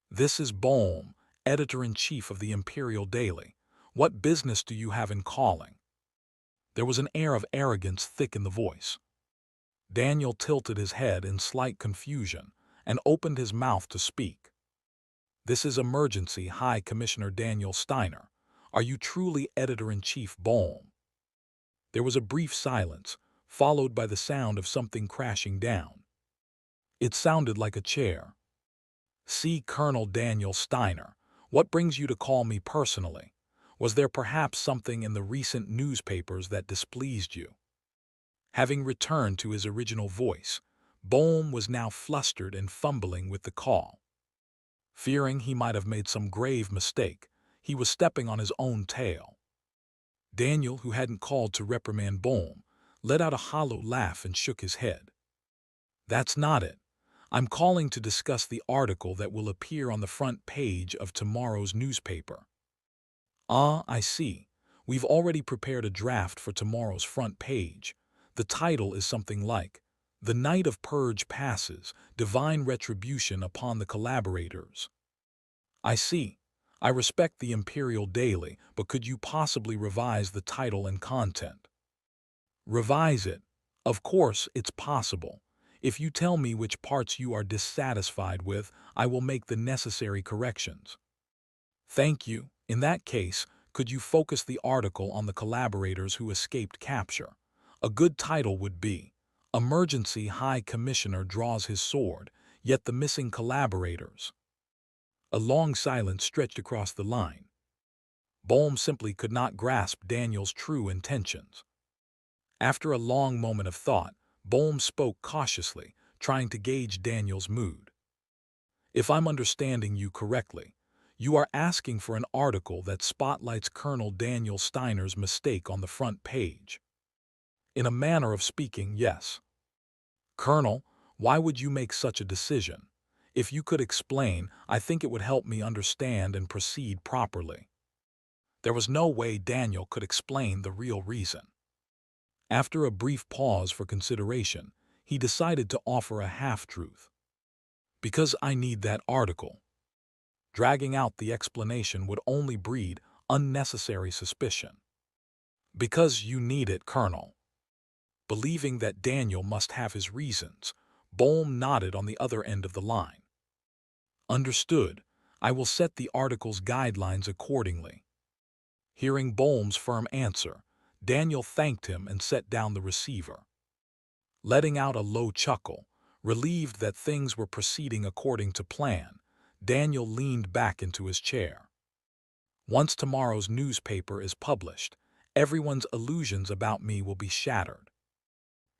"This is Bohm, editor-in-chief of the Imperial Daily. What business do you have in calling?" There was an air of arrogance thick in the voice. Daniel tilted his head in slight confusion and opened his mouth to speak. "This is Emergency High Commissioner Daniel Steiner. Are you truly editor-in-chief Bohm?" There was a brief silence, followed by the sound of something crashing down. It sounded like a chair. "See, Colonel Daniel Steiner, what brings you to call me personally? Was there perhaps something in the recent newspapers that displeased you?" Having returned to his original voice, Bohm was now flustered and fumbling with the call. Fearing he might have made some grave mistake, he was stepping on his own tail. Daniel, who hadn't called to reprimand Bohm, let out a hollow laugh and shook his head. "That's not it. I'm calling to discuss the article that will appear on the front page of tomorrow's newspaper." "Ah, I see. We've already prepared a draft for tomorrow's front page. The title is something like, 'The Night of Purge Passes, Divine Retribution Upon the Collaborators.'" "I see. I respect the Imperial Daily, but could you possibly revise the title and content?" "Revise it? Of course, it's possible. If you tell me which parts you are dissatisfied with, I will make the necessary corrections." "Thank you. In that case, could you focus the article on the collaborators who escaped capture? A good title would be, 'Emergency High Commissioner Draws His Sword, Yet the Missing Collaborators.'" A long silence stretched across the line. Bohm simply could not grasp Daniel's true intentions. After a long moment of thought, Bohm spoke cautiously, trying to gauge Daniel's mood. "If I'm understanding you correctly, you are asking for an article that spotlights Colonel Daniel Steiner's mistake on the front page." "In a manner of speaking, yes." "Colonel, why would you make such a decision? If you could explain, I think it would help me understand and proceed properly." There was no way Daniel could explain the real reason. After a brief pause for consideration, he decided to offer a half-truth. "Because I need that article." Dragging out the explanation would only breed unnecessary suspicion. "Because you need it, Colonel." Believing that Daniel must have his reasons, Bohm nodded on the other end of the line. "Understood. I will set the article's guidelines accordingly." Hearing Bohm's firm answer, Daniel thanked him and set down the receiver. Letting out a low chuckle, relieved that things were proceeding according to plan, Daniel leaned back into his chair. Once tomorrow's newspaper is published, everyone's illusions about me will be shattered.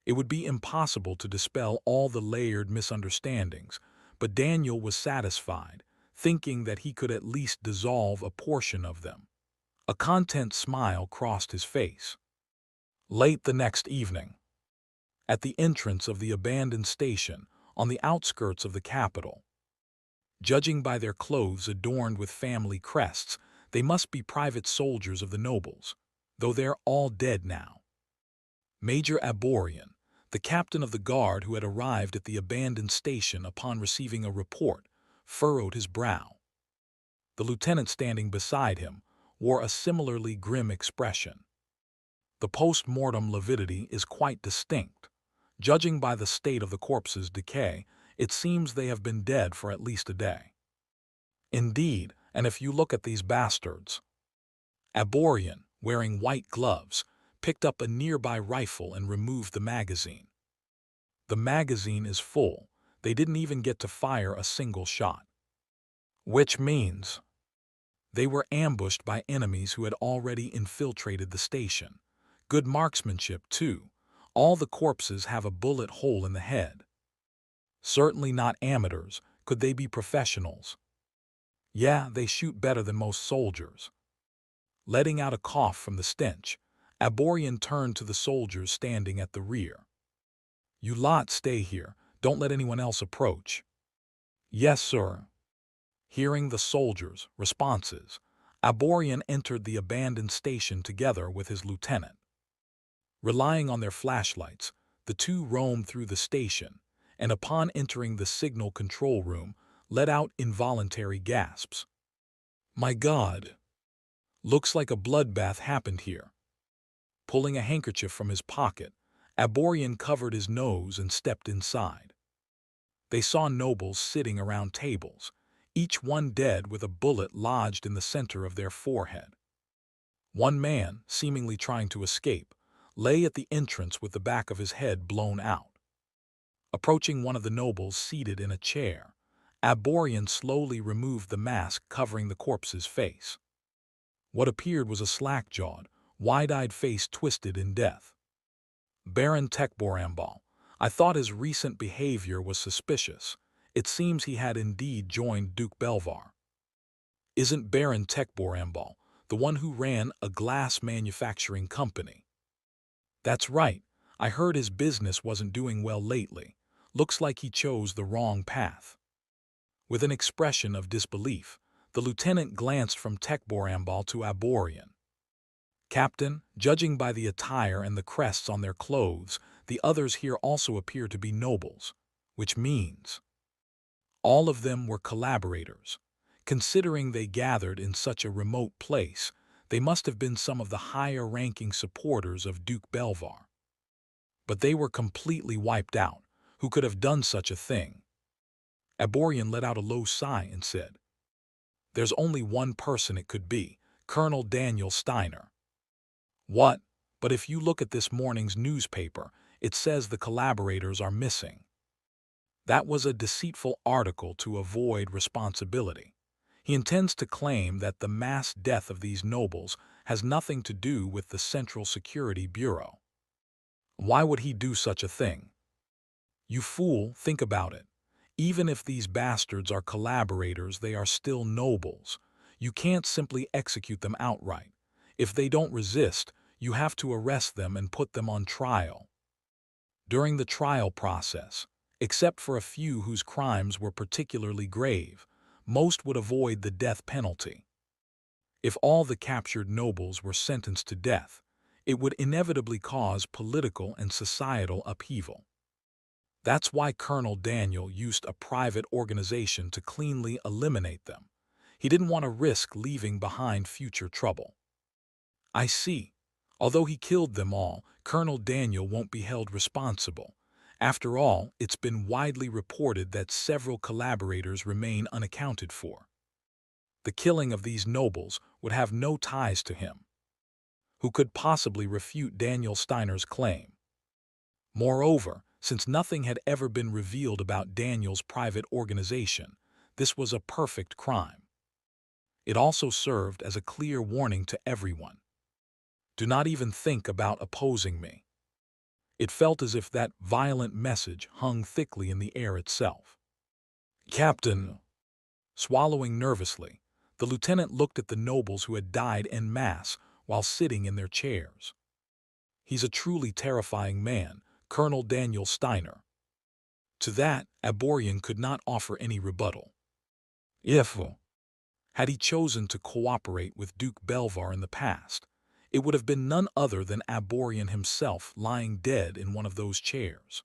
It would be impossible to dispel all the layered misunderstandings, but Daniel was satisfied, thinking that he could at least dissolve a portion of them. A content smile crossed his face. Late the next evening, at the entrance of the abandoned station on the outskirts of the capital. Judging by their clothes adorned with family crests, they must be private soldiers of the nobles, though they're all dead now. Major Aborian, the captain of the guard who had arrived at the abandoned station upon receiving a report, furrowed his brow. The lieutenant standing beside him wore a similarly grim expression. The post-mortem lividity is quite distinct. Judging by the state of the corpse's decay, it seems they have been dead for at least a day. Indeed, and if you look at these bastards. Aborian, wearing white gloves, picked up a nearby rifle and removed the magazine. The magazine is full. They didn't even get to fire a single shot. Which means they were ambushed by enemies who had already infiltrated the station. Good marksmanship, too. All the corpses have a bullet hole in the head. Certainly not amateurs. Could they be professionals? Yeah, they shoot better than most soldiers. Letting out a cough from the stench, Aborian turned to the soldiers standing at the rear. You lot stay here. Don't let anyone else approach. Yes, sir. Hearing the soldiers' responses, Aborian entered the abandoned station together with his lieutenant. Relying on their flashlights, the two roamed through the station, and upon entering the signal control room, let out involuntary gasps. My God! Looks like a bloodbath happened here. Pulling a handkerchief from his pocket, Aborian covered his nose and stepped inside. They saw nobles sitting around tables, each one dead with a bullet lodged in the center of their forehead. One man, seemingly trying to escape, lay at the entrance with the back of his head blown out. Approaching one of the nobles seated in a chair, Aborian slowly removed the mask covering the corpse's face. What appeared was a slack-jawed, wide-eyed face twisted in death. Baron Tekborambal, I thought his recent behavior was suspicious. It seems he had indeed joined Duke Belvar. Isn't Baron Tekborambal the one who ran a glass manufacturing company? That's right. I heard his business wasn't doing well lately. Looks like he chose the wrong path. With an expression of disbelief, the lieutenant glanced from Tekborambal to Aborian. Captain, judging by the attire and the crests on their clothes, the others here also appear to be nobles, which means all of them were collaborators. Considering they gathered in such a remote place, they must have been some of the higher-ranking supporters of Duke Belvar. But they were completely wiped out. Who could have done such a thing? Aborian let out a low sigh and said, There's only one person it could be, Colonel Daniel Steiner. What? But if you look at this morning's newspaper, it says the collaborators are missing. That was a deceitful article to avoid responsibility. He intends to claim that the mass death of these nobles has nothing to do with the Central Security Bureau. Why would he do such a thing? You fool, think about it. Even if these bastards are collaborators, they are still nobles. You can't simply execute them outright. If they don't resist, you have to arrest them and put them on trial. During the trial process, except for a few whose crimes were particularly grave, most would avoid the death penalty. If all the captured nobles were sentenced to death, it would inevitably cause political and societal upheaval. That's why Colonel Daniel used a private organization to cleanly eliminate them. He didn't want to risk leaving behind future trouble. I see. Although he killed them all, Colonel Daniel won't be held responsible. After all, it's been widely reported that several collaborators remain unaccounted for. The killing of these nobles would have no ties to him. Who could possibly refute Daniel Steiner's claim? Moreover, since nothing had ever been revealed about Daniel's private organization, this was a perfect crime. It also served as a clear warning to everyone. Do not even think about opposing me. It felt as if that violent message hung thickly in the air itself. Captain, swallowing nervously, the lieutenant looked at the nobles who had died en masse while sitting in their chairs. He's a truly terrifying man, Colonel Daniel Steiner. To that, Aborian could not offer any rebuttal. If had he chosen to cooperate with Duke Belvar in the past, it would have been none other than Aborian himself lying dead in one of those chairs.